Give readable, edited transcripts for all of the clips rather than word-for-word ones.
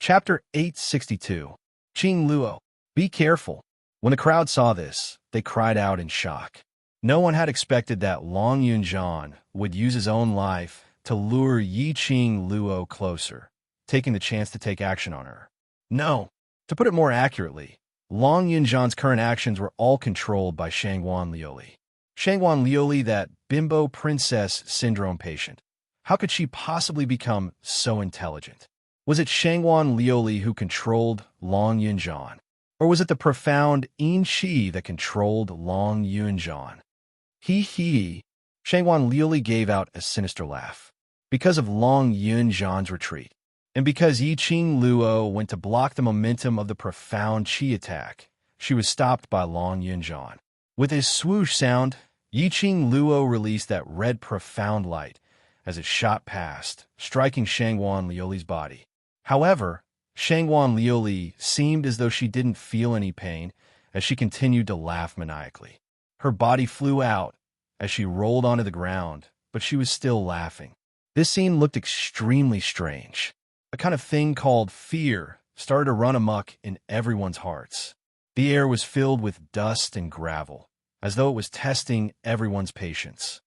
Chapter 862. Qing Luo. Be careful. When the crowd saw this, they cried out in shock. No one had expected that Long Yunjian would use his own life to lure Yi Qing Luo closer, taking the chance to take action on her. No. To put it more accurately, Long Yunjian's current actions were all controlled by Shangguan Liuli. Shangguan Liuli, that bimbo princess syndrome patient. How could she possibly become so intelligent? Was it Shangguan Liuli who controlled Long Yunjian? Or was it the profound Yin Qi that controlled Long Yunjian? He. Shangguan Liuli gave out a sinister laugh. Because of Long Yunjian's retreat, and because Yi Qing Luo went to block the momentum of the profound Qi attack, she was stopped by Long Yunjian. With his swoosh sound, Yi Qing Luo released that red profound light as it shot past, striking Shangguan Liuli's body. However, Shangguan Liuli seemed as though she didn't feel any pain as she continued to laugh maniacally. Her body flew out as she rolled onto the ground, but she was still laughing. This scene looked extremely strange. A kind of thing called fear started to run amok in everyone's hearts. The air was filled with dust and gravel, as though it was testing everyone's patience.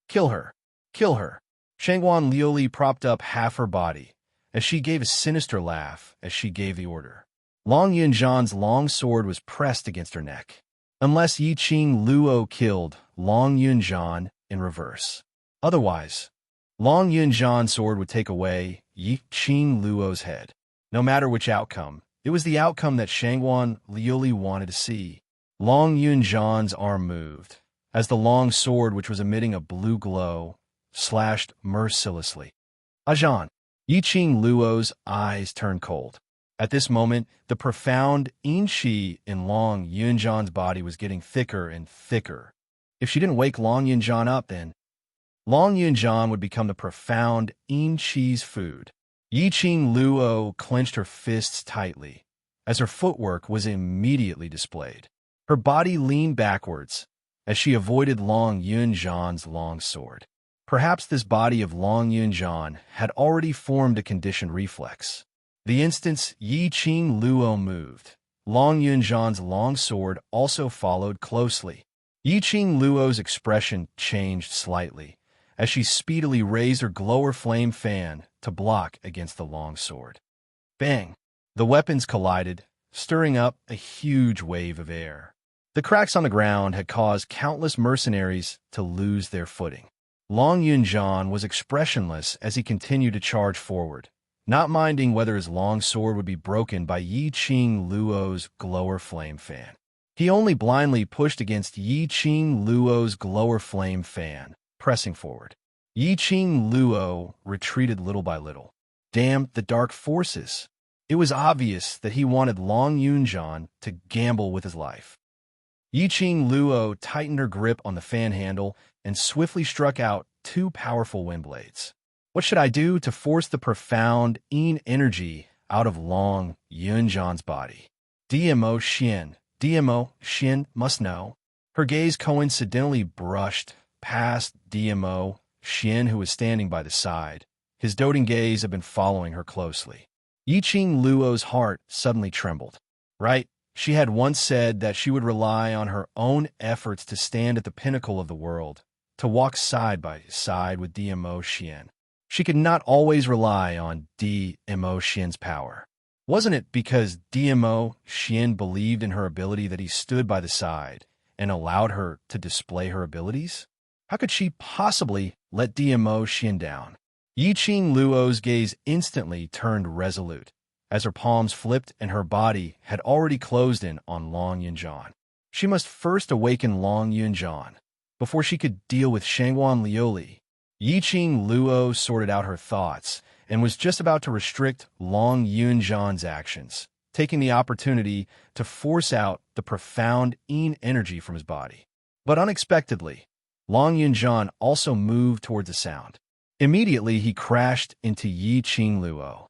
Kill her! Kill her! Shangguan Liuli propped up half her body, as she gave a sinister laugh as she gave the order. Long Yunjian's long sword was pressed against her neck. Unless Yi Qing Luo killed Long Yunjian in reverse. Otherwise, Long Yunjian's sword would take away Yi Qing Luo's head. No matter which outcome, it was the outcome that Shangguan Liuli wanted to see. Long Yunjian's arm moved, as the long sword, which was emitting a blue glow, slashed mercilessly. Ajan! Yi Qing Luo's eyes turned cold. At this moment, the profound Yin Qi in Long Yunjian's body was getting thicker and thicker. If she didn't wake Long Yunjian up, then Long Yunjian would become the profound Yin Qi's food. Yi Qing Luo clenched her fists tightly, as her footwork was immediately displayed. Her body leaned backwards, as she avoided Long Yunjian's long sword. Perhaps this body of Long Yunjian had already formed a conditioned reflex. The instant Yi Qing Luo moved, Long Yunjian's long sword also followed closely. Yi Qing Luo's expression changed slightly, as she speedily raised her glower flame fan to block against the long sword. Bang! The weapons collided, stirring up a huge wave of air. The cracks on the ground had caused countless mercenaries to lose their footing. Long Yunjian was expressionless as he continued to charge forward, not minding whether his long sword would be broken by Yi Qing Luo's glower flame fan. He only blindly pushed against Yi Qing Luo's glower flame fan, pressing forward. Yi Qing Luo retreated little by little. Damn the dark forces! It was obvious that he wanted Long Yunjian to gamble with his life. Yi Qing Luo tightened her grip on the fan handle and swiftly struck out two powerful wind blades. What should I do to force the profound Yin energy out of Long Yunjian's body? DMO Xian must know. Her gaze coincidentally brushed past DMO Xian, who was standing by the side. His doting gaze had been following her closely. Yi Qing Luo's heart suddenly trembled. Right? She had once said that she would rely on her own efforts to stand at the pinnacle of the world, to walk side by side with DMO Xian. She could not always rely on DMO Xian's power. Wasn't it because DMO Xian believed in her ability that he stood by the side and allowed her to display her abilities? How could she possibly let DMO Xian down? Yi Qing Luo's gaze instantly turned resolute, as her palms flipped and her body had already closed in on Long Yunjian. She must first awaken Long Yunjian before she could deal with Shangguan Liuli. Yi Qing Luo sorted out her thoughts and was just about to restrict Long Yunjian's actions, taking the opportunity to force out the profound Yin energy from his body. But unexpectedly, Long Yunjian also moved towards the sound. Immediately, he crashed into Yi Qing Luo.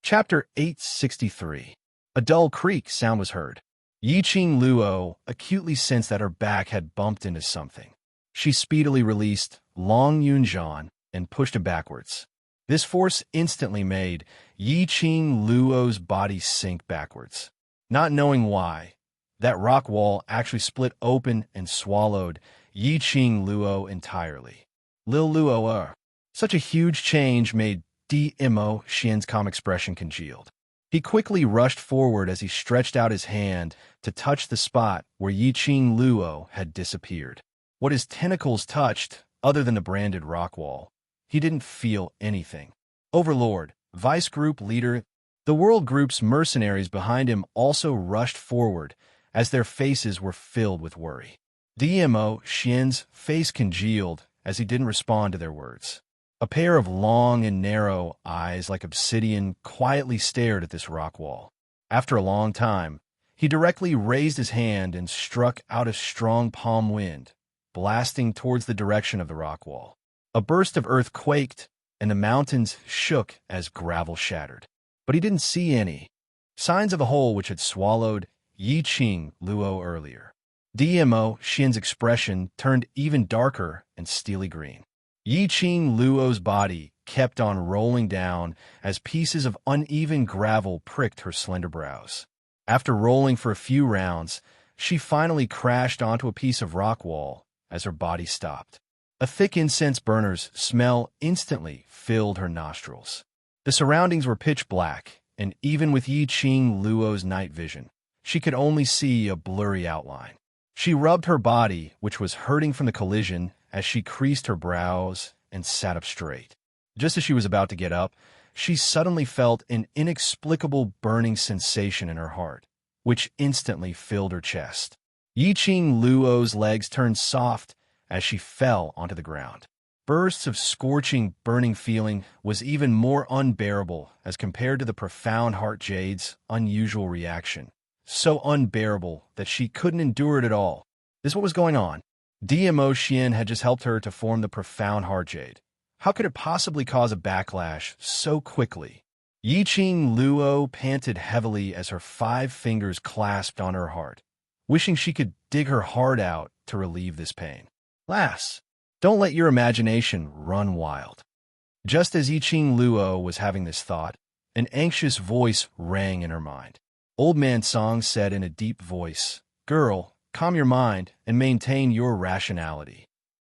Chapter 863. A dull creak sound was heard. Yi Qing Luo acutely sensed that her back had bumped into something. She speedily released Long Yunjian and pushed him backwards. This force instantly made Yi-Ching Luo's body sink backwards. Not knowing why, that rock wall actually split open and swallowed Yi-Ching Luo entirely. Lil Luo. Such a huge change made Dmo Xian's calm expression congealed. He quickly rushed forward as he stretched out his hand to touch the spot where Yi-Ching Luo had disappeared. What his tentacles touched, other than the branded rock wall, he didn't feel anything. Overlord, Vice Group Leader, the World Group's mercenaries behind him also rushed forward as their faces were filled with worry. Dmo Xian's face congealed as he didn't respond to their words. A pair of long and narrow eyes like obsidian quietly stared at this rock wall. After a long time, he directly raised his hand and struck out a strong palm wind, blasting towards the direction of the rock wall. A burst of earth quaked, and the mountains shook as gravel shattered. But he didn't see any signs of a hole which had swallowed Yi-Ching Luo earlier. Dmo Xian's expression turned even darker and steely green. Yi-Ching Luo's body kept on rolling down as pieces of uneven gravel pricked her slender brows. After rolling for a few rounds, she finally crashed onto a piece of rock wall as her body stopped. A thick incense burner's smell instantly filled her nostrils. The surroundings were pitch black, and even with Yi-Ching Luo's night vision, she could only see a blurry outline. She rubbed her body, which was hurting from the collision, as she creased her brows and sat up straight. Just as she was about to get up, she suddenly felt an inexplicable burning sensation in her heart, which instantly filled her chest. Yi-Ching Luo's legs turned soft as she fell onto the ground. Bursts of scorching, burning feeling was even more unbearable as compared to the profound heart jade's unusual reaction. So unbearable that she couldn't endure it at all. This is what was going on. Dmo Xian had just helped her to form the profound heart jade. How could it possibly cause a backlash so quickly? Yi-Ching Luo panted heavily as her 5 fingers clasped on her heart, wishing she could dig her heart out to relieve this pain. Lass, don't let your imagination run wild. Just as Yi-Ching Luo was having this thought, an anxious voice rang in her mind. Old Man Song said in a deep voice, "Girl, calm your mind and maintain your rationality."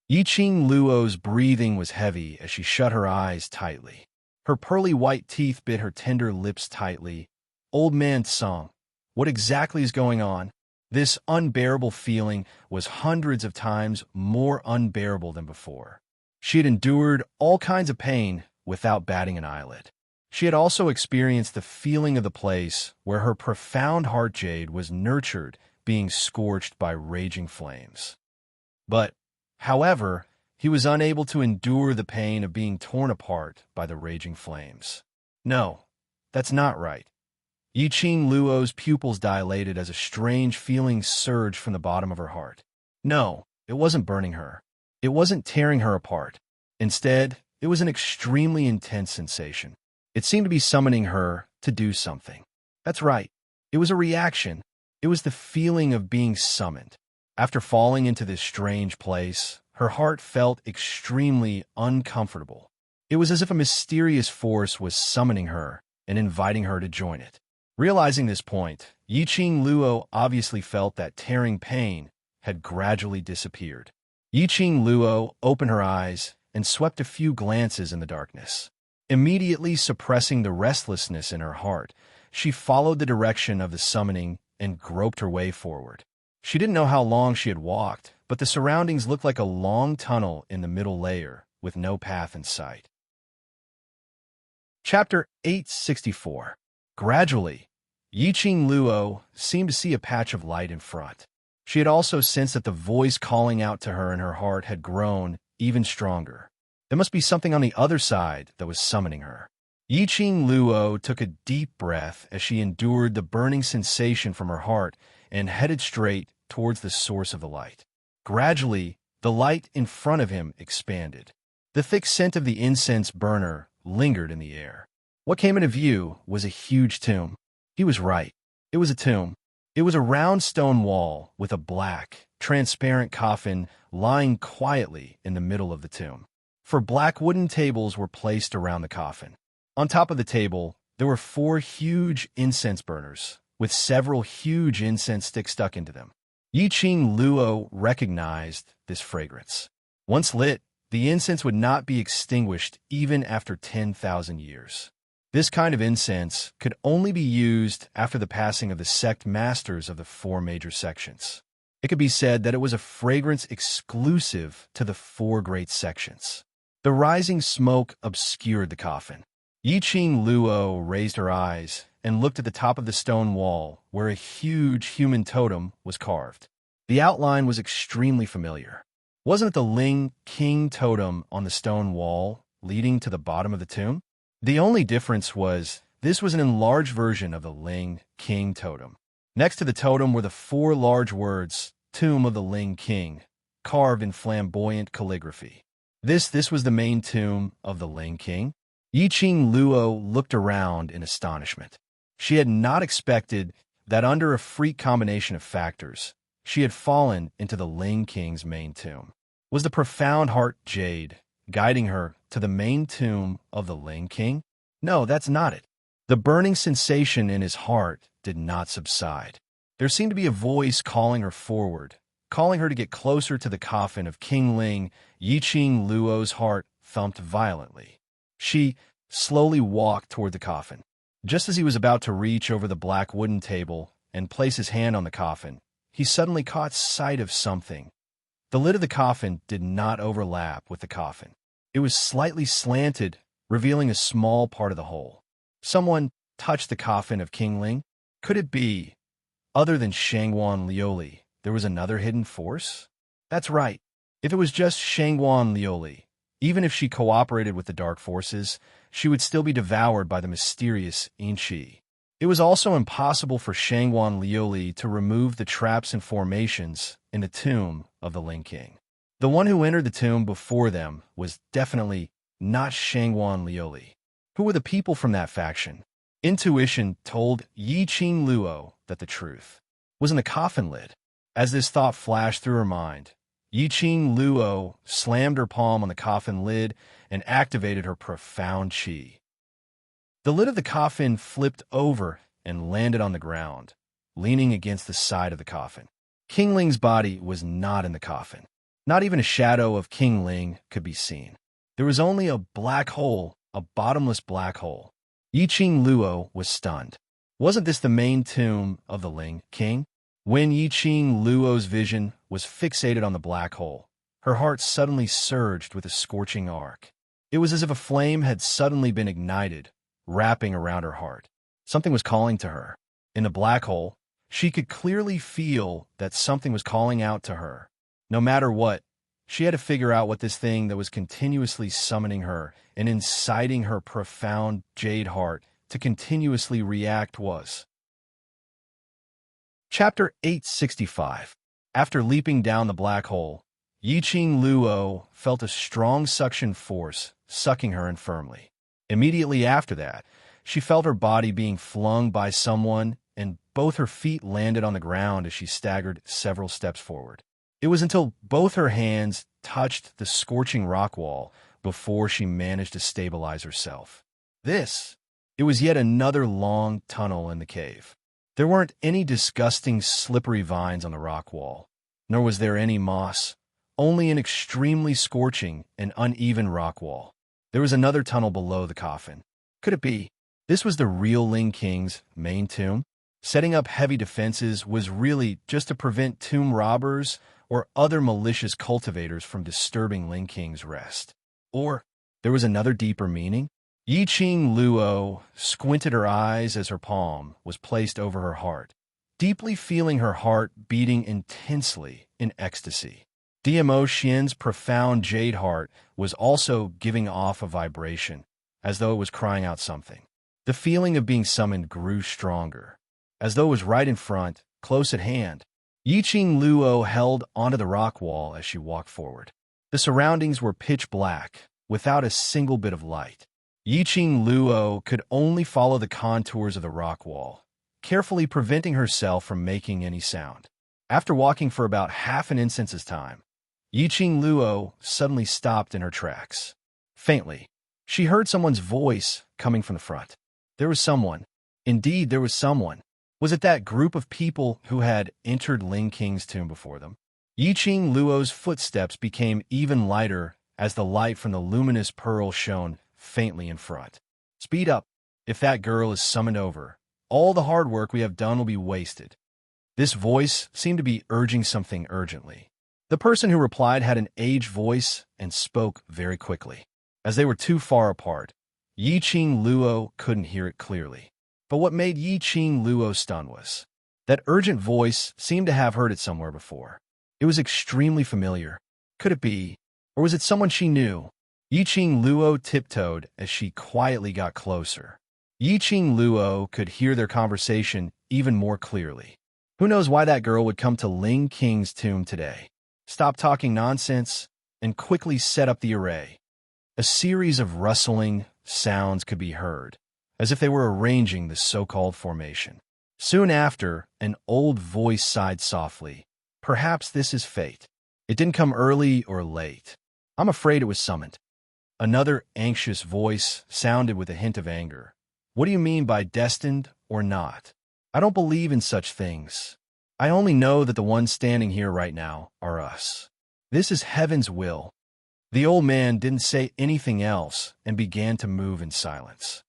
Yi-Ching Luo's breathing was heavy as she shut her eyes tightly. Her pearly white teeth bit her tender lips tightly. Old Man Song, what exactly is going on? This unbearable feeling was hundreds of times more unbearable than before. She had endured all kinds of pain without batting an eyelid. She had also experienced the feeling of the place where her profound heart jade was nurtured, being scorched by raging flames. But, however, he was unable to endure the pain of being torn apart by the raging flames. No, that's not right. Yi-Ching Luo's pupils dilated as a strange feeling surged from the bottom of her heart. No, it wasn't burning her. It wasn't tearing her apart. Instead, it was an extremely intense sensation. It seemed to be summoning her to do something. That's right. It was a reaction. It was the feeling of being summoned. After falling into this strange place, her heart felt extremely uncomfortable. It was as if a mysterious force was summoning her and inviting her to join it. Realizing this point, Yi-Ching Luo obviously felt that tearing pain had gradually disappeared. Yi-Ching Luo opened her eyes and swept a few glances in the darkness. Immediately suppressing the restlessness in her heart, she followed the direction of the summoning and groped her way forward. She didn't know how long she had walked, but the surroundings looked like a long tunnel in the middle layer, with no path in sight. Chapter 864. Gradually, Yi-Ching Luo seemed to see a patch of light in front. She had also sensed that the voice calling out to her in her heart had grown even stronger. There must be something on the other side that was summoning her. Yi-Ching Luo took a deep breath as she endured the burning sensation from her heart and headed straight towards the source of the light. Gradually, the light in front of him expanded. The thick scent of the incense burner lingered in the air. What came into view was a huge tomb. He was right. It was a tomb. It was a round stone wall with a black, transparent coffin lying quietly in the middle of the tomb. 4 black wooden tables were placed around the coffin. On top of the table, there were 4 huge incense burners, with several huge incense sticks stuck into them. Yiqing Luo recognized this fragrance. Once lit, the incense would not be extinguished even after 10,000 years. This kind of incense could only be used after the passing of the sect masters of the 4 major sections. It could be said that it was a fragrance exclusive to the 4 great sections. The rising smoke obscured the coffin. Yiqing Luo raised her eyes and looked at the top of the stone wall where a huge human totem was carved. The outline was extremely familiar. Wasn't it the Ling King totem on the stone wall leading to the bottom of the tomb? The only difference was this was an enlarged version of the Ling King totem. Next to the totem were the 4 large words, Tomb of the Ling King, carved in flamboyant calligraphy. This was the main tomb of the Ling King. Yiqing Luo looked around in astonishment. She had not expected that under a freak combination of factors, she had fallen into the Ling King's main tomb. Was the profound heart jade guiding her to the main tomb of the Ling King? No, that's not it. The burning sensation in his heart did not subside. There seemed to be a voice calling her forward, calling her to get closer to the coffin of King Ling. Yiqing Luo's heart thumped violently. She slowly walked toward the coffin. Just as he was about to reach over the black wooden table and place his hand on the coffin, he suddenly caught sight of something. The lid of the coffin did not overlap with the coffin. It was slightly slanted, revealing a small part of the hole. Someone touched the coffin of King Ling? Could it be, other than Shangguan Liuli, there was another hidden force? That's right. If it was just Shangguan Liuli, even if she cooperated with the dark forces, she would still be devoured by the mysterious Inchi. It was also impossible for Shangguan Liuli to remove the traps and formations in the tomb of the Ling King. The one who entered the tomb before them was definitely not Shangguan Liuli. Who were the people from that faction? Intuition told Yiqing Luo that the truth was in the coffin lid. As this thought flashed through her mind, Yiqing Luo slammed her palm on the coffin lid and activated her profound qi. The lid of the coffin flipped over and landed on the ground, leaning against the side of the coffin. King Ling's body was not in the coffin. Not even a shadow of King Ling could be seen. There was only a black hole, a bottomless black hole. Yiqing Luo was stunned. Wasn't this the main tomb of the Ling King? When Yiqing Luo's vision was fixated on the black hole, her heart suddenly surged with a scorching arc. It was as if a flame had suddenly been ignited, wrapping around her heart. Something was calling to her. In the black hole, she could clearly feel that something was calling out to her. No matter what, she had to figure out what this thing that was continuously summoning her and inciting her profound jade heart to continuously react was. Chapter 865. After leaping down the black hole, Yiqing Luo felt a strong suction force sucking her in firmly. Immediately after that, she felt her body being flung by someone, and both her feet landed on the ground as she staggered several steps forward. It was until both her hands touched the scorching rock wall before she managed to stabilize herself. It was yet another long tunnel in the cave. There weren't any disgusting slippery vines on the rock wall, nor was there any moss, only an extremely scorching and uneven rock wall. There was another tunnel below the coffin. Could it be? This was the real Ling King's main tomb? Setting up heavy defenses was really just to prevent tomb robbers or other malicious cultivators from disturbing Ling King's rest. Or there was another deeper meaning? Yiqing Luo squinted her eyes as her palm was placed over her heart, deeply feeling her heart beating intensely in ecstasy. DMO Xian's profound jade heart was also giving off a vibration, as though it was crying out something. The feeling of being summoned grew stronger, as though it was right in front, close at hand. Yiqing Luo held onto the rock wall as she walked forward. The surroundings were pitch black, without a single bit of light. Yiqing Luo could only follow the contours of the rock wall, carefully preventing herself from making any sound. After walking for about half an instance's time, Yiqing Luo suddenly stopped in her tracks. Faintly, she heard someone's voice coming from the front. There was someone. Indeed, there was someone. Was it that group of people who had entered Ling King's tomb before them? Yiqing Luo's footsteps became even lighter as the light from the luminous pearl shone faintly in front. Speed up. If that girl is summoned over, all the hard work we have done will be wasted. This voice seemed to be urging something urgently. The person who replied had an aged voice and spoke very quickly. As they were too far apart, Yiqing Luo couldn't hear it clearly. But what made Yiqing Luo stunned was that urgent voice seemed to have heard it somewhere before. It was extremely familiar. Could it be? Or was it someone she knew? Yiqing Luo tiptoed as she quietly got closer. Yiqing Luo could hear their conversation even more clearly. Who knows why that girl would come to Ling King's tomb today? Stop talking nonsense and quickly set up the array. A series of rustling sounds could be heard, as if they were arranging the so-called formation. Soon after, an old voice sighed softly. Perhaps this is fate. It didn't come early or late. I'm afraid it was summoned. Another anxious voice sounded with a hint of anger. What do you mean by destined or not? I don't believe in such things. I only know that the ones standing here right now are us. This is heaven's will. The old man didn't say anything else and began to move in silence.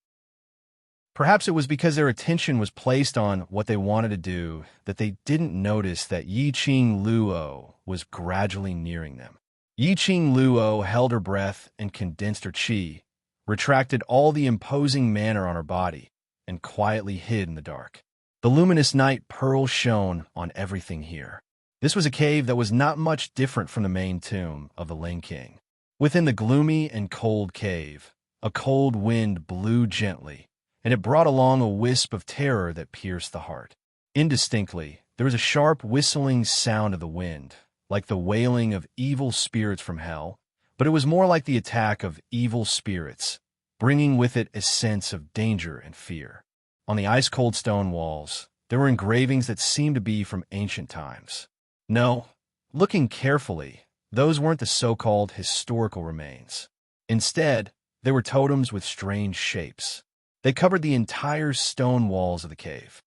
Perhaps it was because their attention was placed on what they wanted to do that they didn't notice that Yiqing Luo was gradually nearing them. Yiqing Luo held her breath and condensed her qi, retracted all the imposing manner on her body, and quietly hid in the dark. The luminous night pearl shone on everything here. This was a cave that was not much different from the main tomb of the Ling King. Within the gloomy and cold cave, a cold wind blew gently, and it brought along a wisp of terror that pierced the heart. Indistinctly, there was a sharp whistling sound of the wind, like the wailing of evil spirits from hell, but it was more like the attack of evil spirits, bringing with it a sense of danger and fear. On the ice-cold stone walls, there were engravings that seemed to be from ancient times. No, looking carefully, those weren't the so-called historical remains. Instead, they were totems with strange shapes. They covered the entire stone walls of the cave.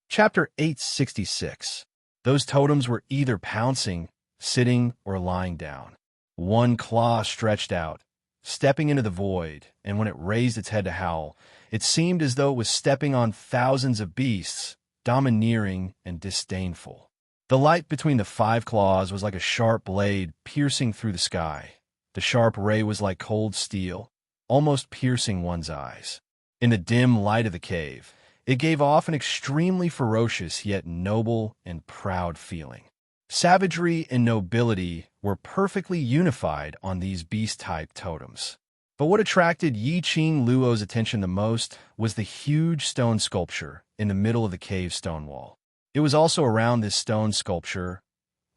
Chapter 866. Those totems were either pouncing, sitting, or lying down. One claw stretched out, stepping into the void, and when it raised its head to howl, it seemed as though it was stepping on thousands of beasts, domineering and disdainful. The light between the 5 claws was like a sharp blade piercing through the sky. The sharp ray was like cold steel, almost piercing one's eyes. In the dim light of the cave, it gave off an extremely ferocious yet noble and proud feeling. Savagery and nobility were perfectly unified on these beast-type totems. But what attracted Yiqing Luo's attention the most was the huge stone sculpture in the middle of the cave stone wall. It was also around this stone sculpture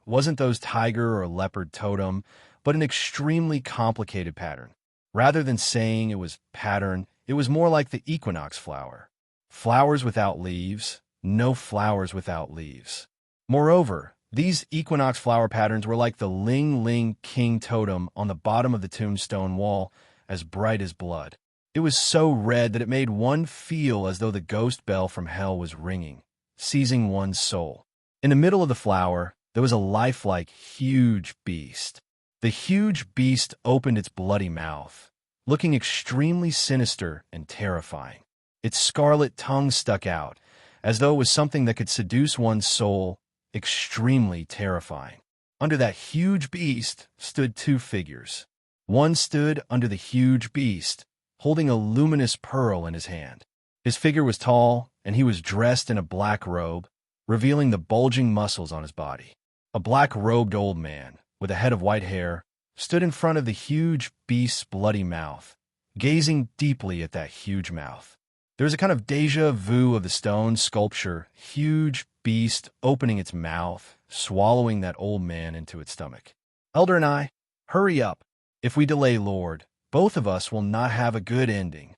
wasn't those tiger or leopard totem, but an extremely complicated pattern. Rather than saying it was pattern, it was more like the equinox flower. Flowers without leaves, no flowers without leaves. Moreover, these equinox flower patterns were like the Ling King totem on the bottom of the tombstone wall, as bright as blood. It was so red that it made one feel as though the ghost bell from hell was ringing, seizing one's soul. In the middle of the flower, there was a lifelike huge beast. The huge beast opened its bloody mouth, looking extremely sinister and terrifying. Its scarlet tongue stuck out, as though it was something that could seduce one's soul, extremely terrifying. Under that huge beast stood 2 figures. One stood under the huge beast, holding a luminous pearl in his hand. His figure was tall, and he was dressed in a black robe, revealing the bulging muscles on his body. A black-robed old man, with a head of white hair, stood in front of the huge beast's bloody mouth, gazing deeply at that huge mouth. There was a kind of déjà vu of the stone sculpture, huge beast opening its mouth, swallowing that old man into its stomach. Elder and I, hurry up. If we delay, Lord, both of us will not have a good ending.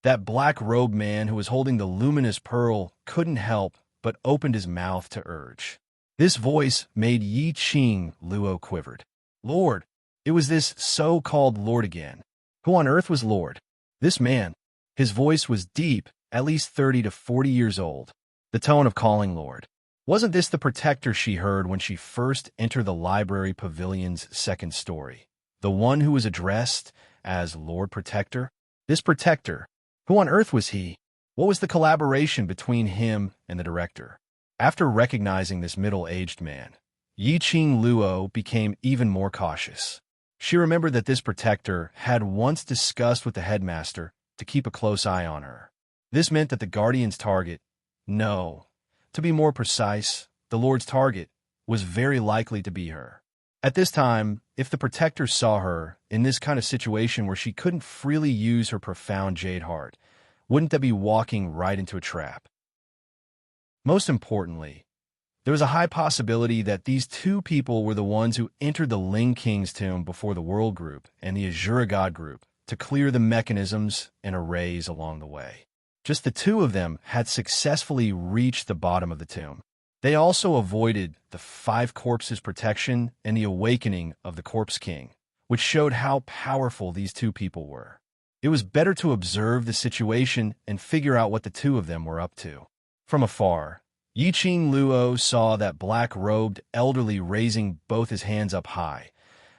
That black-robed man who was holding the luminous pearl couldn't help but opened his mouth to urge. This voice made Yiqing Luo quivered. Lord, It was this so-called Lord again. Who on earth was Lord? This man. His voice was deep, at least 30 to 40 years old. The tone of calling Lord. Wasn't this the protector she heard when she first entered the library pavilion's second story? The one who was addressed as Lord Protector? This protector. Who on earth was he? What was the collaboration between him and the director? After recognizing this middle-aged man, Yi-Ching Luo became even more cautious. She remembered that this protector had once discussed with the headmaster to keep a close eye on her. This meant that the guardian's target, no, to be more precise, the Lord's target, was very likely to be her. At this time, if the protector saw her in this kind of situation where she couldn't freely use her profound jade heart, wouldn't that be walking right into a trap? Most importantly, there was a high possibility that these two people were the ones who entered the Ling King's tomb before the World Group and the Azura God Group to clear the mechanisms and arrays along the way. Just the two of them had successfully reached the bottom of the tomb. They also avoided the 5 corpses protection and the awakening of the Corpse King, which showed how powerful these two people were. It was better to observe the situation and figure out what the two of them were up to. From afar, Yi-Ching Luo saw that black-robed elderly raising both his hands up high,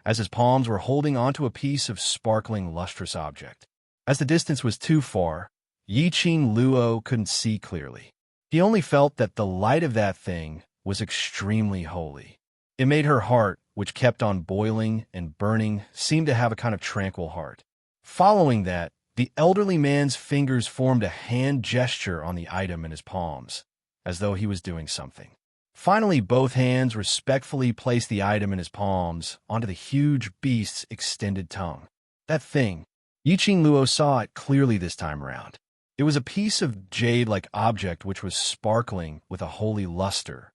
as his palms were holding onto a piece of sparkling, lustrous object. As the distance was too far, Yi-Ching Luo couldn't see clearly. He only felt that the light of that thing was extremely holy. It made her heart, which kept on boiling and burning, seem to have a kind of tranquil heart. Following that, the elderly man's fingers formed a hand gesture on the item in his palms, as though he was doing something. Finally, both hands respectfully placed the item in his palms onto the huge beast's extended tongue. That thing. Yi-Ching Luo saw it clearly this time around. It was a piece of jade-like object which was sparkling with a holy luster.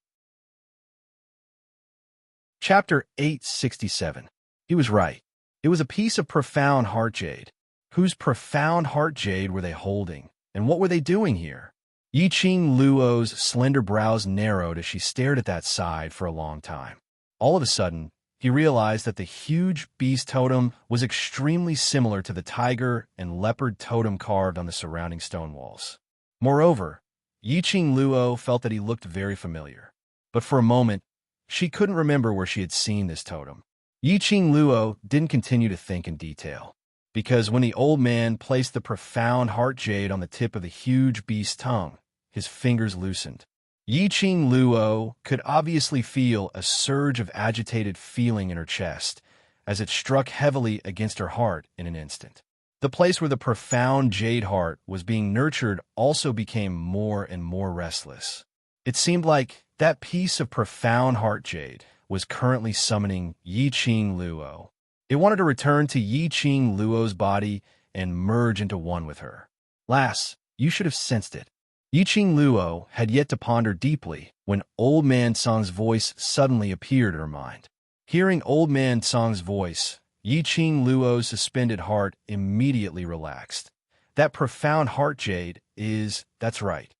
Chapter 867. He was right. It was a piece of profound heart jade. Whose profound heart jade were they holding, and what were they doing here? Yi-Ching Luo's slender brows narrowed as she stared at that side for a long time. All of a sudden, he realized that the huge beast totem was extremely similar to the tiger and leopard totem carved on the surrounding stone walls. Moreover, Yi-Ching Luo felt that he looked very familiar. But for a moment, she couldn't remember where she had seen this totem. Yi-Ching Luo didn't continue to think in detail, because when the old man placed the profound heart jade on the tip of the huge beast's tongue, his fingers loosened. Yi-Ching Luo could obviously feel a surge of agitated feeling in her chest as it struck heavily against her heart in an instant. The place where the profound jade heart was being nurtured also became more and more restless. It seemed like that piece of profound heart jade was currently summoning Yi-Ching Luo. It wanted to return to Yi-Ching Luo's body and merge into one with her. Lass, you should have sensed it. Yi-Ching Luo had yet to ponder deeply when Old Man Song's voice suddenly appeared in her mind. Hearing Old Man Song's voice, Yi-Ching Luo's suspended heart immediately relaxed. That profound heart jade is, that's right.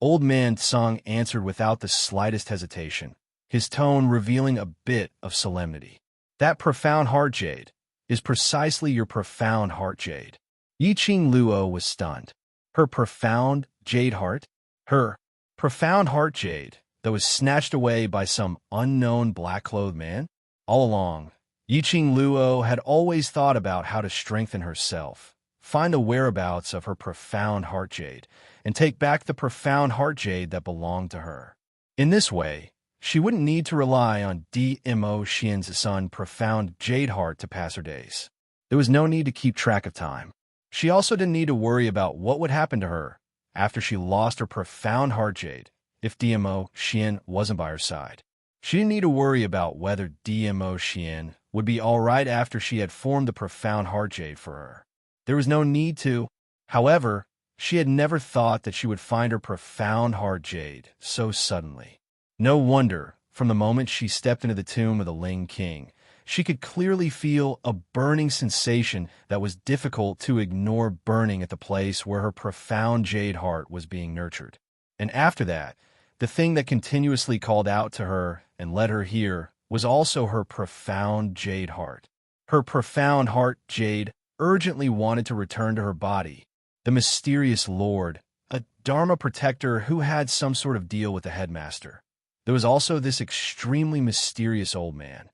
Old Man Song answered without the slightest hesitation, his tone revealing a bit of solemnity. That profound heart jade is precisely your profound heart jade. Yi-Ching Luo was stunned. Her profound jade heart? Her profound heart jade that was snatched away by some unknown black-clothed man? All along, Yi-Ching Luo had always thought about how to strengthen herself, find the whereabouts of her profound heart jade, and take back the profound heart jade that belonged to her. In this way, she wouldn't need to rely on Dmo Xian's son profound jade heart to pass her days. There was no need to keep track of time. She also didn't need to worry about what would happen to her after she lost her profound heart jade if Dmo Xian wasn't by her side. She didn't need to worry about whether Dmo Xian would be all right after she had formed the profound heart jade for her. There was no need to. However, she had never thought that she would find her profound heart jade so suddenly. No wonder, from the moment she stepped into the tomb of the Ling King, she could clearly feel a burning sensation that was difficult to ignore burning at the place where her profound jade heart was being nurtured. And after that, the thing that continuously called out to her and led her here was also her profound jade heart. Her profound heart jade urgently wanted to return to her body. The mysterious lord, a Dharma protector who had some sort of deal with the headmaster. There was also this extremely mysterious old man.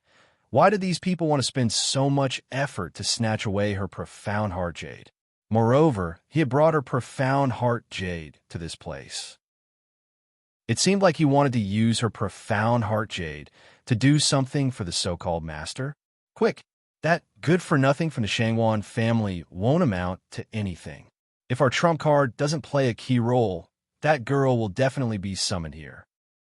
Why did these people want to spend so much effort to snatch away her profound heart jade? Moreover, he had brought her profound heart jade to this place. It seemed like he wanted to use her profound heart jade to do something for the so-called master. Quick, that good-for-nothing from the Shangwan family won't amount to anything. If our trump card doesn't play a key role, that girl will definitely be summoned here.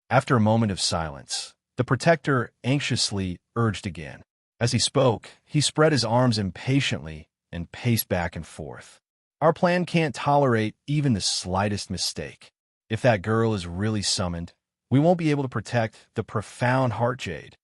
After a moment of silence, the protector anxiously urged again. As he spoke, he spread his arms impatiently and paced back and forth. Our plan can't tolerate even the slightest mistake. If that girl is really summoned, we won't be able to protect the profound heart jade.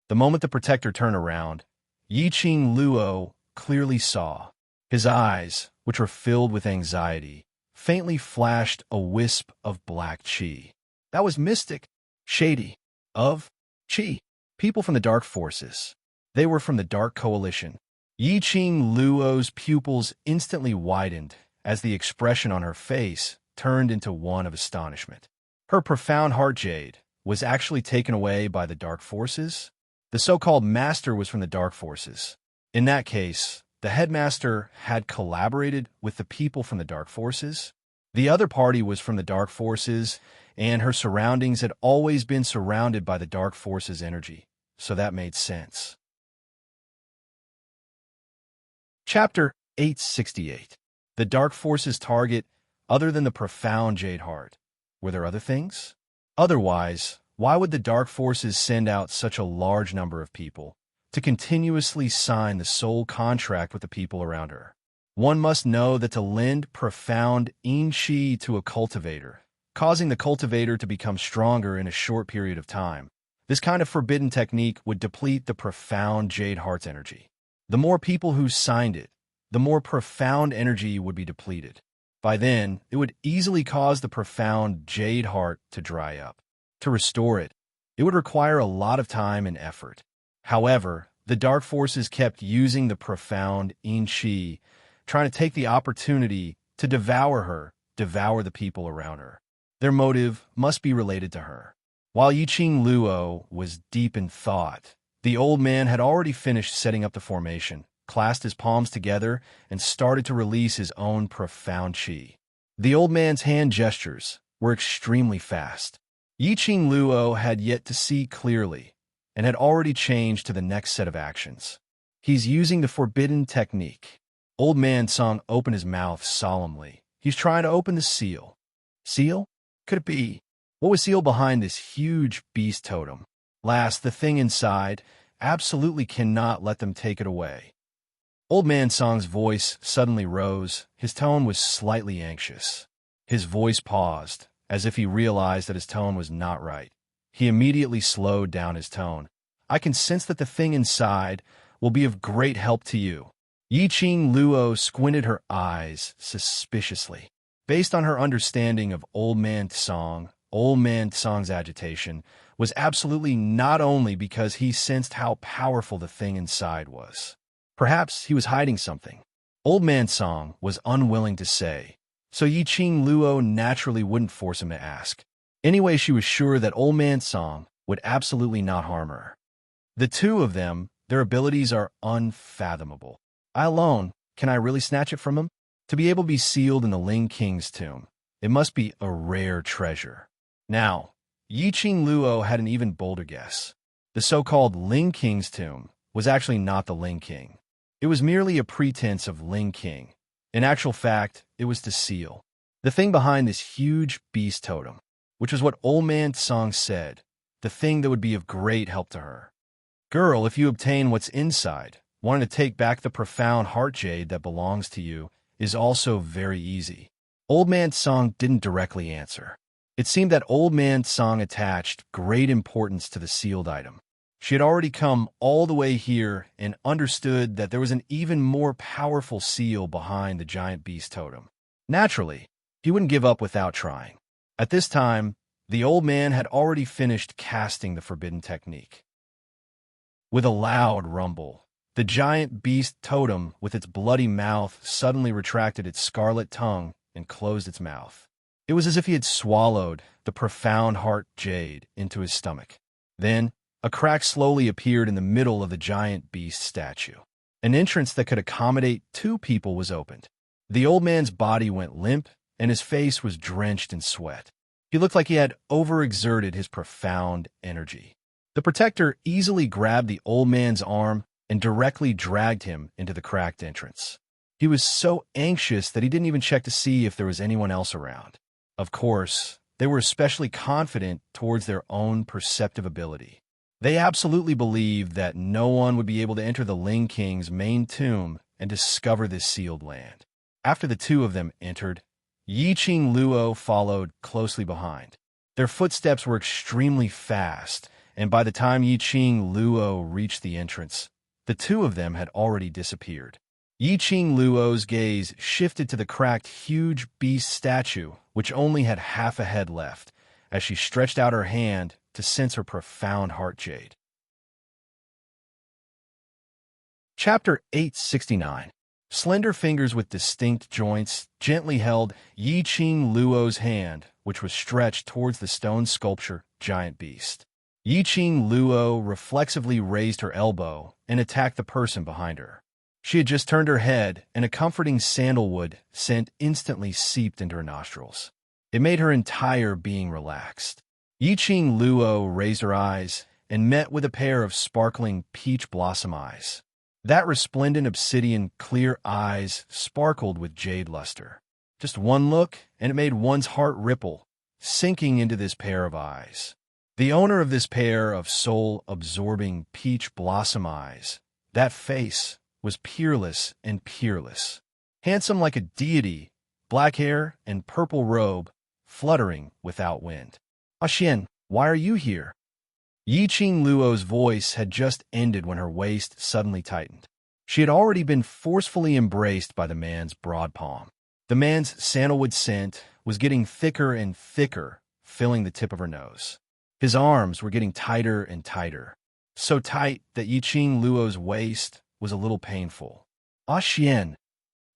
The moment the protector turned around, Yiqing Luo clearly saw. His eyes, which were filled with anxiety, faintly flashed a wisp of black qi. That was mystic, shady, of qi. People from the dark forces. They were from the Dark Coalition. Yiqing Luo's pupils instantly widened as the expression on her face turned into one of astonishment. Her profound heart jade was actually taken away by the dark forces? The so-called master was from the dark forces. In that case, the headmaster had collaborated with the people from the dark forces. The other party was from the dark forces, and her surroundings had always been surrounded by the dark forces' energy, so that made sense. Chapter 868. The dark forces target other than the profound jade heart. Were there other things? Otherwise, why would the dark forces send out such a large number of people to continuously sign the soul contract with the people around her? One must know that to lend profound in-chi to a cultivator, causing the cultivator to become stronger in a short period of time, this kind of forbidden technique would deplete the profound jade heart's energy. The more people who signed it, the more profound energy would be depleted. By then, it would easily cause the profound jade heart to dry up. To restore it, it would require a lot of time and effort. However, the dark forces kept using the profound in-chi, trying to take the opportunity to devour her, devour the people around her. Their motive must be related to her. While Yiqing Luo was deep in thought, the old man had already finished setting up the formation, clasped his palms together, and started to release his own profound qi. The old man's hand gestures were extremely fast. Yiqing Luo had yet to see clearly, and had already changed to the next set of actions. He's using the forbidden technique. Old man Song opened his mouth solemnly. He's trying to open the seal. Seal? Could it be? What was sealed behind this huge beast totem? Last, the thing inside absolutely cannot let them take it away. Old man Song's voice suddenly rose. His tone was slightly anxious. His voice paused, as if he realized that his tone was not right. He immediately slowed down his tone. I can sense that the thing inside will be of great help to you. Yiqing Luo squinted her eyes suspiciously. Based on her understanding of Old Man Tsong's agitation was absolutely not only because he sensed how powerful the thing inside was. Perhaps he was hiding something. Old Man Tsong was unwilling to say, so Yiqing Luo naturally wouldn't force him to ask. Anyway, she was sure that Old Man Tsong would absolutely not harm her. The two of them, their abilities are unfathomable. Can I really snatch it from him? To be able to be sealed in the Ling King's tomb, it must be a rare treasure. Now, Yiqing Luo had an even bolder guess. The so-called Ling King's tomb was actually not the Ling King. It was merely a pretense of Ling King. In actual fact, it was to seal the thing behind this huge beast totem, which was what Old Man Tsong said, the thing that would be of great help to her. Girl, if you obtain what's inside, wanting to take back the profound heart jade that belongs to you is also very easy. Old Man Tsong didn't directly answer. It seemed that Old Man Tsong attached great importance to the sealed item. She had already come all the way here and understood that there was an even more powerful seal behind the giant beast totem. Naturally, he wouldn't give up without trying. At this time, the old man had already finished casting the forbidden technique. With a loud rumble, The giant beast totem, with its bloody mouth, suddenly retracted its scarlet tongue and closed its mouth. It was as if he had swallowed the profound heart jade into his stomach. Then, a crack slowly appeared in the middle of the giant beast statue. An entrance that could accommodate 2 people was opened. The old man's body went limp, and his face was drenched in sweat. He looked like he had overexerted his profound energy. The protector easily grabbed the old man's arm and directly dragged him into the cracked entrance. He was so anxious that he didn't even check to see if there was anyone else around. Of course, they were especially confident towards their own perceptive ability. They absolutely believed that no one would be able to enter the Ling King's main tomb and discover this sealed land. After the 2 of them entered, Yiqing Luo followed closely behind. Their footsteps were extremely fast, and by the time Yiqing Luo reached the entrance, the 2 of them had already disappeared. Yiqing Luo's gaze shifted to the cracked huge beast statue, which only had half a head left, as she stretched out her hand to sense her profound heart jade. Chapter 869. Slender fingers with distinct joints gently held Yiqing Luo's hand, which was stretched towards the stone sculpture giant beast. Yiqing Luo reflexively raised her elbow and attacked the person behind her. She had just turned her head, and a comforting sandalwood scent instantly seeped into her nostrils. It made her entire being relaxed. Yiqing Luo raised her eyes and met with a pair of sparkling peach blossom eyes. That resplendent obsidian clear eyes sparkled with jade luster. Just one look, and it made one's heart ripple, sinking into this pair of eyes. The owner of this pair of soul-absorbing peach blossom eyes, that face, was peerless and peerless. Handsome like a deity, black hair and purple robe, fluttering without wind. "Xian, why are you here?" Yiqing Luo's voice had just ended when her waist suddenly tightened. She had already been forcefully embraced by the man's broad palm. The man's sandalwood scent was getting thicker and thicker, filling the tip of her nose. His arms were getting tighter and tighter, so tight that Yiqing Luo's waist was a little painful. "Xian."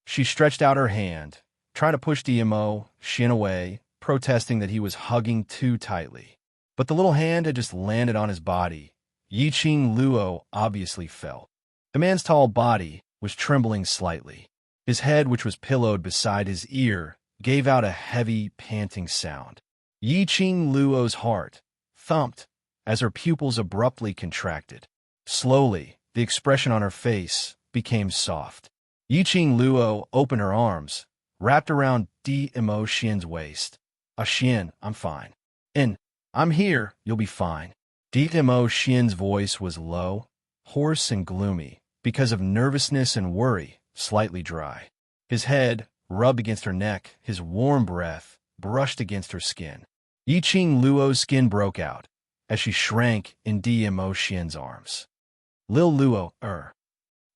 She stretched out her hand, trying to push DMO Xian away, protesting that he was hugging too tightly. But the little hand had just landed on his body. Yiqing Luo obviously felt. The man's tall body was trembling slightly. His head, which was pillowed beside his ear, gave out a heavy, panting sound. Yiqing Luo's heart thumped as her pupils abruptly contracted. Slowly, the expression on her face became soft. Yiqing Luo opened her arms, wrapped around DMO Xian's waist. "Xian, I'm fine. And I'm here, you'll be fine." DMO Xian's voice was low, hoarse and gloomy, because of nervousness and worry, slightly dry. His head rubbed against her neck, his warm breath brushed against her skin. Yiqing Luo's skin broke out as she shrank in DMO Xian's arms. "Lil Luo,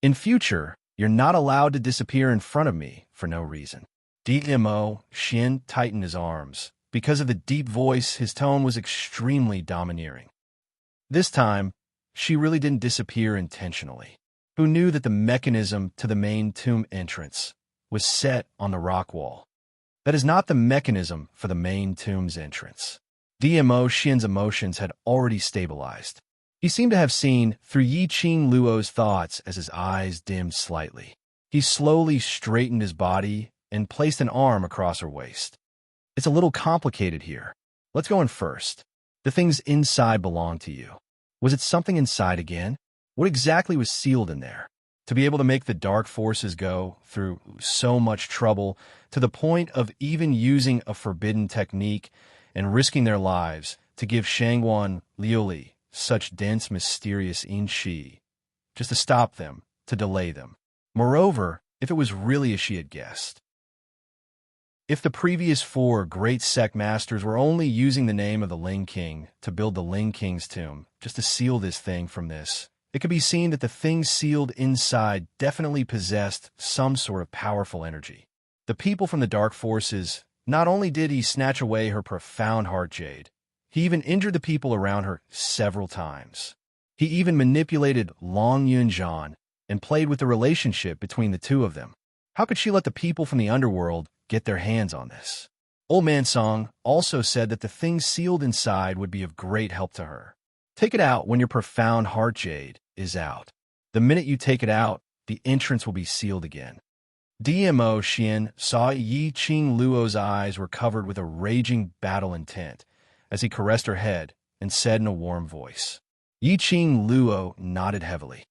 in future, you're not allowed to disappear in front of me for no reason." DMO Xian tightened his arms. Because of the deep voice, his tone was extremely domineering. This time, she really didn't disappear intentionally. Who knew that the mechanism to the main tomb entrance was set on the rock wall? That is not the mechanism for the main tomb's entrance. DMO Xian's emotions had already stabilized. He seemed to have seen through Yiqing Luo's thoughts as his eyes dimmed slightly. He slowly straightened his body and placed an arm across her waist. "It's a little complicated here. Let's go in first. The things inside belong to you. Was it something inside again? What exactly was sealed in there? To be able to make the dark forces go through so much trouble to the point of even using a forbidden technique and risking their lives to give Shangguan Liuli such dense, mysterious in-shi, just to stop them, to delay them. Moreover, if it was really as she had guessed. If the previous 4 great sect masters were only using the name of the Ling King to build the Ling King's tomb, just to seal this thing from this, it could be seen that the thing sealed inside definitely possessed some sort of powerful energy. The people from the dark forces, not only did he snatch away her profound heart jade, he even injured the people around her several times. He even manipulated Long Yunjian and played with the relationship between the two of them. How could she let the people from the underworld get their hands on this? Old Man Song also said that the thing sealed inside would be of great help to her. Take it out when your profound heart jade is out. The minute you take it out, the entrance will be sealed again. Dmo Xian saw Yi Qing Luo's eyes were covered with a raging battle intent as he caressed her head and said in a warm voice. Yi Qing Luo nodded heavily.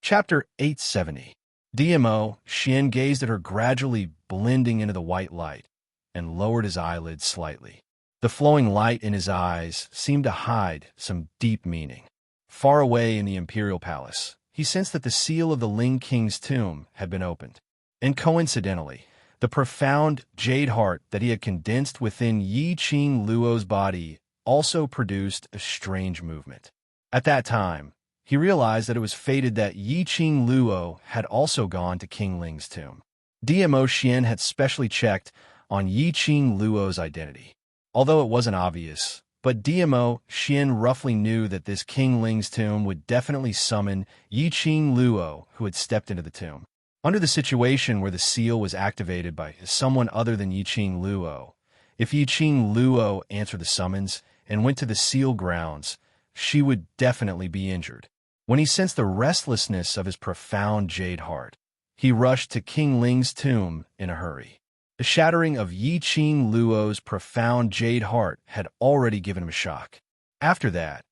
Chapter 870. Dmo Xian gazed at her gradually blending into the white light and lowered his eyelids slightly. The flowing light in his eyes seemed to hide some deep meaning. Far away in the imperial palace, he sensed that the seal of the Ling King's tomb had been opened. And coincidentally, the profound jade heart that he had condensed within Yi Qing Luo's body also produced a strange movement. At that time, he realized that it was fated that Yi Qing Luo had also gone to King Ling's tomb. Dmo Xian had specially checked on Yi Qing Luo's identity. Although it wasn't obvious, but Dmo Xian roughly knew that this King Ling's tomb would definitely summon Yi Qing Luo, who had stepped into the tomb. Under the situation where the seal was activated by someone other than Yi Qing Luo, if Yi Qing Luo answered the summons and went to the seal grounds, she would definitely be injured. When he sensed the restlessness of his profound jade heart, he rushed to King Ling's tomb in a hurry. The shattering of Yi Qing Luo's profound jade heart had already given him a shock. After that,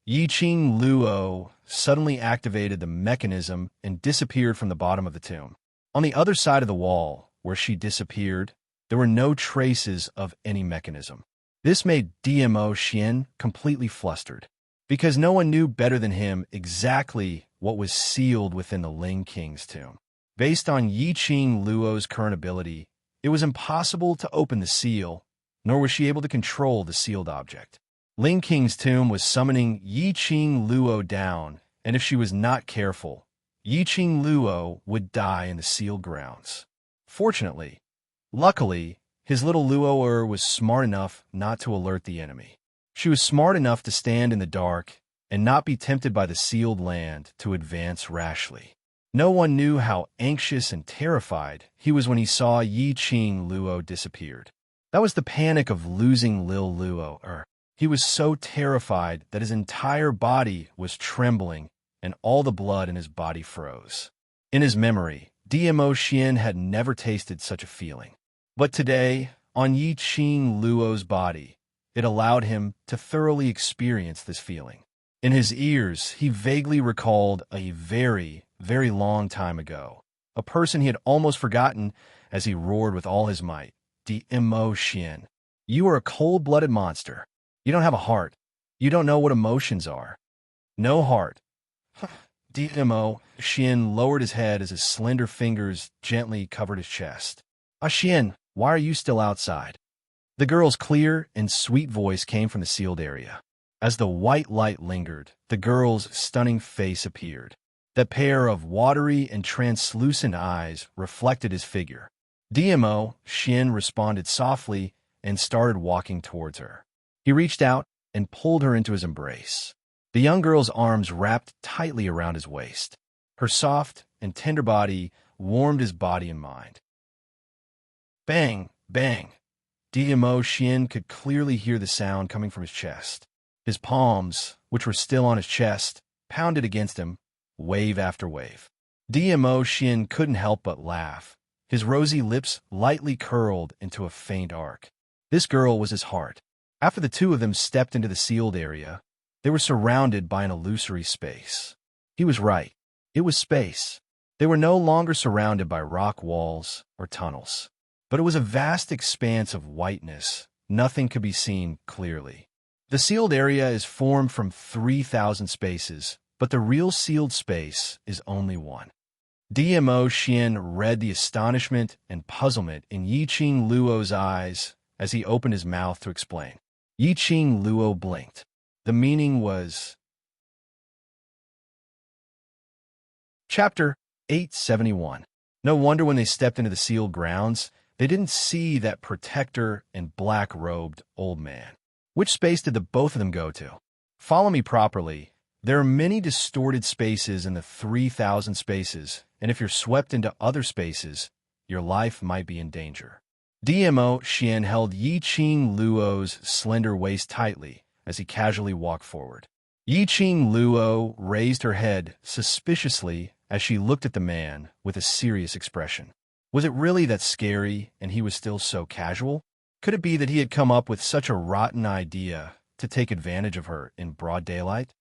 Yi Qing Luo suddenly activated the mechanism and disappeared from the bottom of the tomb. On the other side of the wall, where she disappeared, there were no traces of any mechanism. This made Dmo Xian completely flustered, because no one knew better than him exactly what was sealed within the Ling King's tomb. Based on Yi Qing Luo's current ability, it was impossible to open the seal, nor was she able to control the sealed object. Ling King's tomb was summoning Yi Qing Luo down, and if she was not careful, Yi Qing Luo would die in the sealed grounds. Luckily, his little Luo was smart enough not to alert the enemy. She was smart enough to stand in the dark and not be tempted by the sealed land to advance rashly. No one knew how anxious and terrified he was when he saw Yi Qing Luo disappeared. That was the panic of losing Lil Luo. He was so terrified that his entire body was trembling and all the blood in his body froze. In his memory, Dmo Xian had never tasted such a feeling. But today, on Yi Qing Luo's body, it allowed him to thoroughly experience this feeling. In his ears, he vaguely recalled a very, very long time ago, a person he had almost forgotten as he roared with all his might. Dmo Xian, you are a cold-blooded monster. You don't have a heart. You don't know what emotions are. No heart. Dmo Xian lowered his head as his slender fingers gently covered his chest. Xian, why are you still outside? The girl's clear and sweet voice came from the sealed area. As the white light lingered, the girl's stunning face appeared. That pair of watery and translucent eyes reflected his figure. Dmo Xian responded softly and started walking towards her. He reached out and pulled her into his embrace. The young girl's arms wrapped tightly around his waist. Her soft and tender body warmed his body and mind. Bang, bang. Dmo Xian could clearly hear the sound coming from his chest. His palms, which were still on his chest, pounded against him, wave after wave. Dmo Xian couldn't help but laugh. His rosy lips lightly curled into a faint arc. This girl was his heart. After the two of them stepped into the sealed area, they were surrounded by an illusory space. He was right. It was space. They were no longer surrounded by rock walls or tunnels, but it was a vast expanse of whiteness. Nothing could be seen clearly. The sealed area is formed from 3,000 spaces, but the real sealed space is only one. Dmo Xian read the astonishment and puzzlement in Yi Qing Luo's eyes as he opened his mouth to explain. Yi Qing Luo blinked. The meaning was... Chapter 871. No wonder when they stepped into the sealed grounds, they didn't see that protector and black-robed old man. Which space did the both of them go to? Follow me properly. There are many distorted spaces in the 3,000 spaces, and if you're swept into other spaces, your life might be in danger. DMO Xian held Yi Qing Luo's slender waist tightly as he casually walked forward. Yi Qing Luo raised her head suspiciously as she looked at the man with a serious expression. Was it really that scary and he was still so casual? Could it be that he had come up with such a rotten idea to take advantage of her in broad daylight?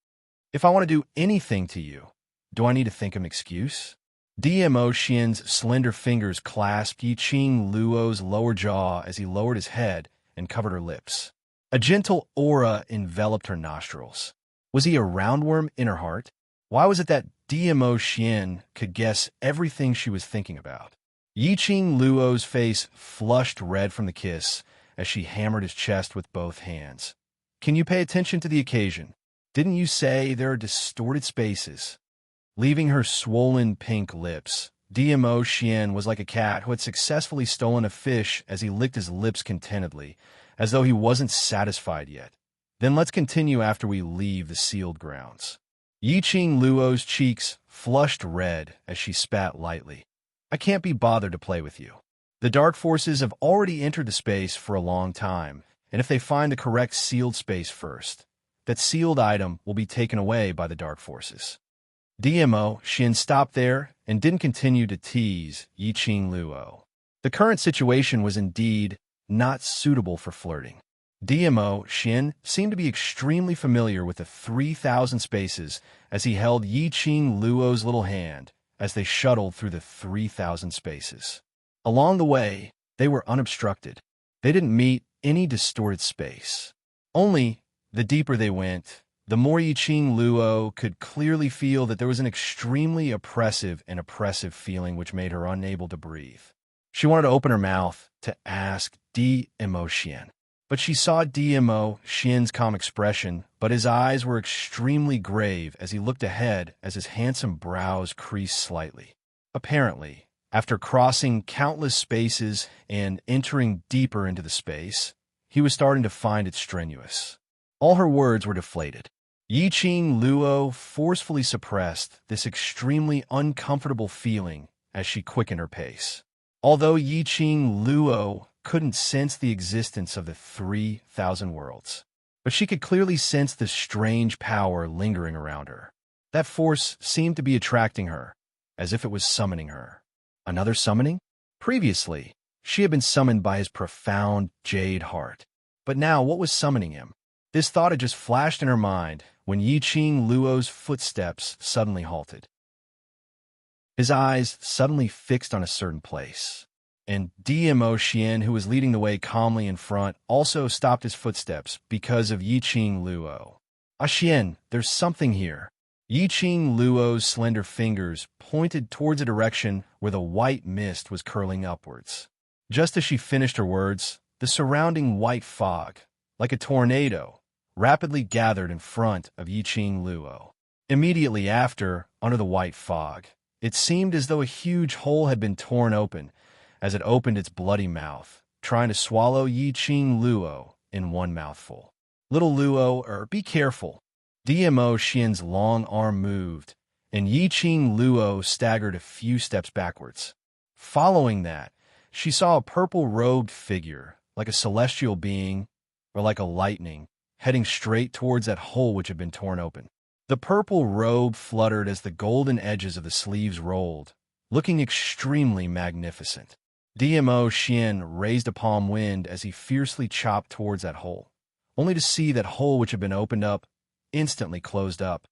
If I want to do anything to you, do I need to think of an excuse? DMO Xian's slender fingers clasped Yi Qing Luo's lower jaw as he lowered his head and covered her lips. A gentle aura enveloped her nostrils. Was he a roundworm in her heart? Why was it that DMO Xian could guess everything she was thinking about? Yi Qing Luo's face flushed red from the kiss as she hammered his chest with both hands. Can you pay attention to the occasion? Didn't you say there are distorted spaces? Leaving her swollen pink lips, DMO Xian was like a cat who had successfully stolen a fish as he licked his lips contentedly, as though he wasn't satisfied yet. Then let's continue after we leave the sealed grounds. Yi Qing Luo's cheeks flushed red as she spat lightly. I can't be bothered to play with you. The dark forces have already entered the space for a long time, and if they find the correct sealed space first, that sealed item will be taken away by the dark forces. DMO Xian stopped there and didn't continue to tease Yi Qing Luo. The current situation was indeed not suitable for flirting. DMO Xian seemed to be extremely familiar with the 3,000 spaces as he held Yi Qing Luo's little hand as they shuttled through the 3,000 spaces. Along the way, they were unobstructed. They didn't meet any distorted space. Only, the deeper they went, the more Yi Qing Luo could clearly feel that there was an extremely oppressive feeling which made her unable to breathe. She wanted to open her mouth to ask DMO Xian, but she saw DMO Xian's calm expression, but his eyes were extremely grave as he looked ahead as his handsome brows creased slightly. Apparently, after crossing countless spaces and entering deeper into the space, he was starting to find it strenuous. All her words were deflated. Yi Qing Luo forcefully suppressed this extremely uncomfortable feeling as she quickened her pace. Although Yi Qing Luo couldn't sense the existence of the 3,000 worlds, but she could clearly sense the strange power lingering around her. That force seemed to be attracting her, as if it was summoning her. Another summoning? Previously, she had been summoned by his profound jade heart. But now, what was summoning him? This thought had just flashed in her mind when Yi Qing Luo's footsteps suddenly halted. His eyes suddenly fixed on a certain place, and DMO Xian, who was leading the way calmly in front, also stopped his footsteps because of Yi Qing Luo. Ah Xian, there's something here. Yi Qing Luo's slender fingers pointed towards a direction where the white mist was curling upwards. Just as she finished her words, the surrounding white fog, like a tornado, rapidly gathered in front of Yi Qing Luo. Immediately after, under the white fog, it seemed as though a huge hole had been torn open as it opened its bloody mouth, trying to swallow Yi Qing Luo in one mouthful. Little Luo, be careful. DMO Xian's long arm moved, and Yi Qing Luo staggered a few steps backwards. Following that, she saw a purple-robed figure, like a celestial being, or like a lightning, heading straight towards that hole which had been torn open. The purple robe fluttered as the golden edges of the sleeves rolled, looking extremely magnificent. DMO Xian raised a palm wind as he fiercely chopped towards that hole, only to see that hole which had been opened up instantly closed up.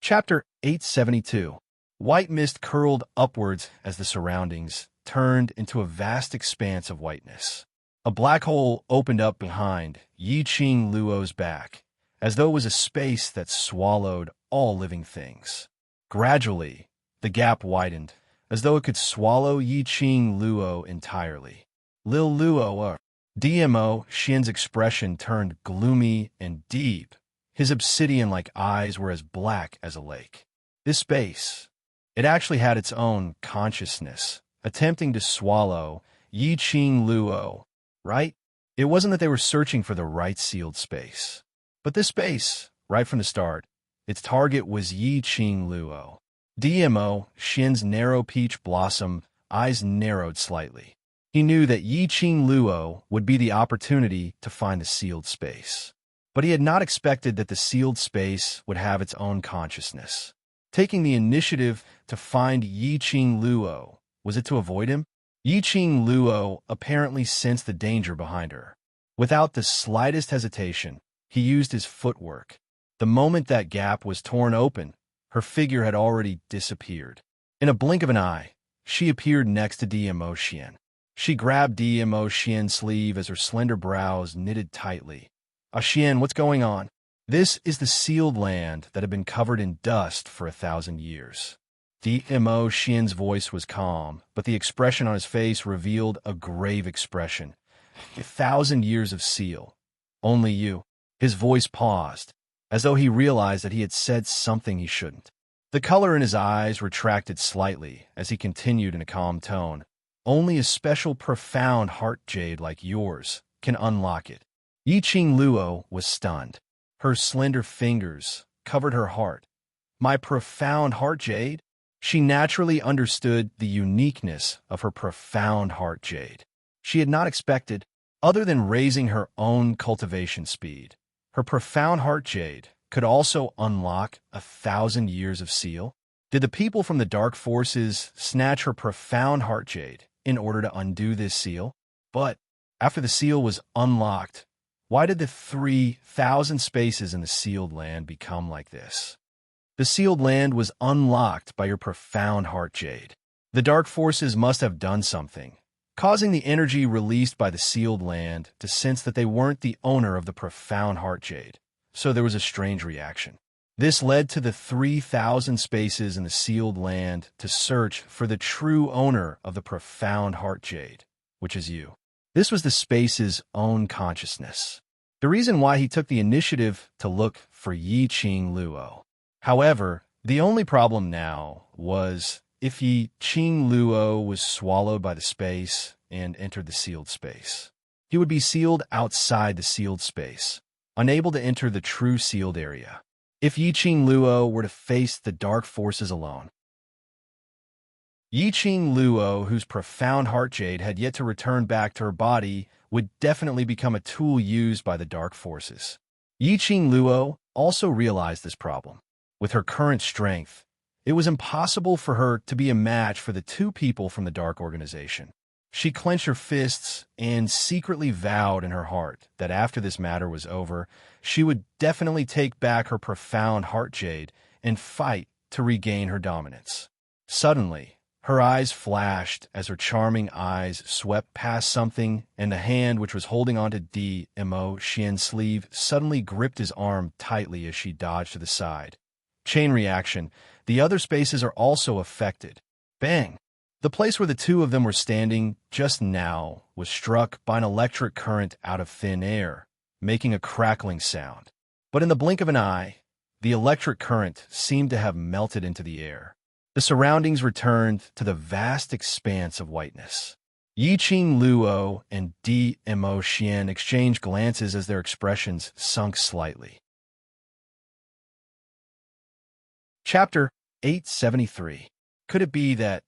Chapter 872. White mist curled upwards as the surroundings turned into a vast expanse of whiteness. A black hole opened up behind Yi Qing Luo's back, as though it was a space that swallowed all living things. Gradually, the gap widened, as though it could swallow Yi Qing Luo entirely. Lil Luo, DMO Xian's expression turned gloomy and deep. His obsidian-like eyes were as black as a lake. This space, it actually had its own consciousness, attempting to swallow Yi Qing Luo, right? It wasn't that they were searching for the right sealed space. But this space, right from the start, its target was Yi Qing Luo. DMO, Xian's narrow peach blossom, eyes narrowed slightly. He knew that Yi Qing Luo would be the opportunity to find the sealed space. But he had not expected that the sealed space would have its own consciousness. Taking the initiative to find Yi Qing Luo, was it to avoid him? Yi Qing Luo apparently sensed the danger behind her. Without the slightest hesitation, he used his footwork. The moment that gap was torn open, her figure had already disappeared. In a blink of an eye, she appeared next to DMO Xian. She grabbed DMO Xian's sleeve as her slender brows knitted tightly. Xian, what's going on? This is the sealed land that had been covered in dust for 1,000 years. DMO Xian's voice was calm, but the expression on his face revealed a grave expression. 1,000 years of seal. Only you. His voice paused, as though he realized that he had said something he shouldn't. The color in his eyes retracted slightly as he continued in a calm tone. Only a special profound heart jade like yours can unlock it. Yi Qing Luo was stunned. Her slender fingers covered her heart. My profound heart jade? She naturally understood the uniqueness of her profound heart jade. She had not expected, other than raising her own cultivation speed, her profound heart jade could also unlock 1,000 years of seal. Did the people from the dark forces snatch her profound heart jade in order to undo this seal? But after the seal was unlocked, why did the 3,000 spaces in the sealed land become like this? The sealed land was unlocked by your profound heart jade. The dark forces must have done something, causing the energy released by the sealed land to sense that they weren't the owner of the profound heart jade. So there was a strange reaction. This led to the 3,000 spaces in the sealed land to search for the true owner of the profound heart jade, which is you. This was the space's own consciousness. The reason why he took the initiative to look for Yi Qing Luo. However, the only problem now was if Yi Qing Luo was swallowed by the space and entered the sealed space. He would be sealed outside the sealed space, unable to enter the true sealed area. If Yi Qing Luo were to face the dark forces alone. Yi Qing Luo, whose profound heart jade had yet to return back to her body, would definitely become a tool used by the dark forces. Yi Qing Luo also realized this problem. With her current strength, it was impossible for her to be a match for the two people from the dark organization. She clenched her fists and secretly vowed in her heart that after this matter was over, she would definitely take back her profound heart jade and fight to regain her dominance. Suddenly, her eyes flashed as her charming eyes swept past something, and the hand which was holding onto DMO Xian's sleeve suddenly gripped his arm tightly as she dodged to the side. Chain reaction. The other spaces are also affected. Bang! The place where the two of them were standing just now was struck by an electric current out of thin air, making a crackling sound. But in the blink of an eye, the electric current seemed to have melted into the air. The surroundings returned to the vast expanse of whiteness. Yi Qing Luo and DMO Xian exchanged glances as their expressions sunk slightly. Chapter 873. Could it be that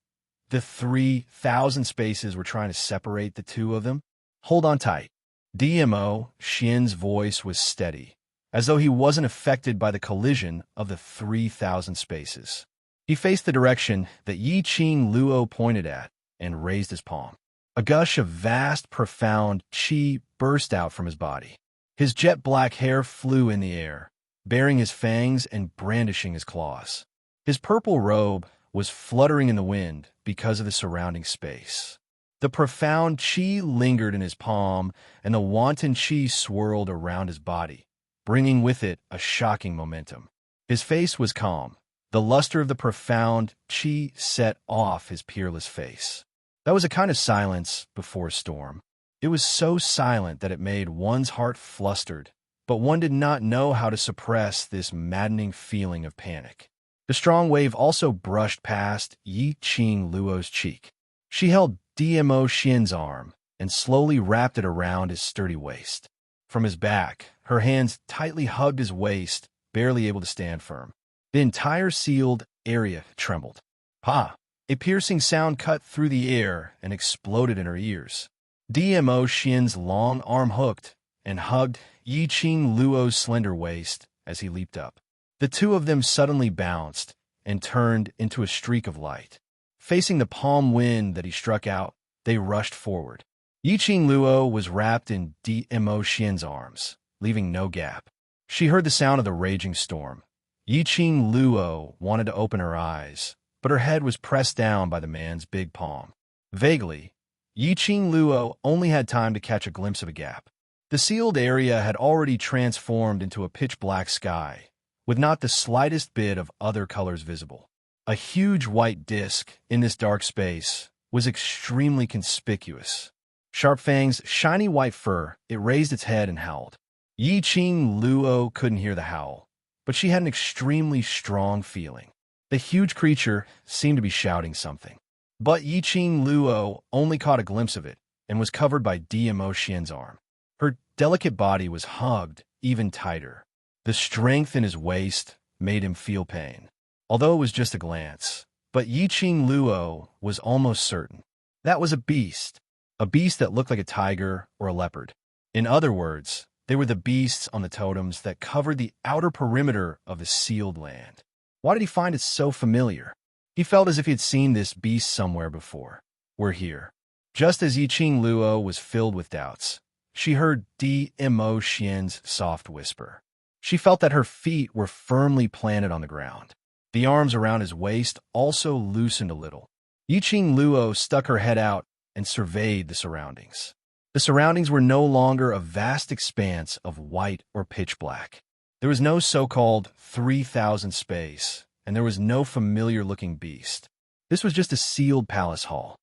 the 3,000 spaces were trying to separate the two of them? Hold on tight. DMO Xian's voice was steady, as though he wasn't affected by the collision of the 3,000 spaces. He faced the direction that Yi Qing Luo pointed at and raised his palm. A gush of vast, profound qi burst out from his body. His jet-black hair flew in the air, baring his fangs and brandishing his claws. His purple robe was fluttering in the wind because of the surrounding space. The profound qi lingered in his palm, and the wanton qi swirled around his body, bringing with it a shocking momentum. His face was calm. The luster of the profound qi set off his peerless face. That was a kind of silence before a storm. It was so silent that it made one's heart flustered, but one did not know how to suppress this maddening feeling of panic. The strong wave also brushed past Yi Qing Luo's cheek. She held DMO Xian's arm and slowly wrapped it around his sturdy waist. from his back. Her hands tightly hugged his waist, barely able to stand firm. The entire sealed area trembled. Pa! A piercing sound cut through the air and exploded in her ears. Dmo Xian's long arm hooked and hugged Yiqing Luo's slender waist as he leaped up. The two of them suddenly bounced and turned into a streak of light. Facing the palm wind that he struck out, they rushed forward. Yiqing Luo was wrapped in Dmo Xian's arms, leaving no gap. She heard the sound of the raging storm. Yiqing Luo wanted to open her eyes, but her head was pressed down by the man's big palm. Vaguely, Yiqing Luo only had time to catch a glimpse of a gap. The sealed area had already transformed into a pitch-black sky, with not the slightest bit of other colors visible. A huge white disk in this dark space was extremely conspicuous. Sharp Fang's shiny white fur, it raised its head and howled. Yiqing Luo couldn't hear the howl, but she had an extremely strong feeling. The huge creature seemed to be shouting something. But Yiqing Luo only caught a glimpse of it and was covered by Dmo Xian's arm. Her delicate body was hugged even tighter. The strength in his waist made him feel pain, although it was just a glance. But Yiqing Luo was almost certain. That was a beast that looked like a tiger or a leopard. In other words, they were the beasts on the totems that covered the outer perimeter of the sealed land. Why did he find it so familiar? He felt as if he had seen this beast somewhere before. We're here. Just as Yiqing Luo was filled with doubts, she heard Dmo Xian's soft whisper. She felt that her feet were firmly planted on the ground. The arms around his waist also loosened a little. Yiqing Luo stuck her head out and surveyed the surroundings. The surroundings were no longer a vast expanse of white or pitch black. There was no so-called 3,000 space, and there was no familiar-looking beast. This was just a sealed palace hall.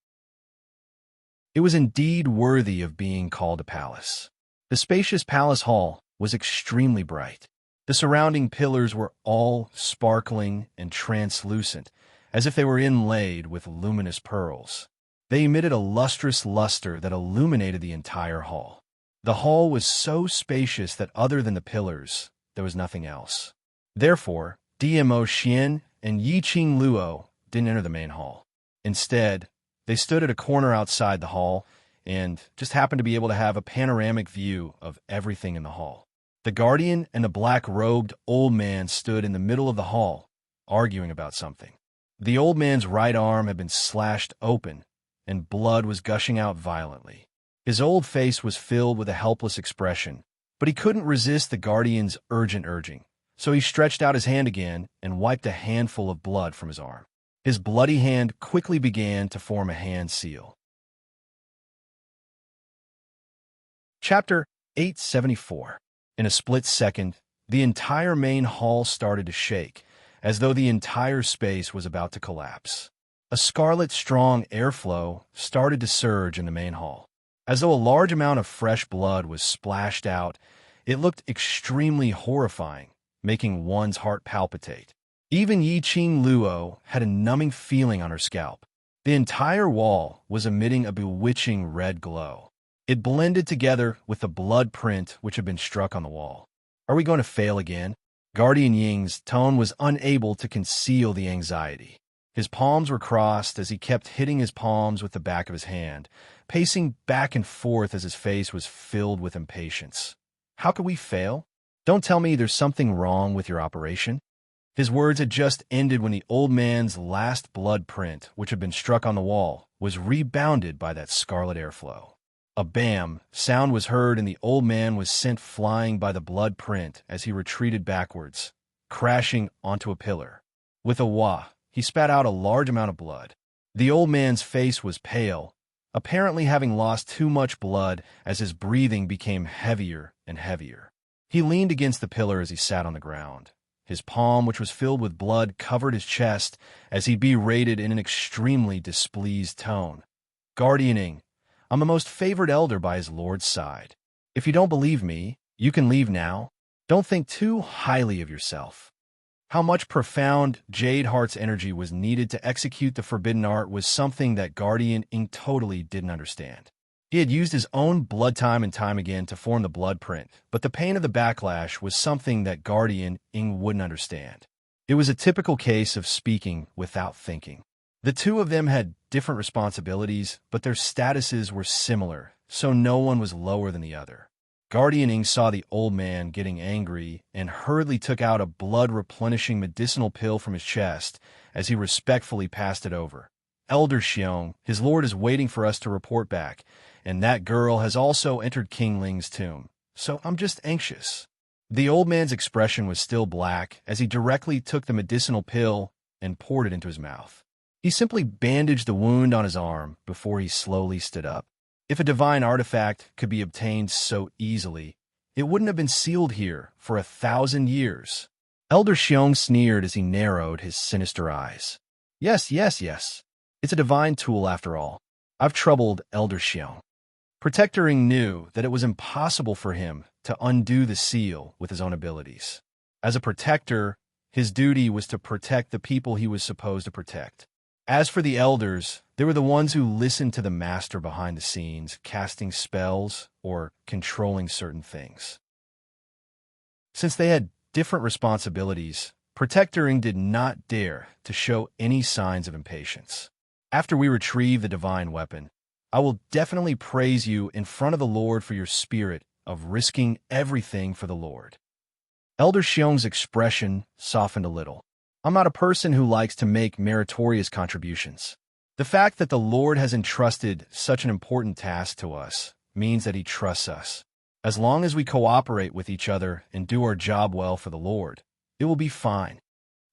It was indeed worthy of being called a palace. The spacious palace hall was extremely bright. The surrounding pillars were all sparkling and translucent, as if they were inlaid with luminous pearls. They emitted a lustrous luster that illuminated the entire hall. The hall was so spacious that other than the pillars, there was nothing else. Therefore, Dmo Xian and Yiqing Luo didn't enter the main hall. Instead, they stood at a corner outside the hall and just happened to be able to have a panoramic view of everything in the hall. The guardian and the black-robed old man stood in the middle of the hall, arguing about something. The old man's right arm had been slashed open, and blood was gushing out violently. His old face was filled with a helpless expression, but he couldn't resist the guardian's urgent urging, so he stretched out his hand again and wiped a handful of blood from his arm. His bloody hand quickly began to form a hand seal. Chapter 874. In a split second, the entire main hall started to shake, as though the entire space was about to collapse. A scarlet strong airflow started to surge in the main hall. As though a large amount of fresh blood was splashed out, it looked extremely horrifying, making one's heart palpitate. Even Yiqing Luo had a numbing feeling on her scalp. The entire wall was emitting a bewitching red glow. It blended together with the blood print which had been struck on the wall. Are we going to fail again? Guardian Ying's tone was unable to conceal the anxiety. His palms were crossed as he kept hitting his palms with the back of his hand, pacing back and forth as his face was filled with impatience. How could we fail? Don't tell me there's something wrong with your operation. His words had just ended when the old man's last blood print, which had been struck on the wall, was rebounded by that scarlet airflow. A bam sound was heard and the old man was sent flying by the blood print as he retreated backwards, crashing onto a pillar. With a wah, he spat out a large amount of blood. The old man's face was pale, apparently having lost too much blood as his breathing became heavier and heavier. He leaned against the pillar as he sat on the ground. His palm, which was filled with blood, covered his chest as he berated in an extremely displeased tone. Guardianing, I'm the most favored elder by his lord's side. If you don't believe me, you can leave now. Don't think too highly of yourself. How much profound Jade Heart's energy was needed to execute the forbidden art was something that Guardian Ink totally didn't understand. He had used his own blood time and time again to form the blood print, but the pain of the backlash was something that Guardian Ing wouldn't understand. It was a typical case of speaking without thinking. The two of them had different responsibilities, but their statuses were similar, so no one was lower than the other. Guardian Ing saw the old man getting angry and hurriedly took out a blood-replenishing medicinal pill from his chest as he respectfully passed it over. Elder Xiong, his lord is waiting for us to report back, and that girl has also entered King Ling's tomb, so I'm just anxious. The old man's expression was still black as he directly took the medicinal pill and poured it into his mouth. He simply bandaged the wound on his arm before he slowly stood up. If a divine artifact could be obtained so easily, it wouldn't have been sealed here for 1,000 years. Elder Xiong sneered as he narrowed his sinister eyes. Yes. It's a divine tool after all. I've troubled Elder Xiong. Protector Ing knew that it was impossible for him to undo the seal with his own abilities. As a protector, his duty was to protect the people he was supposed to protect. As for the elders, they were the ones who listened to the master behind the scenes, casting spells or controlling certain things. Since they had different responsibilities, Protector Ing did not dare to show any signs of impatience. After we retrieve the divine weapon, I will definitely praise you in front of the Lord for your spirit of risking everything for the Lord. Elder Xiong's expression softened a little. I'm not a person who likes to make meritorious contributions. The fact that the Lord has entrusted such an important task to us means that he trusts us. As long as we cooperate with each other and do our job well for the Lord, it will be fine.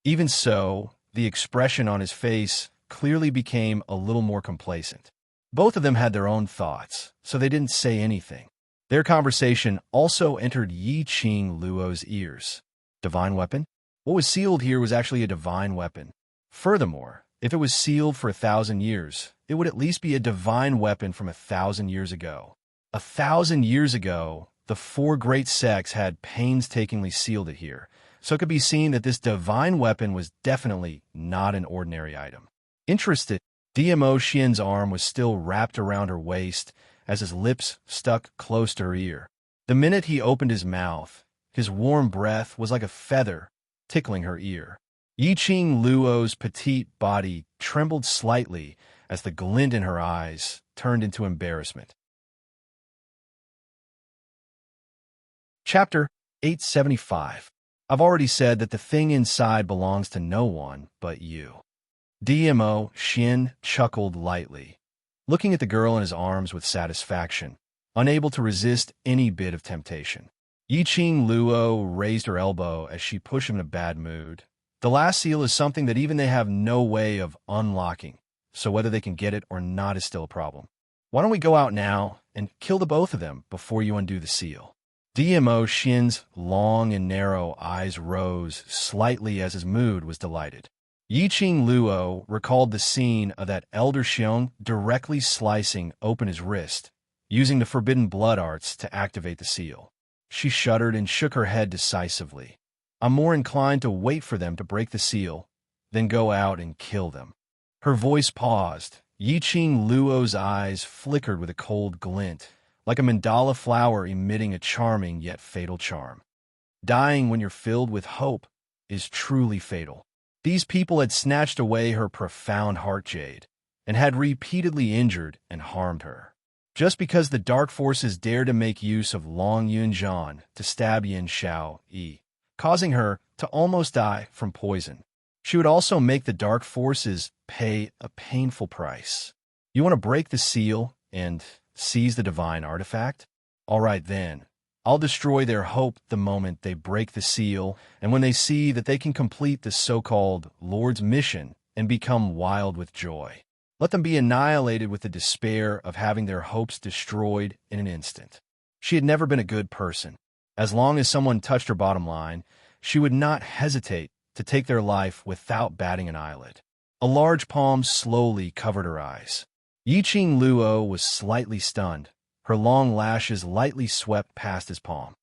Even so, the expression on his face clearly became a little more complacent. Both of them had their own thoughts, so they didn't say anything. Their conversation also entered Yi Qing Luo's ears. Divine weapon? What was sealed here was actually a divine weapon. Furthermore, if it was sealed for 1,000 years, it would at least be a divine weapon from 1,000 years ago. 1,000 years ago, the four great sects had painstakingly sealed it here, so it could be seen that this divine weapon was definitely not an ordinary item. Interested, DMO Xian's arm was still wrapped around her waist as his lips stuck close to her ear. The minute he opened his mouth, his warm breath was like a feather tickling her ear. Yi Qing Luo's petite body trembled slightly as the glint in her eyes turned into embarrassment. Chapter 875. I've already said that the thing inside belongs to no one but you. DMO Xian chuckled lightly, looking at the girl in his arms with satisfaction, unable to resist any bit of temptation. Yi Qing Luo raised her elbow as she pushed him in a bad mood. The last seal is something that even they have no way of unlocking, so whether they can get it or not is still a problem. Why don't we go out now and kill the both of them before you undo the seal? DMO Xian's long and narrow eyes rose slightly as his mood was delighted. Yi Qing Luo recalled the scene of that Elder Xiong directly slicing open his wrist, using the forbidden blood arts to activate the seal. She shuddered and shook her head decisively. I'm more inclined to wait for them to break the seal than go out and kill them. Her voice paused. Yi Qing Luo's eyes flickered with a cold glint, like a mandala flower emitting a charming yet fatal charm. Dying when you're filled with hope is truly fatal. These people had snatched away her profound heart jade and had repeatedly injured and harmed her. Just because the dark forces dared to make use of Long Yunjian to stab Yin Xiao Yi, causing her to almost die from poison. She would also make the dark forces pay a painful price. You want to break the seal and seize the divine artifact? All right then. I'll destroy their hope the moment they break the seal and when they see that they can complete the so-called Lord's mission and become wild with joy. Let them be annihilated with the despair of having their hopes destroyed in an instant. She had never been a good person. As long as someone touched her bottom line, she would not hesitate to take their life without batting an eyelid. A large palm slowly covered her eyes. Yi Qing Luo was slightly stunned. Her long lashes lightly swept past his palm.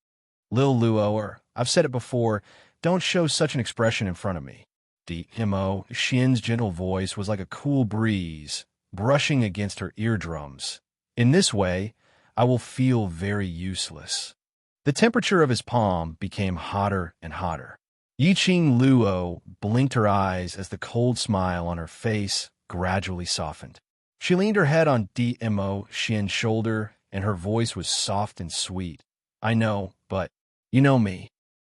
Lil Luo, I've said it before, don't show such an expression in front of me. DMO Xian's gentle voice was like a cool breeze, brushing against her eardrums, In this way, I will feel very useless. The temperature of his palm became hotter and hotter. Yiqing Luo blinked her eyes as the cold smile on her face gradually softened. She leaned her head on Dmo Xian's shoulder, and her voice was soft and sweet. I know, but you know me.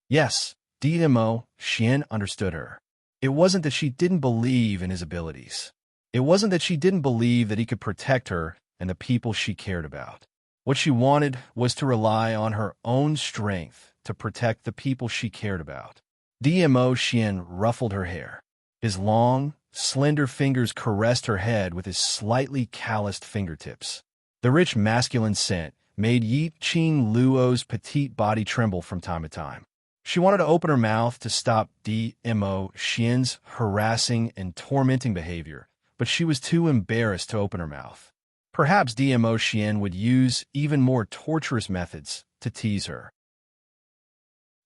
Yes, Dmo Xian understood her. It wasn't that she didn't believe in his abilities. It wasn't that she didn't believe that he could protect her and the people she cared about. What she wanted was to rely on her own strength to protect the people she cared about. Dmo Xian ruffled her hair. His long, slender fingers caressed her head with his slightly calloused fingertips. The rich masculine scent made Yiqing Luo's petite body tremble from time to time. She wanted to open her mouth to stop Dmo Xian's harassing and tormenting behavior, but she was too embarrassed to open her mouth. Perhaps Dmo Xian would use even more torturous methods to tease her.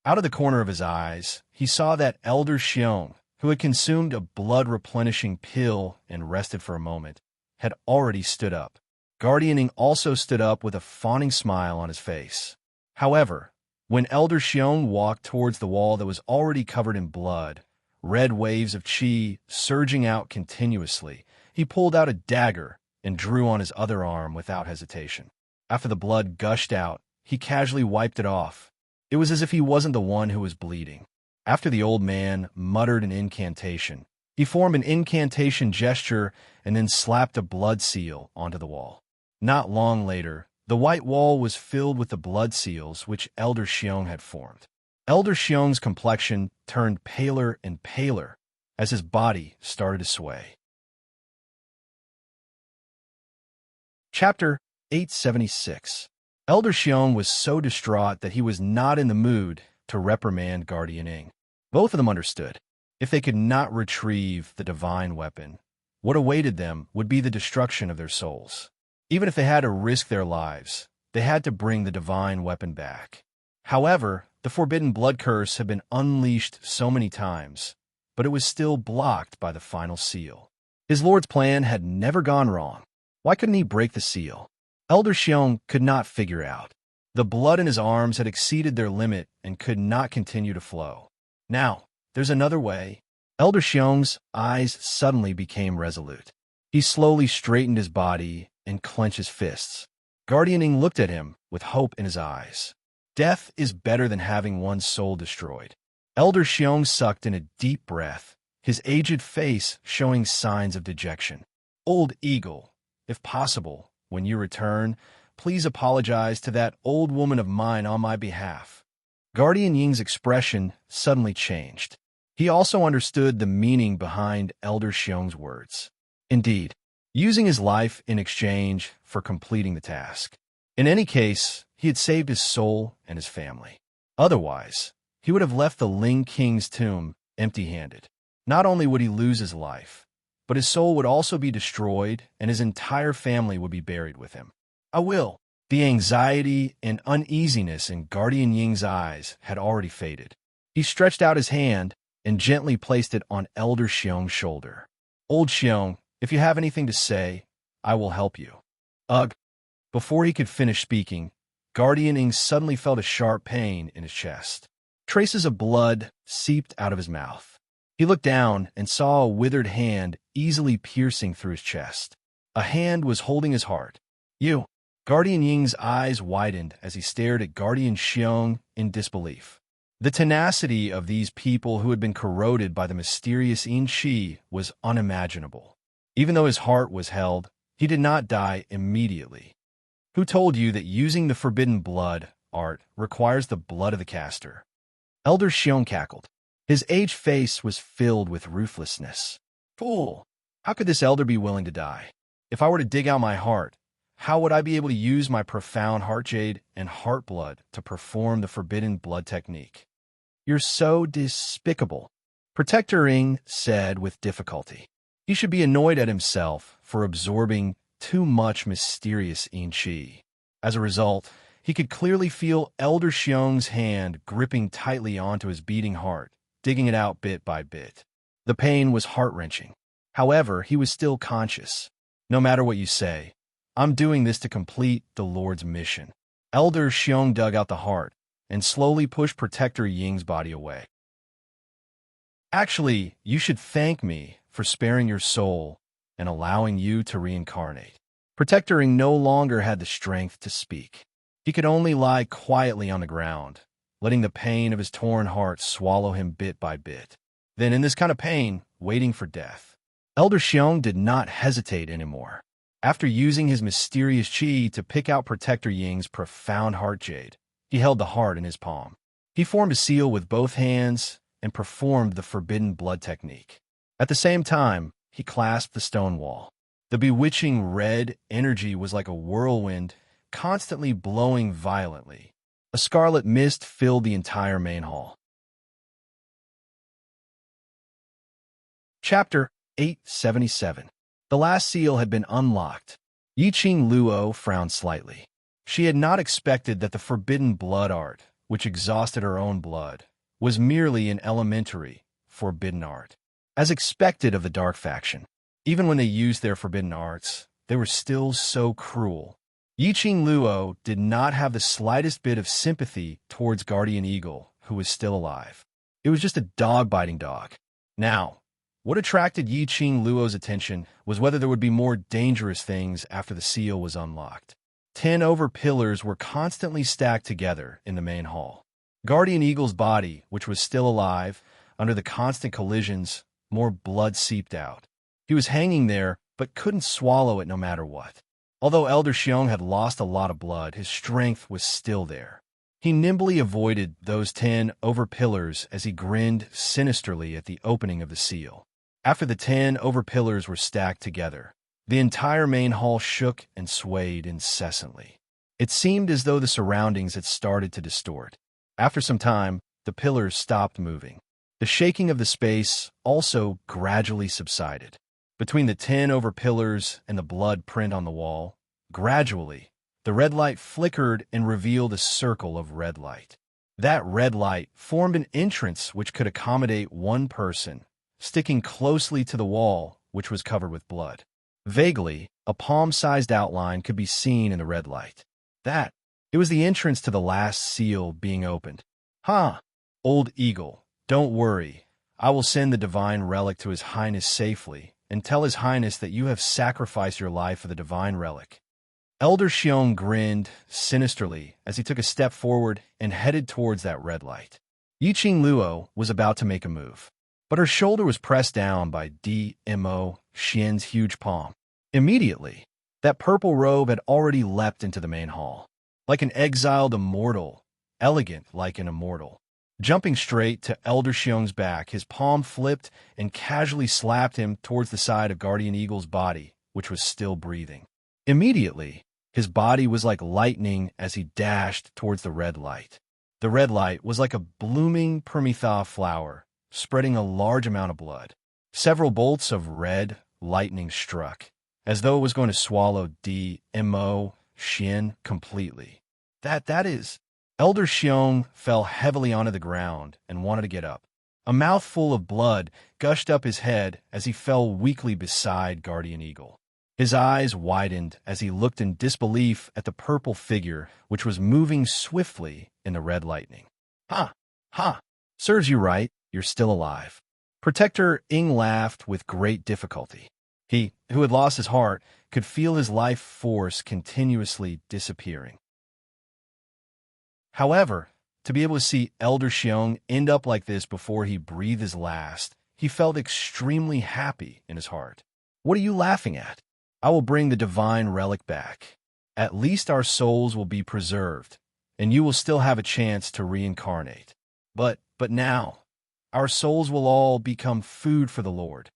Out of the corner of his eyes, he saw that Elder Xiong, who had consumed a blood-replenishing pill and rested for a moment, had already stood up. Guardianing also stood up with a fawning smile on his face. However, when Elder Xiong walked towards the wall that was already covered in blood, red waves of qi surging out continuously, he pulled out a dagger and drew on his other arm without hesitation. After the blood gushed out, he casually wiped it off. It was as if he wasn't the one who was bleeding. After the old man muttered an incantation, he formed an incantation gesture and then slapped a blood seal onto the wall. Not long later, the white wall was filled with the blood seals which Elder Xiong had formed. Elder Xiong's complexion turned paler and paler as his body started to sway. Chapter 876. Elder Xiong was so distraught that he was not in the mood to reprimand Guardian Ing. Both of them understood. If they could not retrieve the divine weapon, what awaited them would be the destruction of their souls. Even if they had to risk their lives, they had to bring the divine weapon back. However, the forbidden blood curse had been unleashed so many times, but it was still blocked by the final seal. His lord's plan had never gone wrong. Why couldn't he break the seal? Elder Xiong could not figure out. The blood in his arms had exceeded their limit and could not continue to flow. Now, there's another way. Elder Xiong's eyes suddenly became resolute. He slowly straightened his body and clenched his fists. Guardian Ing looked at him with hope in his eyes. Death is better than having one's soul destroyed. Elder Xiong sucked in a deep breath, his aged face showing signs of dejection. Old Eagle, if possible, when you return, please apologize to that old woman of mine on my behalf. Guardian Ying's expression suddenly changed. He also understood the meaning behind Elder Xiong's words. Indeed, using his life in exchange for completing the task. In any case, he had saved his soul and his family. Otherwise, he would have left the Ling King's tomb empty-handed. Not only would he lose his life, but his soul would also be destroyed and his entire family would be buried with him. I will. The anxiety and uneasiness in Guardian Ying's eyes had already faded. He stretched out his hand and gently placed it on Elder Xiong's shoulder. Old Xiong, if you have anything to say, I will help you. Ugh. Before he could finish speaking, Guardian Ing suddenly felt a sharp pain in his chest. Traces of blood seeped out of his mouth. He looked down and saw a withered hand easily piercing through his chest. A hand was holding his heart. You. Guardian Ying's eyes widened as he stared at Guardian Xiong in disbelief. The tenacity of these people who had been corroded by the mysterious Yin Qi was unimaginable. Even though his heart was held, he did not die immediately. Who told you that using the forbidden blood art requires the blood of the caster? Elder Xiong cackled. His aged face was filled with ruthlessness. Fool! How could this elder be willing to die? If I were to dig out my heart, how would I be able to use my profound heart jade and heart blood to perform the forbidden blood technique? You're so despicable, Protector Ing said with difficulty. He should be annoyed at himself for absorbing too much mysterious Yin Qi. As a result, he could clearly feel Elder Xiong's hand gripping tightly onto his beating heart, digging it out bit by bit. The pain was heart-wrenching. However, he was still conscious. No matter what you say, I'm doing this to complete the Lord's mission. Elder Xiong dug out the heart and slowly pushed Protector Ying's body away. Actually, you should thank me for sparing your soul and allowing you to reincarnate. Protector Ying no longer had the strength to speak. He could only lie quietly on the ground, letting the pain of his torn heart swallow him bit by bit. Then, in this kind of pain, waiting for death, Elder Xiong did not hesitate anymore. After using his mysterious qi to pick out Protector Ying's profound heart jade, he held the heart in his palm. He formed a seal with both hands and performed the forbidden blood technique. At the same time, he clasped the stone wall. The bewitching red energy was like a whirlwind, constantly blowing violently. A scarlet mist filled the entire main hall. Chapter 877. The last seal had been unlocked. Yiqing Luo frowned slightly. She had not expected that the forbidden blood art, which exhausted her own blood, was merely an elementary, forbidden art. As expected of the Dark Faction, even when they used their forbidden arts, they were still so cruel. Yiqing Luo did not have the slightest bit of sympathy towards Guardian Eagle, who was still alive. It was just a dog-biting dog. Now, what attracted Yiqing Luo's attention was whether there would be more dangerous things after the seal was unlocked. 10 pillars were constantly stacked together in the main hall. Guardian Eagle's body, which was still alive, under the constant collisions, more blood seeped out. He was hanging there, but couldn't swallow it no matter what. Although Elder Xiong had lost a lot of blood, his strength was still there. He nimbly avoided those 10 pillars as he grinned sinisterly at the opening of the seal. After the 10 pillars were stacked together, the entire main hall shook and swayed incessantly. It seemed as though the surroundings had started to distort. After some time, the pillars stopped moving. The shaking of the space also gradually subsided. Between the 10 pillars and the blood print on the wall, gradually, the red light flickered and revealed a circle of red light. That red light formed an entrance which could accommodate one person, sticking closely to the wall, which was covered with blood. Vaguely, a palm-sized outline could be seen in the red light. It was the entrance to the last seal being opened. Old Eagle, don't worry. I will send the divine relic to His Highness safely, and tell His Highness that you have sacrificed your life for the divine relic. Elder Xiong grinned sinisterly as he took a step forward and headed towards that red light. Yiqing Luo was about to make a move, but her shoulder was pressed down by Dmo Xian's huge palm. Immediately, that purple robe had already leapt into the main hall. Like an exiled immortal, elegant like an immortal. Jumping straight to Elder Xiong's back, his palm flipped and casually slapped him towards the side of Guardian Eagle's body, which was still breathing. Immediately, his body was like lightning as he dashed towards the red light. The red light was like a blooming Permitha flower, spreading a large amount of blood. Several bolts of red lightning struck, as though it was going to swallow Dmo Xian completely. That is... Elder Xiong fell heavily onto the ground and wanted to get up. A mouthful of blood gushed up his head as he fell weakly beside Guardian Eagle. His eyes widened as he looked in disbelief at the purple figure which was moving swiftly in the red lightning. Serves you right, you're still alive. Protector Ying laughed with great difficulty. He, who had lost his heart, could feel his life force continuously disappearing. However, to be able to see Elder Xiong end up like this before he breathed his last, he felt extremely happy in his heart. What are you laughing at? I will bring the divine relic back. At least our souls will be preserved, and you will still have a chance to reincarnate. But now, our souls will all become food for the Lord.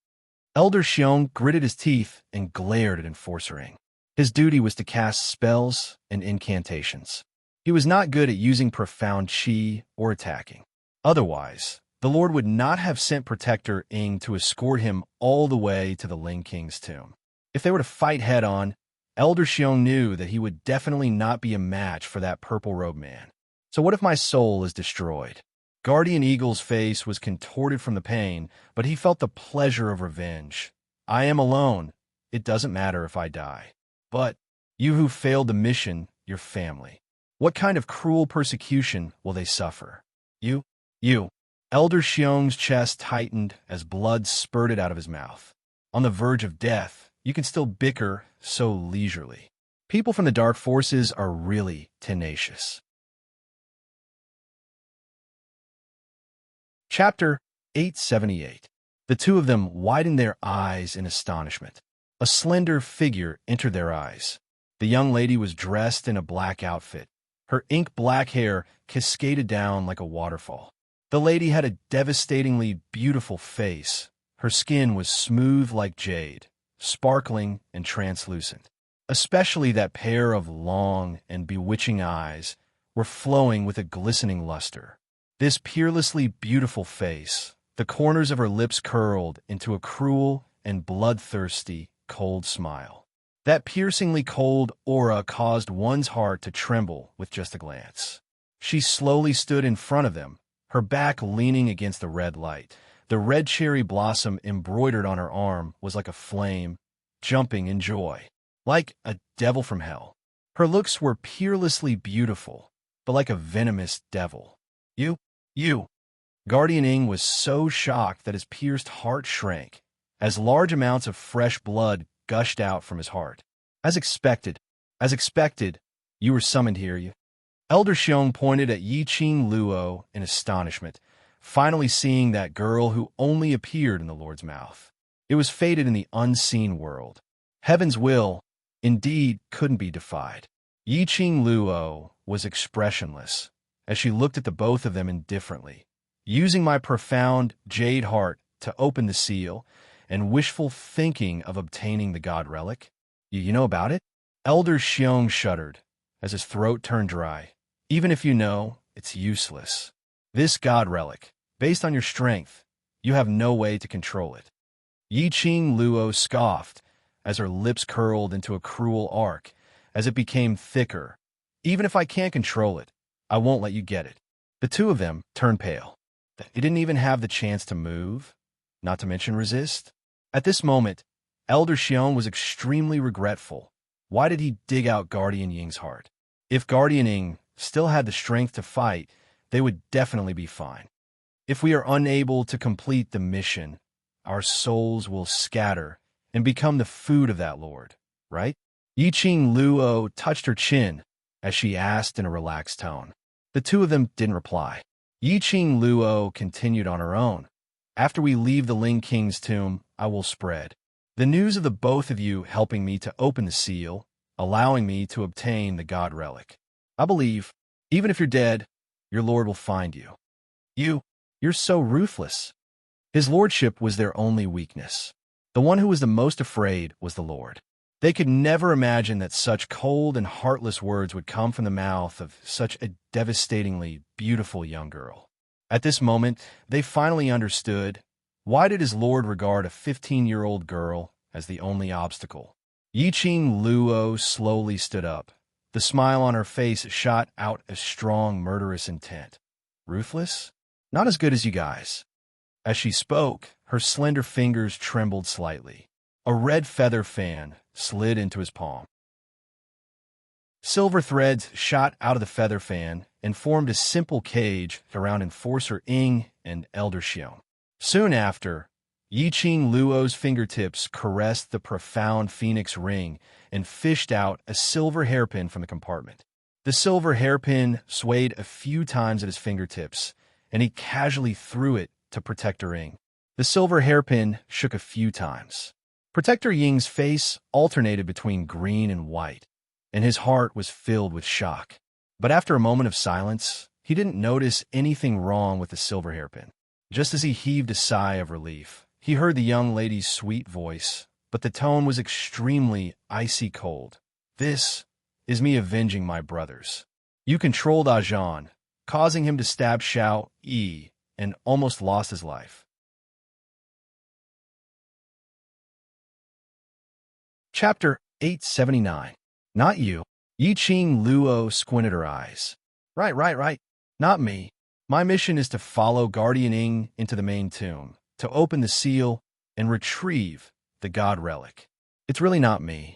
Elder Xiong gritted his teeth and glared at Enforcer Ying. His duty was to cast spells and incantations. He was not good at using profound qi or attacking. Otherwise, the Lord would not have sent Protector Ying to escort him all the way to the Ling King's tomb. If they were to fight head-on, Elder Xiong knew that he would definitely not be a match for that purple-robed man. So what if my soul is destroyed? Guardian Eagle's face was contorted from the pain, but he felt the pleasure of revenge. I am alone. It doesn't matter if I die. But You who failed the mission, your family. What kind of cruel persecution will they suffer? You, you. Elder Xiong's chest tightened as blood spurted out of his mouth. On the verge of death, you can still bicker so leisurely. People from the dark forces are really tenacious. Chapter 878. The two of them widened their eyes in astonishment. A slender figure entered their eyes. The young lady was dressed in a black outfit. Her ink-black hair cascaded down like a waterfall. The lady had a devastatingly beautiful face. Her skin was smooth like jade, sparkling and translucent. Especially that pair of long and bewitching eyes were flowing with a glistening luster. This peerlessly beautiful face, the corners of her lips curled into a cruel and bloodthirsty, cold smile. That piercingly cold aura caused one's heart to tremble with just a glance. She slowly stood in front of them, her back leaning against the red light. The red cherry blossom embroidered on her arm was like a flame, jumping in joy, like a devil from hell. Her looks were peerlessly beautiful, but like a venomous devil. You. Guardian Ing was so shocked that his pierced heart shrank, as large amounts of fresh blood gushed out from his heart. As expected, you were summoned here, you. Elder Xiong pointed at Yiqing Luo in astonishment, finally seeing that girl who only appeared in the Lord's mouth. It was fated in the unseen world. Heaven's will, indeed, couldn't be defied. Yiqing Luo was expressionless, as she looked at the both of them indifferently. Using my profound jade heart to open the seal, and wishful thinking of obtaining the god relic. You know about it? Elder Xiong shuddered, as his throat turned dry. Even if you know, it's useless. This god relic, based on your strength, you have no way to control it. Yiqing Luo scoffed, as her lips curled into a cruel arc, as it became thicker. Even if I can't control it, I won't let you get it. The two of them turned pale. They didn't even have the chance to move, not to mention resist. At this moment, Elder Xiong was extremely regretful. Why did he dig out Guardian Ying's heart? If Guardian Ying still had the strength to fight, they would definitely be fine. If we are unable to complete the mission, our souls will scatter and become the food of that Lord, right? Yiqing Luo touched her chin as she asked in a relaxed tone. The two of them didn't reply. Yiqing Luo continued on her own. After we leave the Ling King's tomb, I will spread the news of the both of you helping me to open the seal, allowing me to obtain the god relic. I believe, even if you're dead, your lord will find you. You're so ruthless. His lordship was their only weakness. The one who was the most afraid was the Lord. They could never imagine that such cold and heartless words would come from the mouth of such a devastatingly beautiful young girl. At this moment, they finally understood, why did his lord regard a 15-year-old girl as the only obstacle? Yiqing Luo slowly stood up. The smile on her face shot out a strong, murderous intent. Ruthless? Not as good as you guys. As she spoke, her slender fingers trembled slightly. A red feather fan slid into his palm. Silver threads shot out of the feather fan and formed a simple cage around Enforcer Ing and Elder Xiong. Soon after, Yiqing Luo's fingertips caressed the profound phoenix ring and fished out a silver hairpin from the compartment. The silver hairpin swayed a few times at his fingertips, and he casually threw it to Protector Ing. The silver hairpin shook a few times. Protector Ying's face alternated between green and white, and his heart was filled with shock. But after a moment of silence, he didn't notice anything wrong with the silver hairpin. Just as he heaved a sigh of relief, he heard the young lady's sweet voice, but the tone was extremely icy cold. This is me avenging my brothers. You controlled Ajan, causing him to stab Xiao Yi, and almost lost his life. Chapter 879. Not you. Yiqing Luo squinted her eyes. Right. Not me. My mission is to follow Guardian Ing into the main tomb, to open the seal and retrieve the god relic. It's really not me.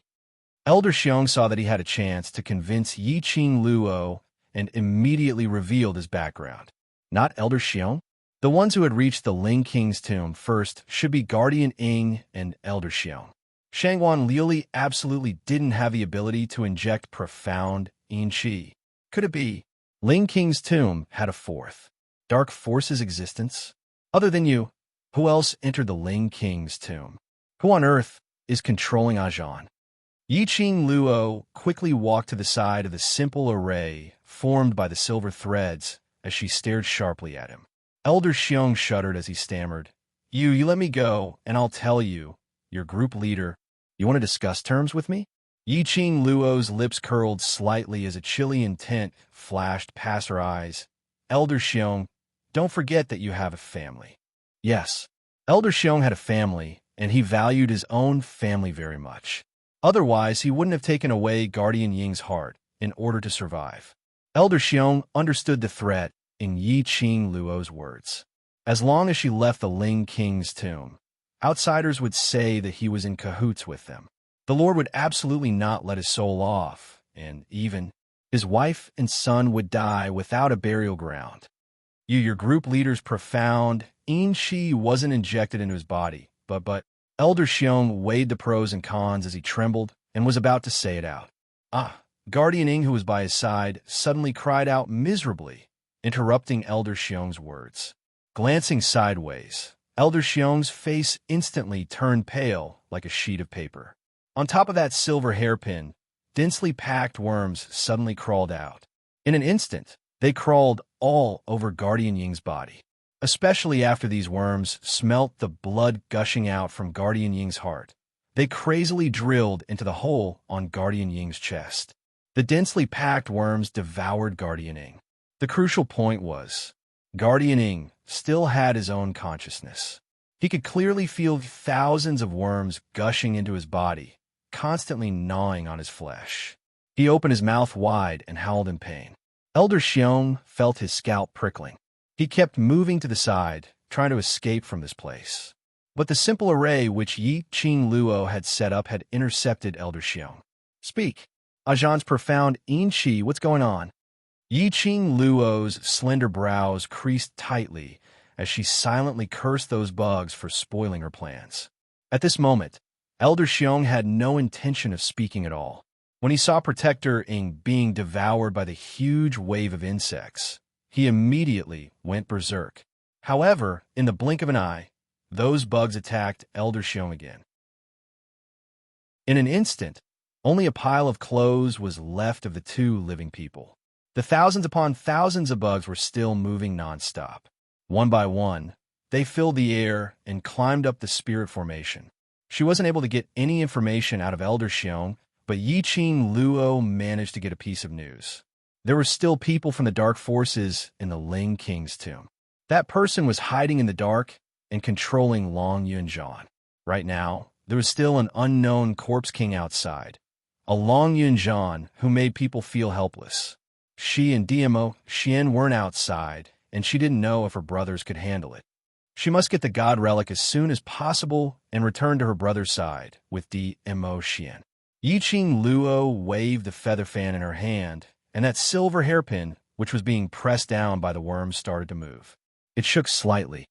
Elder Xiong saw that he had a chance to convince Yi Qing Luo and immediately revealed his background. Not Elder Xiong? The ones who had reached the Ling King's tomb first should be Guardian Ing and Elder Xiong. Shangguan Liuli absolutely didn't have the ability to inject profound yin qi. Could it be Ling King's tomb had a fourth dark force's existence? Other than you, who else entered the Ling King's tomb? Who on earth is controlling Ajan? Yi Qing Luo quickly walked to the side of the simple array formed by the silver threads as she stared sharply at him. Elder Xiong shuddered as he stammered, You let me go, and I'll tell you, your group leader. You want to discuss terms with me? Yi Qing Luo's lips curled slightly as a chilly intent flashed past her eyes. Elder Xiong, don't forget that you have a family. Yes, Elder Xiong had a family, and he valued his own family very much. Otherwise, he wouldn't have taken away Guardian Ying's heart in order to survive. Elder Xiong understood the threat in Yi Qing Luo's words. As long as she left the Ling King's tomb, outsiders would say that he was in cahoots with them. The Lord would absolutely not let his soul off, and even his wife and son would die without a burial ground. Your group leader's profound yin qi wasn't injected into his body, but Elder Xiong weighed the pros and cons as he trembled and was about to say it out. Guardian Ing, who was by his side, suddenly cried out miserably, interrupting Elder Xiong's words. Glancing sideways, Elder Xiong's face instantly turned pale like a sheet of paper. On top of that silver hairpin, densely packed worms suddenly crawled out. In an instant, they crawled all over Guardian Ying's body. Especially after these worms smelt the blood gushing out from Guardian Ying's heart. They crazily drilled into the hole on Guardian Ying's chest. The densely packed worms devoured Guardian Ing. The crucial point was, Guardian Ing still had his own consciousness. He could clearly feel thousands of worms gushing into his body, constantly gnawing on his flesh. He opened his mouth wide and howled in pain. Elder Xiong felt his scalp prickling. He kept moving to the side, trying to escape from this place. But the simple array which Yi Qing Luo had set up had intercepted Elder Xiong. Speak. Ajan's profound yin qi, what's going on? Yi Qing Luo's slender brows creased tightly as she silently cursed those bugs for spoiling her plans. At this moment, Elder Xiong had no intention of speaking at all. When he saw Protector Ing being devoured by the huge wave of insects, he immediately went berserk. However, in the blink of an eye, those bugs attacked Elder Xiong again. In an instant, only a pile of clothes was left of the two living people. The thousands upon thousands of bugs were still moving nonstop. One by one, they filled the air and climbed up the spirit formation. She wasn't able to get any information out of Elder Xiong, but Yi Qing Luo managed to get a piece of news. There were still people from the dark forces in the Ling King's tomb. That person was hiding in the dark and controlling Long Yunjian. Right now, there was still an unknown corpse king outside, a Long Yunjian who made people feel helpless. She and DMO Xian weren't outside, and she didn't know if her brothers could handle it. She must get the god relic as soon as possible and return to her brother's side with DMO Xian. Yi Qing Luo waved the feather fan in her hand, and that silver hairpin, which was being pressed down by the worms, started to move. It shook slightly.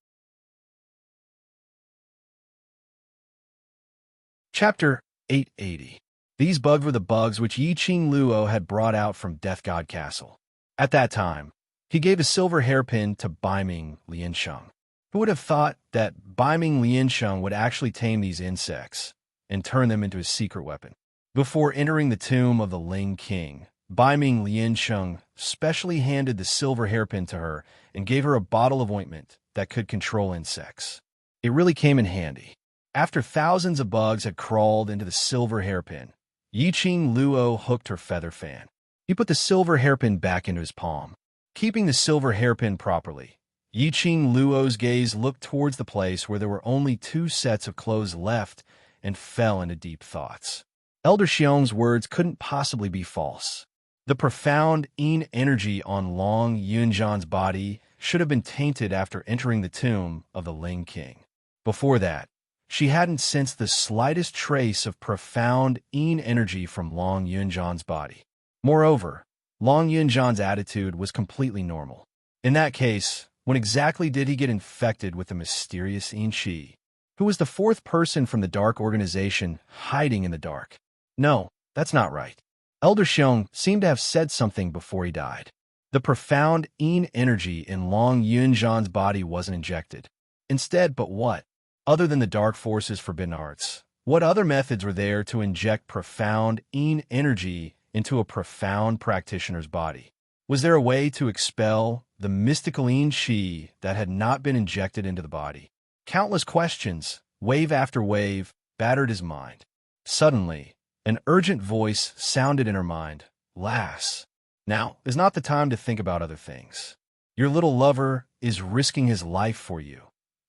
Chapter 880. These bugs were the bugs which Yi Qing Luo had brought out from Death God Castle. At that time, he gave a silver hairpin to Baiming Liansheng. Who would have thought that Baiming Liansheng would actually tame these insects and turn them into his secret weapon? Before entering the tomb of the Ling King, Baiming Liansheng specially handed the silver hairpin to her and gave her a bottle of ointment that could control insects. It really came in handy. After thousands of bugs had crawled into the silver hairpin, Yi Qing Luo hooked her feather fan. He put the silver hairpin back into his palm. Keeping the silver hairpin properly, Yi Qing Luo's gaze looked towards the place where there were only 2 sets of clothes left and fell into deep thoughts. Elder Xiong's words couldn't possibly be false. The profound yin energy on Long Yunjian's body should have been tainted after entering the tomb of the Ling King. Before that, She hadn't sensed the slightest trace of profound energy from Long Yunjan's body. Moreover, Long Yunjan's attitude was completely normal. In that case, when exactly did he get infected with the mysterious Shi, who was the fourth person from the Dark Organization hiding in the dark? No, that's not right. Elder Xiong seemed to have said something before he died. The profound energy in Long Yunjan's body wasn't injected. Instead, but what? Other than the Dark Force's forbidden arts, what other methods were there to inject profound energy into a profound practitioner's body? Was there a way to expel the mystical Shi that had not been injected into the body? Countless questions, wave after wave, battered his mind. Suddenly, an urgent voice sounded in her mind. Lass, now is not the time to think about other things. Your little lover is risking his life for you,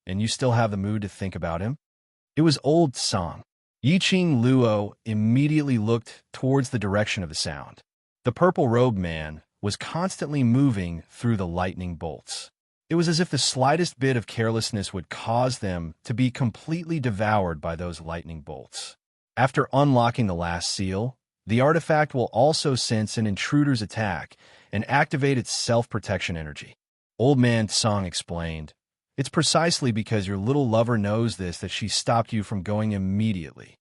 and you still have the mood to think about him? It was old Song. Yiqing Luo immediately looked towards the direction of the sound. The purple-robed man was constantly moving through the lightning bolts. It was as if the slightest bit of carelessness would cause them to be completely devoured by those lightning bolts. After unlocking the last seal, the artifact will also sense an intruder's attack and activate its self-protection energy. Old Man Song explained, "It's precisely because your little lover knows this that she stopped you from going immediately."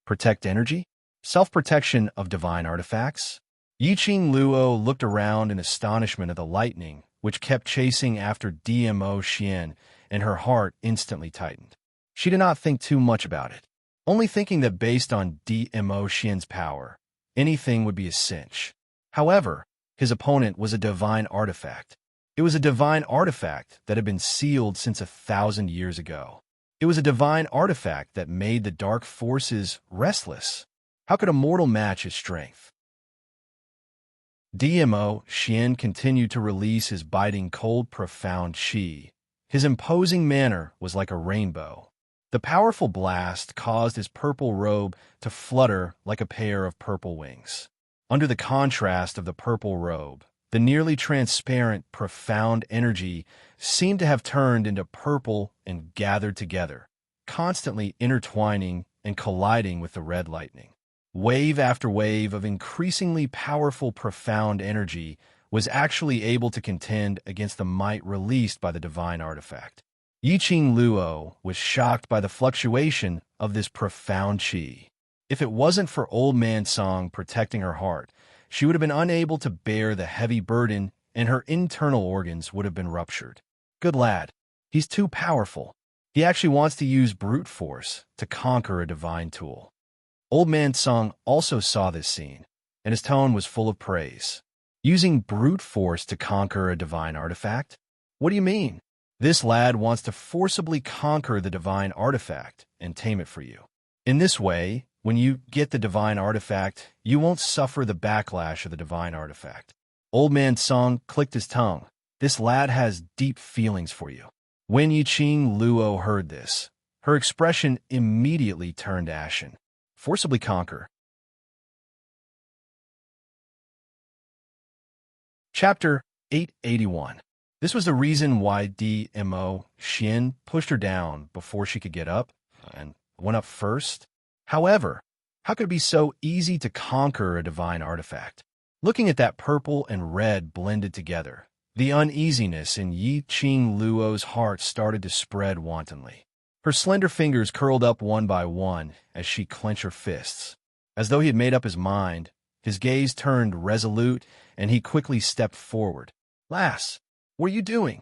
Protect energy? Self-protection of divine artifacts? Yiqing Luo looked around in astonishment at the lightning, which kept chasing after DMO Xian, and her heart instantly tightened. She did not think too much about it, only thinking that based on DMO Xian's power, anything would be a cinch. However, his opponent was a divine artifact. It was a divine artifact that had been sealed since 1,000 years ago. It was a divine artifact that made the dark forces restless. How could a mortal match his strength? DMO Xian continued to release his biting cold, profound qi. His imposing manner was like a rainbow. The powerful blast caused his purple robe to flutter like a pair of purple wings. Under the contrast of the purple robe, the nearly transparent, profound energy seemed to have turned into purple and gathered together, constantly intertwining and colliding with the red lightning. Wave after wave of increasingly powerful, profound energy was actually able to contend against the might released by the divine artifact. Yiqing Luo was shocked by the fluctuation of this profound qi. If it wasn't for Old Man Song protecting her heart, she would have been unable to bear the heavy burden, and her internal organs would have been ruptured. Good lad. He's too powerful. He actually wants to use brute force to conquer a divine tool. Old Man Song also saw this scene, and his tone was full of praise. Using brute force to conquer a divine artifact? What do you mean? This lad wants to forcibly conquer the divine artifact and tame it for you. In this way, when you get the divine artifact, you won't suffer the backlash of the divine artifact. Old Man Song clicked his tongue. This lad has deep feelings for you. When Yiqing Luo heard this, her expression immediately turned ashen. Forcibly conquer. Chapter 881. This was the reason why DMO Xian pushed her down before she could get up, and went up first. However, how could it be so easy to conquer a divine artifact? Looking at that purple and red blended together, the uneasiness in Yiqing Luo's heart started to spread wantonly. Her slender fingers curled up one by one as she clenched her fists. As though he had made up his mind, his gaze turned resolute, and he quickly stepped forward. "Lass, what are you doing?"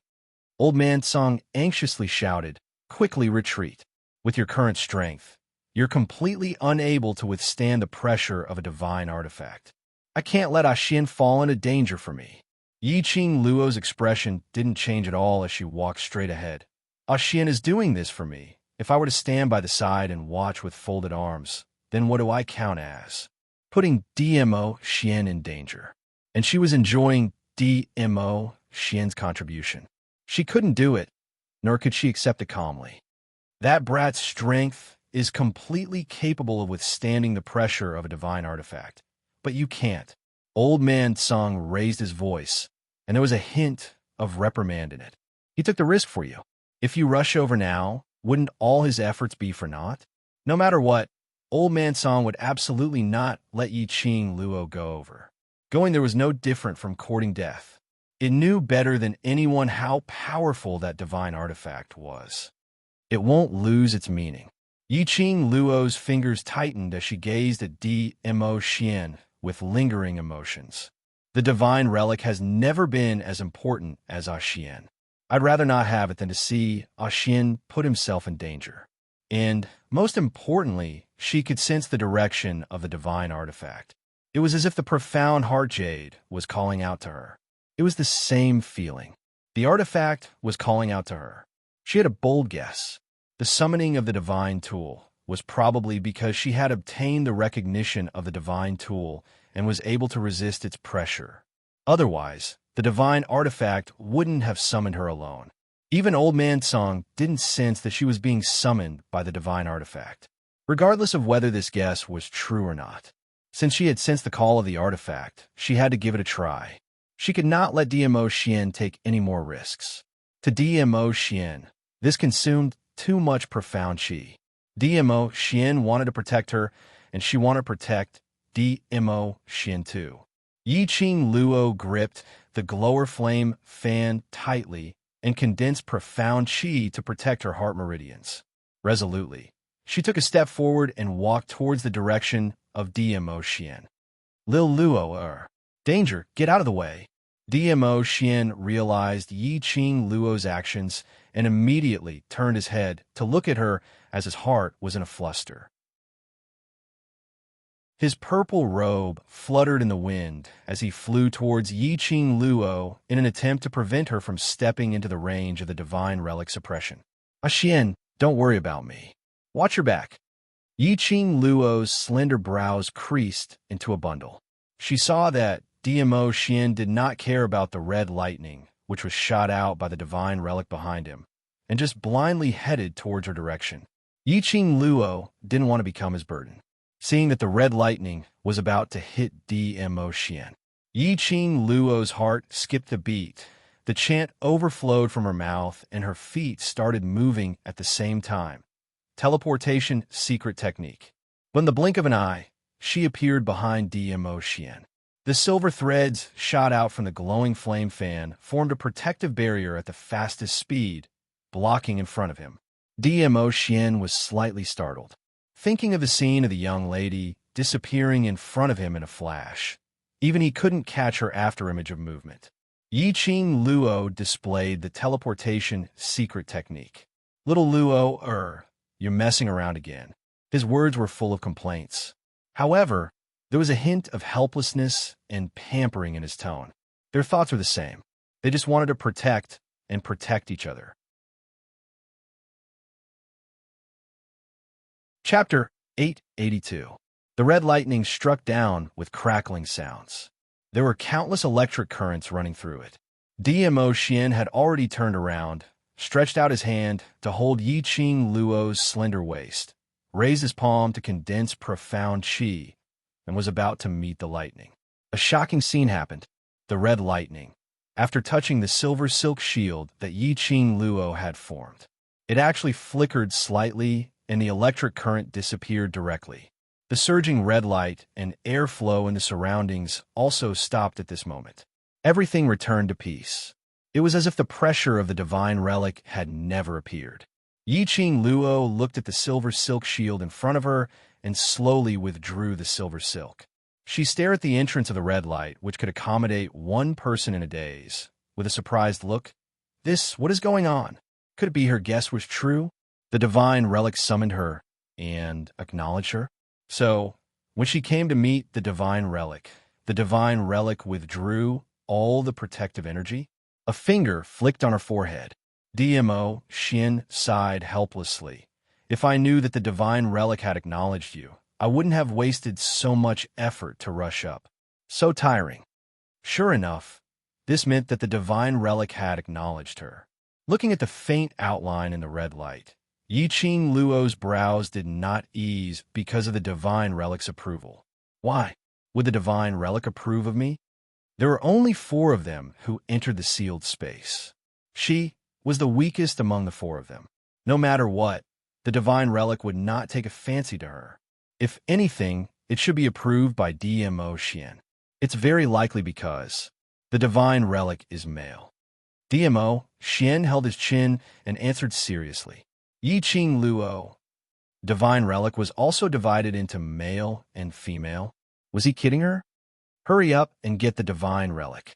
Old Man Song anxiously shouted, "Quickly retreat. With your current strength, you're completely unable to withstand the pressure of a divine artifact. I can't let Xian fall into danger for me." Yiqing Luo's expression didn't change at all as she walked straight ahead. Xian is doing this for me. If I were to stand by the side and watch with folded arms, then what do I count as? Putting DMO Xian in danger. And she was enjoying DMO Xian's contribution. She couldn't do it, nor could she accept it calmly. That brat's strength is completely capable of withstanding the pressure of a divine artifact. But you can't. Old Man Song raised his voice, and there was a hint of reprimand in it. He took the risk for you. If you rush over now, wouldn't all his efforts be for naught? No matter what, Old Man Song would absolutely not let Yi Qing Luo go over. Going there was no different from courting death. It knew better than anyone how powerful that divine artifact was. It won't lose its meaning. Yi Qing Luo's fingers tightened as she gazed at Mo Xian with lingering emotions. The divine relic has never been as important as Xian. I'd rather not have it than to see Xian put himself in danger. And, most importantly, she could sense the direction of the divine artifact. It was as if the profound heart jade was calling out to her. It was the same feeling. The artifact was calling out to her. She had a bold guess. The summoning of the divine tool was probably because she had obtained the recognition of the divine tool and was able to resist its pressure. Otherwise, the divine artifact wouldn't have summoned her alone. Even Old Man Song didn't sense that she was being summoned by the divine artifact, regardless of whether this guess was true or not. Since she had sensed the call of the artifact, she had to give it a try. She could not let Mo Xian take any more risks. To Mo Xian, this consumed too much profound qi. Mo Xian wanted to protect her, and she wanted to protect Mo Xian too. Yi Qing Luo gripped the glower flame fan tightly and condensed profound qi to protect her heart meridians. Resolutely, she took a step forward and walked towards the direction of Mo Xian. Lil Luo, danger, get out of the way. Mo Xian realized Yi Qing Luo's actions and immediately turned his head to look at her as his heart was in a fluster. His purple robe fluttered in the wind as he flew towards Yi Qing Luo in an attempt to prevent her from stepping into the range of the divine relic suppression. Xian, don't worry about me. Watch your back. Yi Qing Luo's slender brows creased into a bundle. She saw that Mo Xian did not care about the red lightning, which was shot out by the divine relic behind him, and just blindly headed towards her direction. Yi Qing Luo didn't want to become his burden. Seeing that the red lightning was about to hit Mo Xian, Yi Qing Luo's heart skipped a beat. The chant overflowed from her mouth, and her feet started moving at the same time. Teleportation secret technique. But in the blink of an eye, she appeared behind Mo Xian. The silver threads shot out from the glowing flame fan formed a protective barrier at the fastest speed, blocking in front of him. Mo Xian was slightly startled, thinking of the scene of the young lady disappearing in front of him in a flash. Even he couldn't catch her afterimage of movement. Yi Qing Luo displayed the teleportation secret technique. Little Luo, you're messing around again. His words were full of complaints. However, there was a hint of helplessness and pampering in his tone. Their thoughts were the same. They just wanted to protect and protect each other. Chapter 882. The red lightning struck down with crackling sounds. There were countless electric currents running through it. Mo Xian had already turned around, stretched out his hand to hold Yi Qing Luo's slender waist, raised his palm to condense profound qi, and was about to meet the lightning. A shocking scene happened. The red lightning, after touching the silver silk shield that Yi Qing Luo had formed, it actually flickered slightly and the electric current disappeared directly. The surging red light and airflow in the surroundings also stopped at this moment. Everything returned to peace. It was as if the pressure of the divine relic had never appeared. Yi Qing Luo looked at the silver silk shield in front of her and slowly withdrew the silver silk. She stared at the entrance of the red light, which could accommodate one person in a daze, with a surprised look. What is going on? Could it be her guess was true? The divine relic summoned her and acknowledged her? So, when she came to meet the divine relic withdrew all the protective energy? A finger flicked on her forehead. Mo Xian sighed helplessly. If I knew that the divine relic had acknowledged you, I wouldn't have wasted so much effort to rush up. So tiring. Sure enough, this meant that the divine relic had acknowledged her. Looking at the faint outline in the red light, Yi Qing Luo's brows did not ease because of the divine relic's approval. Why? Would the divine relic approve of me? There were only 4 of them who entered the sealed space. She was the weakest among the 4 of them. No matter what, the divine relic would not take a fancy to her. If anything, it should be approved by DMO Xian. It's very likely because the divine relic is male. DMO Xian held his chin and answered seriously. Yi Qing Luo. Divine relic was also divided into male and female. Was he kidding her? Hurry up and get the divine relic.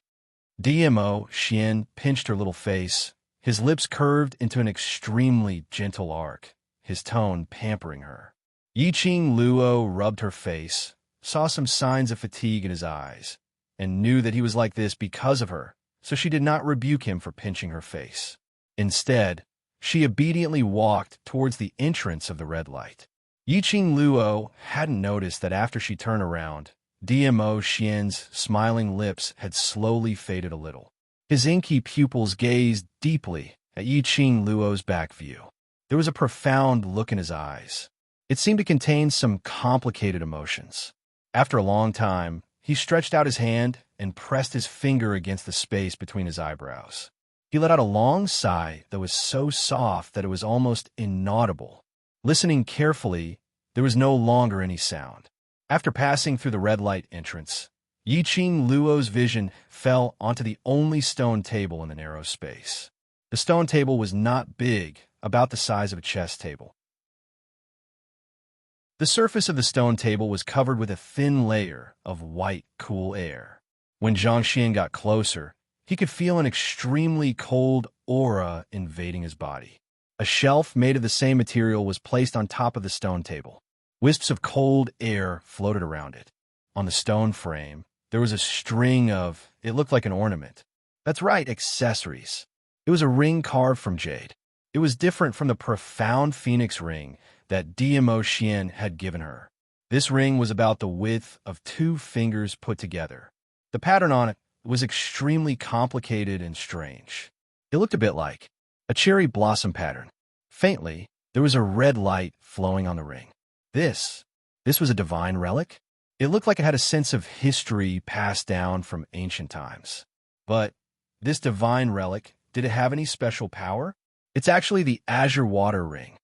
DMO Xian pinched her little face, his lips curved into an extremely gentle arc, his tone pampering her. Yi Qing Luo rubbed her face, saw some signs of fatigue in his eyes, and knew that he was like this because of her, so she did not rebuke him for pinching her face. Instead, she obediently walked towards the entrance of the red light. Yi Qing Luo hadn't noticed that after she turned around, DMO Xian's smiling lips had slowly faded a little. His inky pupils gazed deeply at Yi Qing Luo's back view. There was a profound look in his eyes. It seemed to contain some complicated emotions. After a long time, he stretched out his hand and pressed his finger against the space between his eyebrows. He let out a long sigh that was so soft that it was almost inaudible. Listening carefully, there was no longer any sound. After passing through the red light entrance, Yi Qing Luo's vision fell onto the only stone table in the narrow space. The stone table was not big, about the size of a chess table. The surface of the stone table was covered with a thin layer of white, cool air. When Zhang Xian got closer, he could feel an extremely cold aura invading his body. A shelf made of the same material was placed on top of the stone table. Wisps of cold air floated around it. On the stone frame, there was a string of, it looked like an ornament. That's right, accessories. It was a ring carved from jade. It was different from the profound phoenix ring that DMO Xian had given her. This ring was about the width of 2 fingers put together. The pattern on it was extremely complicated and strange. It looked a bit like a cherry blossom pattern. Faintly, there was a red light flowing on the ring. This was a divine relic? It looked like it had a sense of history passed down from ancient times. But this divine relic, did it have any special power? It's actually the Azure Water Ring.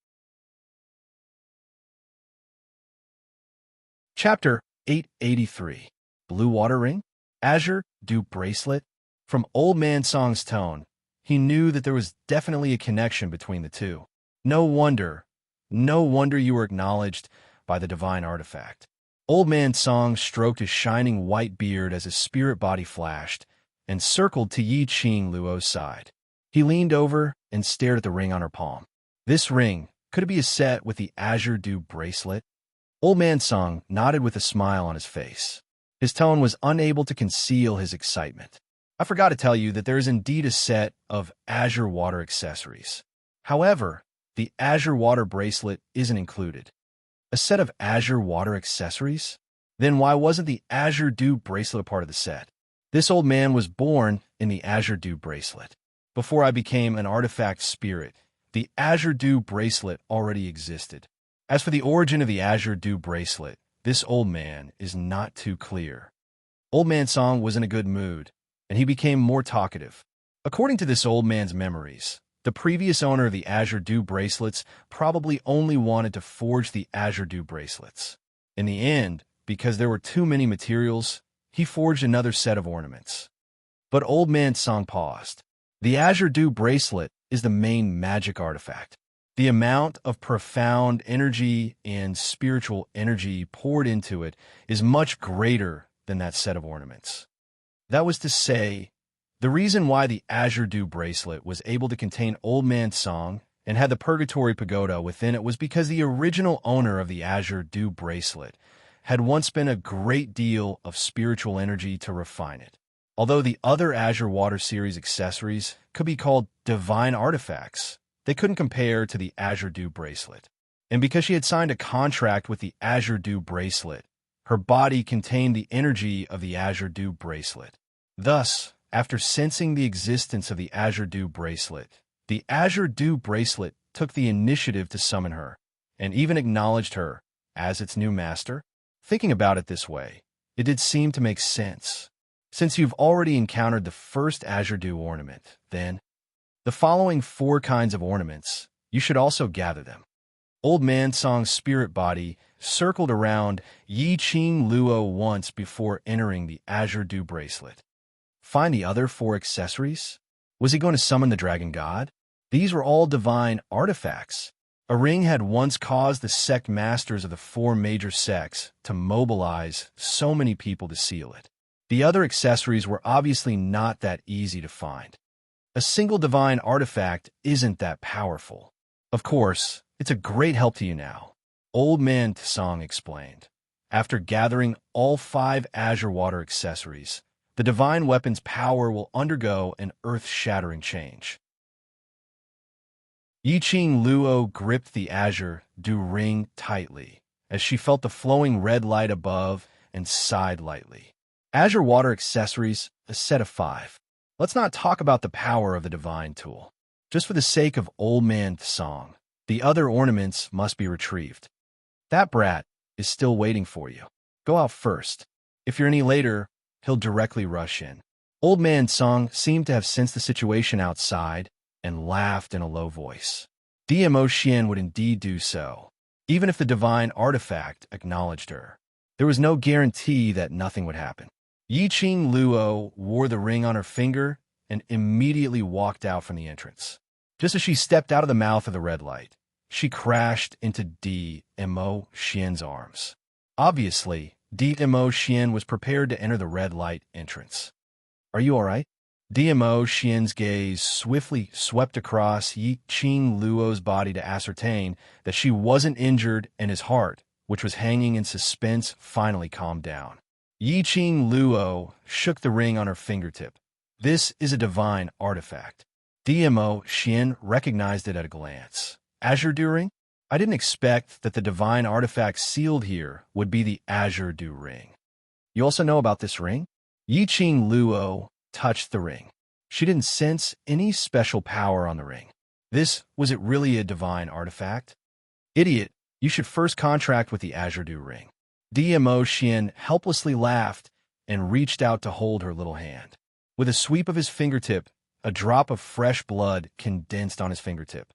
Chapter 883. Blue Water Ring? Azure Dew Bracelet? From Old Man Song's tone, he knew that there was definitely a connection between the two. No wonder you were acknowledged by the divine artifact. Old Man Song stroked his shining white beard as his spirit body flashed and circled to Yi Qing Luo's side. He leaned over and stared at the ring on her palm. This ring, could it be a set with the Azure Dew Bracelet? Old Man Song nodded with a smile on his face. His tone was unable to conceal his excitement. I forgot to tell you that there is indeed a set of Azure Water accessories. However, the Azure Water Bracelet isn't included. A set of Azure Water accessories? Then why wasn't the Azure Dew Bracelet a part of the set? This old man was born in the Azure Dew Bracelet. Before I became an artifact spirit, the Azure Dew Bracelet already existed. As for the origin of the Azure Dew Bracelet, this old man is not too clear. Old Man Song was in a good mood, and he became more talkative. According to this old man's memories, the previous owner of the Azure Dew Bracelets probably only wanted to forge the Azure Dew Bracelets. In the end, because there were too many materials, he forged another set of ornaments. But Old Man Song paused. The Azure Dew Bracelet is the main magic artifact. The amount of profound energy and spiritual energy poured into it is much greater than that set of ornaments. That was to say, the reason why the Azure Dew Bracelet was able to contain Old Man Song and had the Purgatory Pagoda within it was because the original owner of the Azure Dew Bracelet had once been a great deal of spiritual energy to refine it. Although the other Azure Water Series accessories could be called divine artifacts, they couldn't compare to the Azure Dew Bracelet. And because she had signed a contract with the Azure Dew Bracelet, her body contained the energy of the Azure Dew Bracelet. Thus, after sensing the existence of the Azure Dew Bracelet, the Azure Dew Bracelet took the initiative to summon her, and even acknowledged her as its new master. Thinking about it this way, it did seem to make sense. Since you've already encountered the first Azure Dew ornament, then the following 4 kinds of ornaments You should also gather them. Old Man Song's spirit body circled around Yi Qing Luo once before entering the Azure Dew bracelet. Find the other 4 accessories? Was he going to summon the dragon god? These were all divine artifacts. A ring had once caused the sect masters of the 4 major sects to mobilize so many people to seal it. The other accessories were obviously not that easy to find. A single divine artifact isn't that powerful. Of course, it's a great help to you now, Old Man Tsong explained. After gathering all 5 Azure Water accessories, the divine weapon's power will undergo an earth-shattering change. Yi Qing Luo gripped the Azure Dew ring tightly as she felt the flowing red light above and sighed lightly. Azure Water accessories, a set of 5. Let's not talk about the power of the divine tool. Just for the sake of Old Man Tsong, the other ornaments must be retrieved. That brat is still waiting for you. Go out first. If you're any later, he'll directly rush in. Old Man Tsong seemed to have sensed the situation outside and laughed in a low voice. DMO Xian would indeed do so, even if the divine artifact acknowledged her. There was no guarantee that nothing would happen. Yi Qing Luo wore the ring on her finger and immediately walked out from the entrance. Just as she stepped out of the mouth of the red light, she crashed into DMO Xian's arms. Obviously, DMO Xian was prepared to enter the red light entrance. Are you all right? DMO Xian's gaze swiftly swept across Yi Qing Luo's body to ascertain that she wasn't injured, and his heart, which was hanging in suspense, finally calmed down. Yi Qing Luo shook the ring on her fingertip. This is a divine artifact. DMO Xian recognized it at a glance. Azure Dew ring? I didn't expect that the divine artifact sealed here would be the Azure Dew ring. You also know about this ring? Yi Qing Luo touched the ring. She didn't sense any special power on the ring. Was it really a divine artifact? Idiot, you should first contract with the Azure Dew ring. DMO Xian helplessly laughed and reached out to hold her little hand. With a sweep of his fingertip, a drop of fresh blood condensed on his fingertip.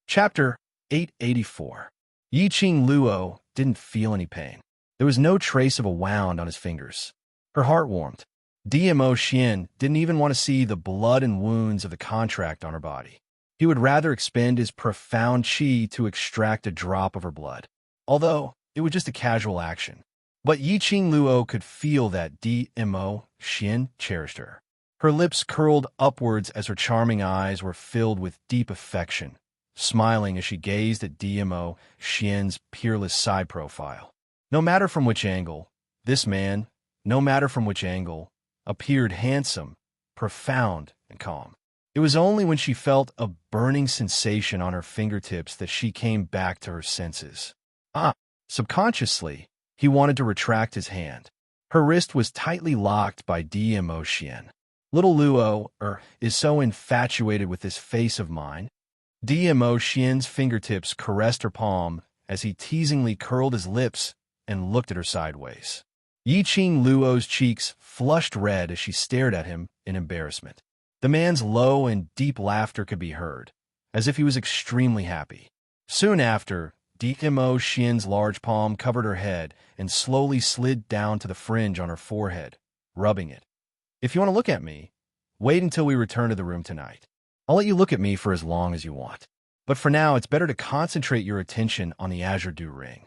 Chapter 884. Yi Qing Luo didn't feel any pain. There was no trace of a wound on his fingers. Her heart warmed. DMO Xian didn't even want to see the blood and wounds of the contract on her body. He would rather expend his profound qi to extract a drop of her blood, although it was just a casual action. But Yi Qing Luo could feel that DMO Xian cherished her. Her lips curled upwards as her charming eyes were filled with deep affection, smiling as she gazed at DMO Xian's peerless side profile. No matter from which angle, this man, appeared handsome, profound, and calm. It was only when she felt a burning sensation on her fingertips that she came back to her senses. Subconsciously, he wanted to retract his hand. Her wrist was tightly locked by DMO Xian. Little Luo is so infatuated with this face of mine. DMO Xian's fingertips caressed her palm as he teasingly curled his lips and looked at her sideways. Yi Qing Luo's cheeks flushed red as she stared at him in embarrassment. The man's low and deep laughter could be heard, as if he was extremely happy. Soon after, DMO Xian's large palm covered her head and slowly slid down to the fringe on her forehead, rubbing it. If you want to look at me, wait until we return to the room tonight. I'll let you look at me for as long as you want. But for now, it's better to concentrate your attention on the Azure Dew ring.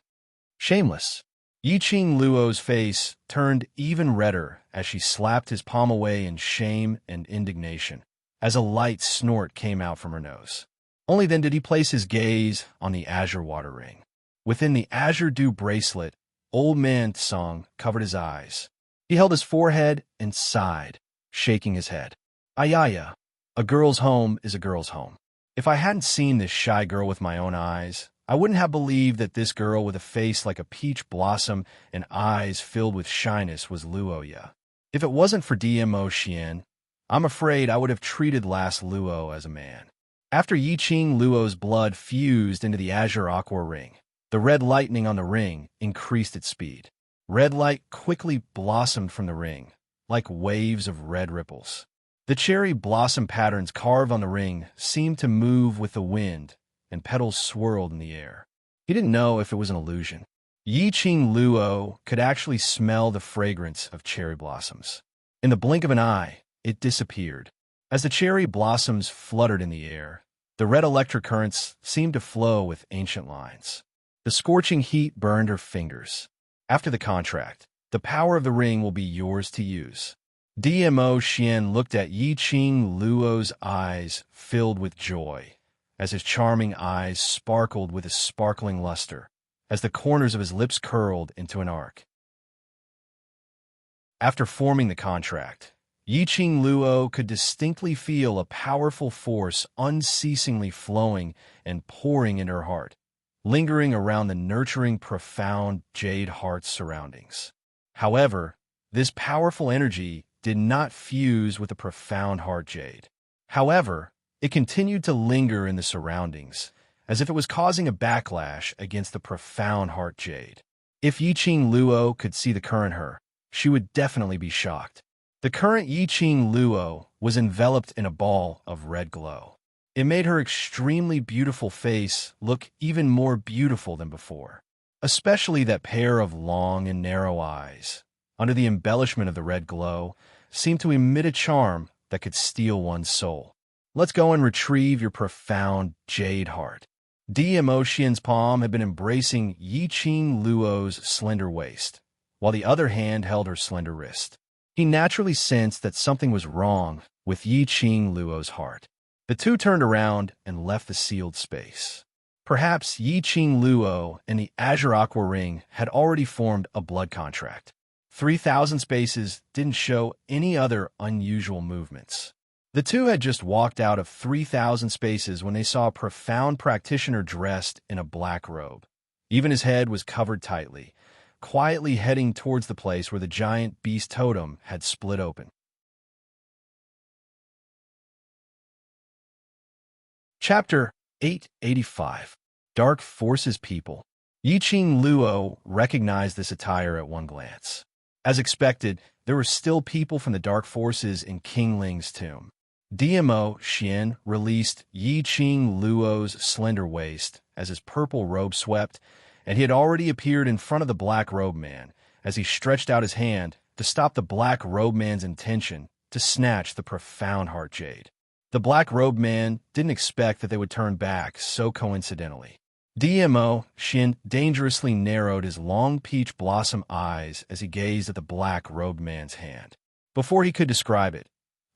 Shameless. Yi Qing Luo's face turned even redder as she slapped his palm away in shame and indignation, as a light snort came out from her nose. Only then did he place his gaze on the Azure Water ring. Within the Azure Dew bracelet, Old Man Tsong covered his eyes. He held his forehead and sighed, shaking his head. Ayaya, a girl's home is a girl's home. If I hadn't seen this shy girl with my own eyes, I wouldn't have believed that this girl with a face like a peach blossom and eyes filled with shyness was Luoya. If it wasn't for DMO Xian, I'm afraid I would have treated last Luo as a man. After Yi Qing Luo's blood fused into the Azure Aqua ring, the red lightning on the ring increased its speed. Red light quickly blossomed from the ring, like waves of red ripples. The cherry blossom patterns carved on the ring seemed to move with the wind, and petals swirled in the air. He didn't know if it was an illusion. Yi Qing Luo could actually smell the fragrance of cherry blossoms. In the blink of an eye, it disappeared. As the cherry blossoms fluttered in the air, the red electric currents seemed to flow with ancient lines. The scorching heat burned her fingers. After the contract, the power of the ring will be yours to use. DMO Xian looked at Yi Qing Luo's eyes filled with joy, as his charming eyes sparkled with a sparkling luster, as the corners of his lips curled into an arc. After forming the contract, Yi Qing Luo could distinctly feel a powerful force unceasingly flowing and pouring into her heart, lingering around the nurturing, profound jade heart surroundings. However, this powerful energy did not fuse with the profound heart jade. However, it continued to linger in the surroundings, as if it was causing a backlash against the profound heart jade. If Yi Qing Luo could see the current her, she would definitely be shocked. The current Yi Qing Luo was enveloped in a ball of red glow. It made her extremely beautiful face look even more beautiful than before, especially that pair of long and narrow eyes, under the embellishment of the red glow, seemed to emit a charm that could steal one's soul. Let's go and retrieve your profound jade heart. DMO Xian's palm had been embracing Yi Qing Luo's slender waist, while the other hand held her slender wrist. He naturally sensed that something was wrong with Yi Qing Luo's heart. The two turned around and left the sealed space. Perhaps Yi Qing Luo and the Azure Aqua Ring had already formed a blood contract. 3,000 spaces didn't show any other unusual movements. The two had just walked out of 3,000 spaces when they saw a profound practitioner dressed in a black robe. Even his head was covered tightly, quietly heading towards the place where the giant beast totem had split open. Chapter 885. Dark Forces People. Yi Qing Luo recognized this attire at one glance. As expected, there were still people from the Dark Forces in King Ling's tomb. DMO Xian released Yi Qing Luo's slender waist as his purple robe swept, and he had already appeared in front of the Black Robe Man as he stretched out his hand to stop the Black Robe Man's intention to snatch the profound heart jade. The Black Robe Man didn't expect that they would turn back so coincidentally. DMO Xian dangerously narrowed his long peach blossom eyes as he gazed at the Black Robe Man's hand. Before he could describe it,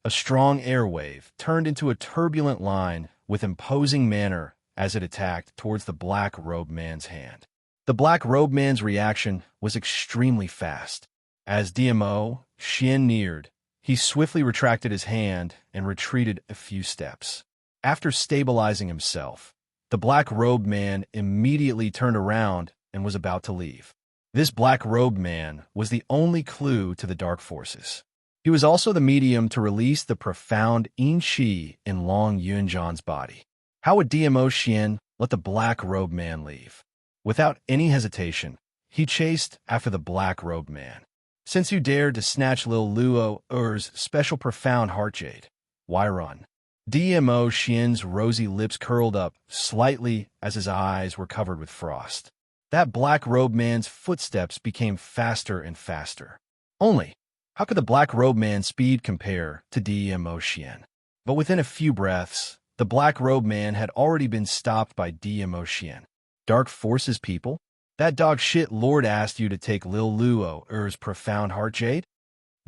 a strong air wave turned into a turbulent line with imposing manner as it attacked towards the Black Robe Man's hand. The Black Robe Man's reaction was extremely fast. As DMO Xian neared, he swiftly retracted his hand and retreated a few steps. After stabilizing himself, the Black Robe Man immediately turned around and was about to leave. This Black Robe Man was the only clue to the Dark Forces. He was also the medium to release the profound Yin Qi in Long Yunjan's body. How would DMO Xian let the Black Robe Man leave? Without any hesitation, he chased after the Black Robe Man. Since you dared to snatch Lil Luo Er's special profound heart jade, why run? DMO Xian's rosy lips curled up slightly as his eyes were covered with frost. That Black Robe Man's footsteps became faster and faster. Only, how could the Black Robe Man's speed compare to DMO Xian? But within a few breaths, the Black Robe Man had already been stopped by DMO Xian. Dark Forces people? That dog shit lord asked you to take Lil Luo Er's profound heart jade?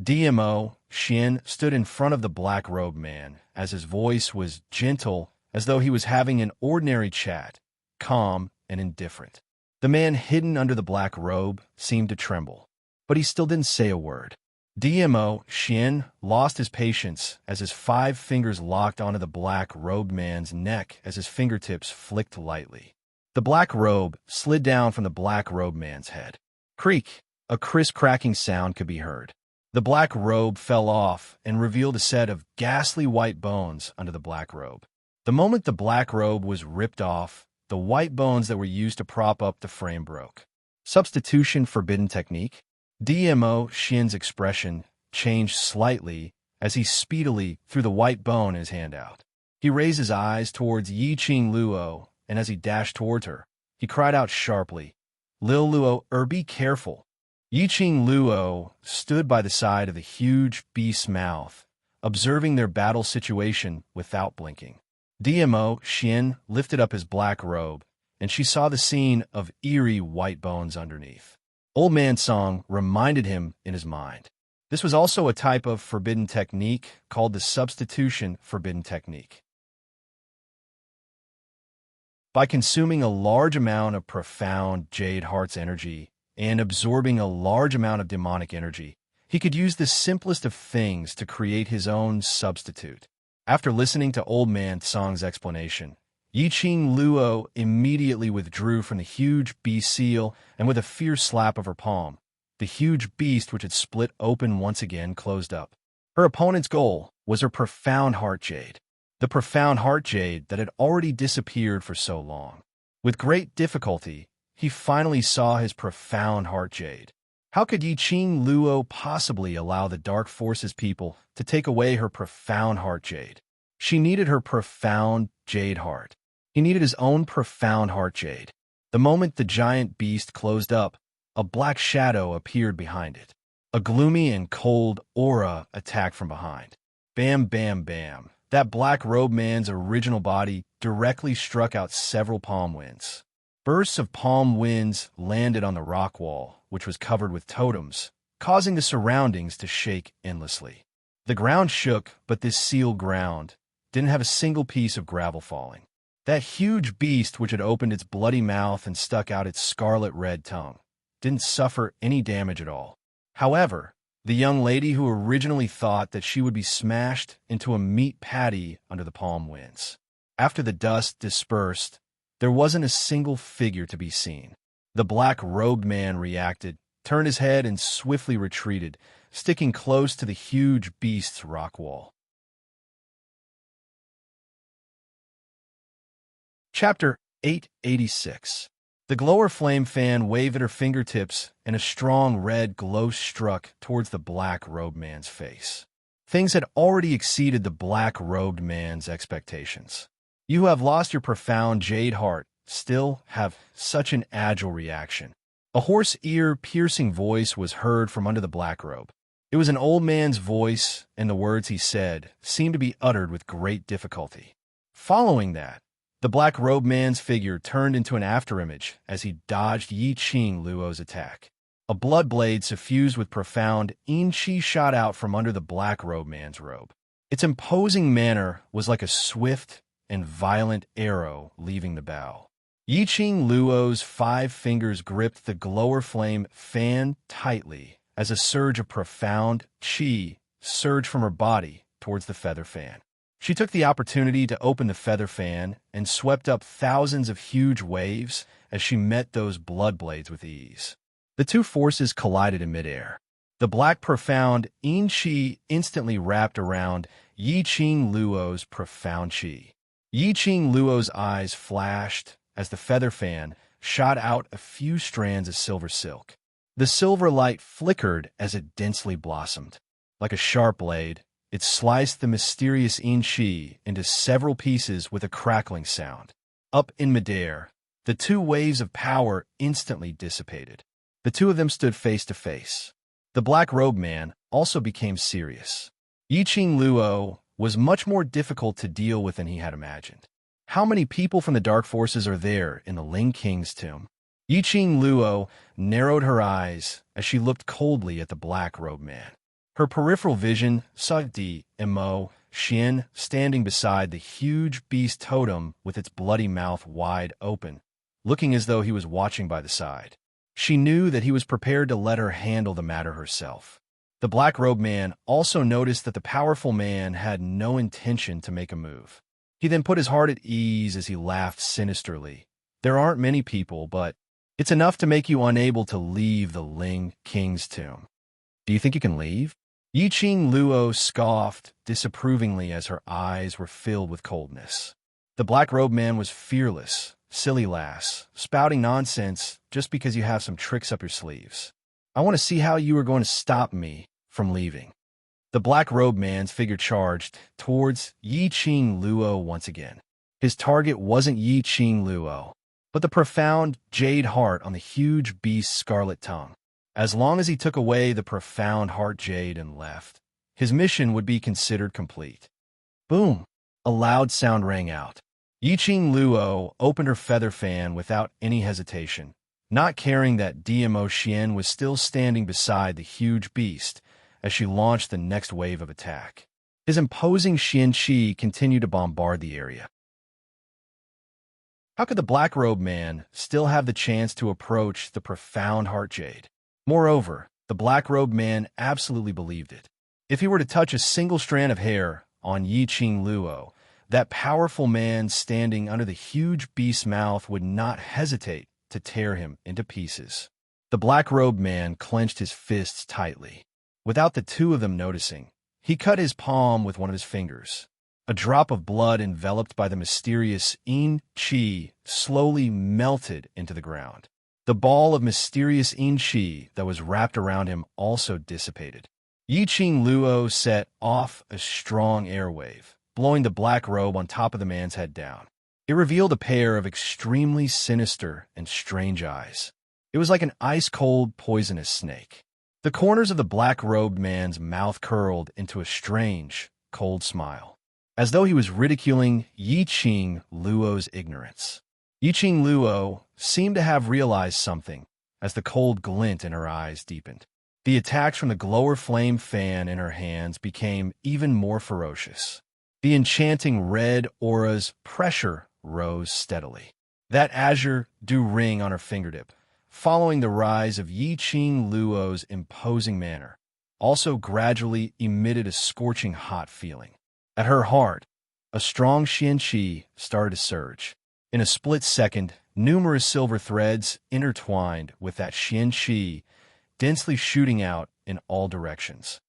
DMO Xian stood in front of the Black Robe Man as his voice was gentle as though he was having an ordinary chat, calm and indifferent. The man hidden under the black robe seemed to tremble, but he still didn't say a word. DMO Xian lost his patience as his 5 fingers locked onto the Black Robe Man's neck as his fingertips flicked lightly. The black robe slid down from the Black Robe Man's head. Creak! A crisp cracking sound could be heard. The black robe fell off and revealed a set of ghastly white bones under the black robe. The moment the black robe was ripped off, the white bones that were used to prop up the frame broke. Substitution forbidden technique? DMO Xian's expression changed slightly as he speedily threw the white bone in his hand out. He raised his eyes towards Yi Qing Luo, and as he dashed towards her, he cried out sharply, "Lil Luo, be careful." Yi Qing Luo stood by the side of the huge beast's mouth, observing their battle situation without blinking. DMO Xian lifted up his black robe, and she saw the scene of eerie white bones underneath. Old Man Song reminded him in his mind. This was also a type of forbidden technique called the substitution forbidden technique. By consuming a large amount of profound Jade Heart's energy and absorbing a large amount of demonic energy, he could use the simplest of things to create his own substitute. After listening to Old Man Song's explanation, Yi Qing Luo immediately withdrew from the huge beast seal, and with a fierce slap of her palm, the huge beast which had split open once again closed up. Her opponent's goal was her profound heart jade, the profound heart jade that had already disappeared for so long. With great difficulty, he finally saw his profound heart jade. How could Yi Qing Luo possibly allow the Dark Forces people to take away her profound heart jade? She needed her profound jade heart. He needed his own profound heart jade. The moment the giant beast closed up, a black shadow appeared behind it. A gloomy and cold aura attacked from behind. Bam, bam, bam. That black robe man's original body directly struck out several palm winds. Bursts of palm winds landed on the rock wall, which was covered with totems, causing the surroundings to shake endlessly. The ground shook, but this sealed ground didn't have a single piece of gravel falling. That huge beast which had opened its bloody mouth and stuck out its scarlet-red tongue didn't suffer any damage at all. However, the young lady who originally thought that she would be smashed into a meat patty under the palm winds. After the dust dispersed, there wasn't a single figure to be seen. The black-robed man reacted, turned his head, and swiftly retreated, sticking close to the huge beast's rock wall. Chapter 886. The glower flame fan waved at her fingertips, and a strong red glow struck towards the black-robed man's face. Things had already exceeded the black-robed man's expectations. You who have lost your profound jade heart still have such an agile reaction. A hoarse ear-piercing voice was heard from under the black robe. It was an old man's voice, and the words he said seemed to be uttered with great difficulty. Following that, the black-robed man's figure turned into an afterimage as he dodged Yi Qing Luo's attack. A blood blade suffused with profound Qi shot out from under the black-robed man's robe. Its imposing manner was like a swift and violent arrow leaving the bow. Yi Qing Luo's 5 fingers gripped the glower flame fan tightly as a surge of profound qi surged from her body towards the feather fan. She took the opportunity to open the feather fan and swept up thousands of huge waves as she met those blood blades with ease. The two forces collided in midair. The black profound qi instantly wrapped around Yi Qing Luo's profound qi. Yi Qing Luo's eyes flashed as the feather fan shot out a few strands of silver silk. The silver light flickered as it densely blossomed. Like a sharp blade, it sliced the mysterious qi into several pieces with a crackling sound. Up in midair, the two waves of power instantly dissipated. The two of them stood face to face. The black-robed man also became serious. Yi Qing Luo was much more difficult to deal with than he had imagined. How many people from the Dark Forces are there in the Ling King's tomb? Yi Qing Luo narrowed her eyes as she looked coldly at the black-robed man. Her peripheral vision saw DMO Xian standing beside the huge beast totem with its bloody mouth wide open, looking as though he was watching by the side. She knew that he was prepared to let her handle the matter herself. The black-robed man also noticed that the powerful man had no intention to make a move. He then put his heart at ease as he laughed sinisterly. There aren't many people, but it's enough to make you unable to leave the Ling King's tomb. Do you think you can leave? Yi Qing Luo scoffed disapprovingly as her eyes were filled with coldness. The black-robed man was fearless. Silly lass, spouting nonsense just because you have some tricks up your sleeves. I want to see how you are going to stop me from leaving. The black-robed man's figure charged towards Yi Qing Luo once again. His target wasn't Yi Qing Luo, but the profound jade heart on the huge beast's scarlet tongue. As long as he took away the profound heart jade and left, his mission would be considered complete. Boom! A loud sound rang out. Yi Qing Luo opened her feather fan without any hesitation, not caring that DMO Xian was still standing beside the huge beast as she launched the next wave of attack. His imposing Xian Qi continued to bombard the area. How could the black-robed man still have the chance to approach the profound heart jade? Moreover, the black-robed man absolutely believed it. If he were to touch a single strand of hair on Yi Qing Luo, that powerful man standing under the huge beast's mouth would not hesitate to tear him into pieces. The black-robed man clenched his fists tightly. Without the two of them noticing, he cut his palm with one of his fingers. A drop of blood enveloped by the mysterious Yin Qi slowly melted into the ground. The ball of mysterious Yin Qi that was wrapped around him also dissipated. Yi Qing Luo set off a strong air wave, blowing the black robe on top of the man's head down. It revealed a pair of extremely sinister and strange eyes. It was like an ice-cold, poisonous snake. The corners of the black-robed man's mouth curled into a strange, cold smile, as though he was ridiculing Yi Qing Luo's ignorance. Yi Qing Luo seemed to have realized something as the cold glint in her eyes deepened. The attacks from the glower flame fan in her hands became even more ferocious. The enchanting red aura's pressure rose steadily. That azure dew ring on her fingertip, following the rise of Yi Qing Luo's imposing manner, also gradually emitted a scorching hot feeling. At her heart, a strong Xian Qi started to surge. In a split second, numerous silver threads intertwined with that Xian Qi, densely shooting out in all directions.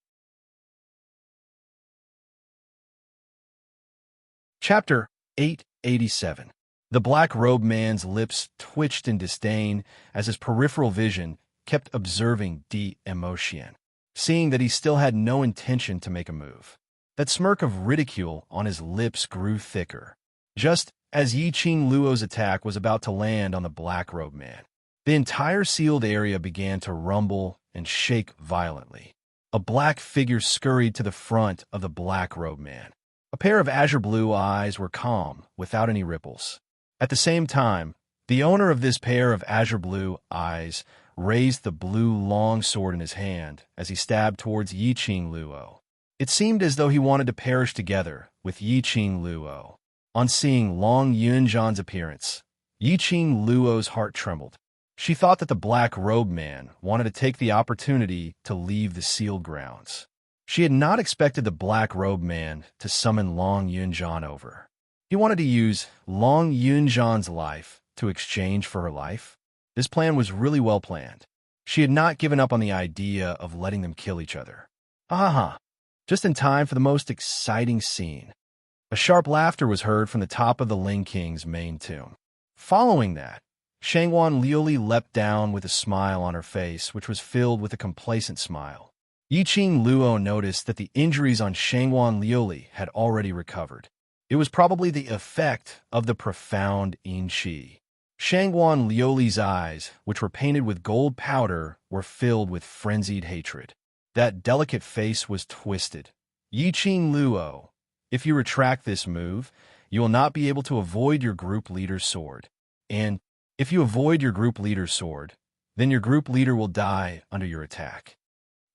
Chapter 887. The black-robed man's lips twitched in disdain as his peripheral vision kept observing DMO Xian, seeing that he still had no intention to make a move. That smirk of ridicule on his lips grew thicker, just as Yi Qing Luo's attack was about to land on the black-robed man. The entire sealed area began to rumble and shake violently. A black figure scurried to the front of the black-robed man. A pair of azure-blue eyes were calm, without any ripples. At the same time, the owner of this pair of azure-blue eyes raised the blue long sword in his hand as he stabbed towards Yi Qing Luo. It seemed as though he wanted to perish together with Yi Qing Luo. On seeing Long Yunzhan's appearance, Yi Qing Luo's heart trembled. She thought that the black-robed man wanted to take the opportunity to leave the sealed grounds. She had not expected the black-robed man to summon Long Yunzhan over. He wanted to use Long Yunzhan's life to exchange for her life. This plan was really well planned. She had not given up on the idea of letting them kill each other. Just in time for the most exciting scene. A sharp laughter was heard from the top of the Ling King's main tomb. Following that, Shangwan Liuli leapt down with a smile on her face, which was filled with a complacent smile. Yi Qing Luo noticed that the injuries on Shangwan Liuli had already recovered. It was probably the effect of the profound Yin Qi. Shangwan Liuli's eyes, which were painted with gold powder, were filled with frenzied hatred. That delicate face was twisted. Yi Qing Luo, if you retract this move, you will not be able to avoid your group leader's sword. And if you avoid your group leader's sword, then your group leader will die under your attack.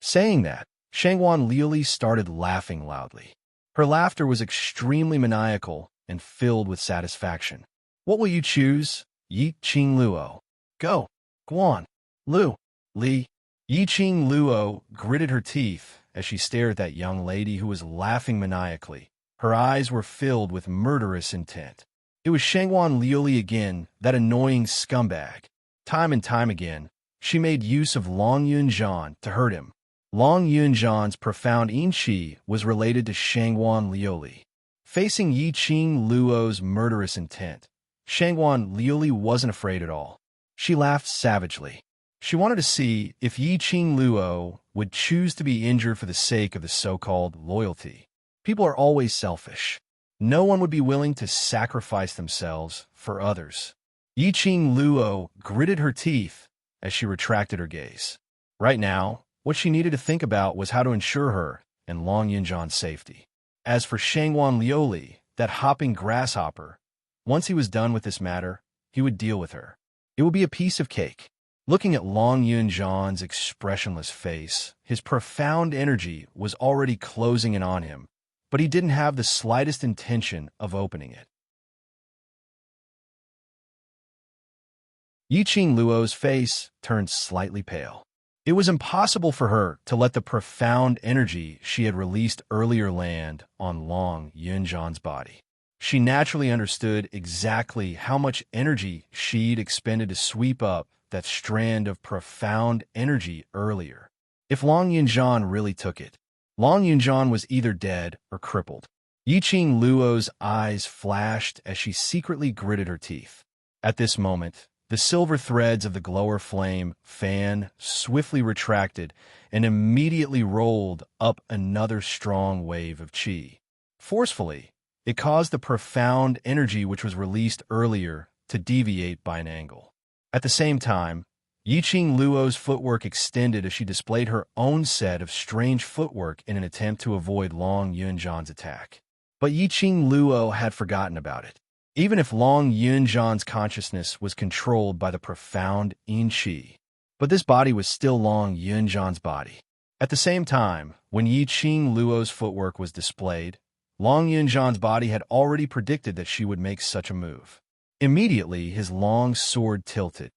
Saying that, Shangwan Liuli started laughing loudly. Her laughter was extremely maniacal and filled with satisfaction. What will you choose, Yi Qing Luo? Go, Guan, Lu, Li. Yi Qing Luo gritted her teeth as she stared at that young lady who was laughing maniacally. Her eyes were filled with murderous intent. It was Shangwan Liuli again, that annoying scumbag. Time and time again, she made use of Long Yunzhan to hurt him. Long Yunzhan's profound Yin Qi was related to Shangwan Liuli. Facing Yi Qing Luo's murderous intent, Shangwan Liuli wasn't afraid at all. She laughed savagely. She wanted to see if Yi Qing Luo would choose to be injured for the sake of the so-called loyalty. People are always selfish. No one would be willing to sacrifice themselves for others. Yi Qing Luo gritted her teeth as she retracted her gaze. Right now, what she needed to think about was how to ensure her and Long Yunjan's safety. As for Shangwan Liuli, that hopping grasshopper, once he was done with this matter, he would deal with her. It would be a piece of cake. Looking at Long Yunjan's expressionless face, his profound energy was already closing in on him, but he didn't have the slightest intention of opening it. Yi Qing Luo's face turned slightly pale. It was impossible for her to let the profound energy she had released earlier land on Long Yunjan's body. She naturally understood exactly how much energy she'd expended to sweep up that strand of profound energy earlier. If Long Yunjan really took it, Long Yunjan was either dead or crippled. Yi Qing Luo's eyes flashed as she secretly gritted her teeth. At this moment, the silver threads of the glower flame fan swiftly retracted and immediately rolled up another strong wave of qi. Forcefully, it caused the profound energy which was released earlier to deviate by an angle. At the same time, Yi Qing Luo's footwork extended as she displayed her own set of strange footwork in an attempt to avoid Long Yunjan's attack. But Yi Qing Luo had forgotten about it. Even if Long Yunjan's consciousness was controlled by the profound yin qi, but this body was still Long Yunjan's body. At the same time, when Yi Qing Luo's footwork was displayed, Long Yunjan's body had already predicted that she would make such a move. Immediately, his long sword tilted.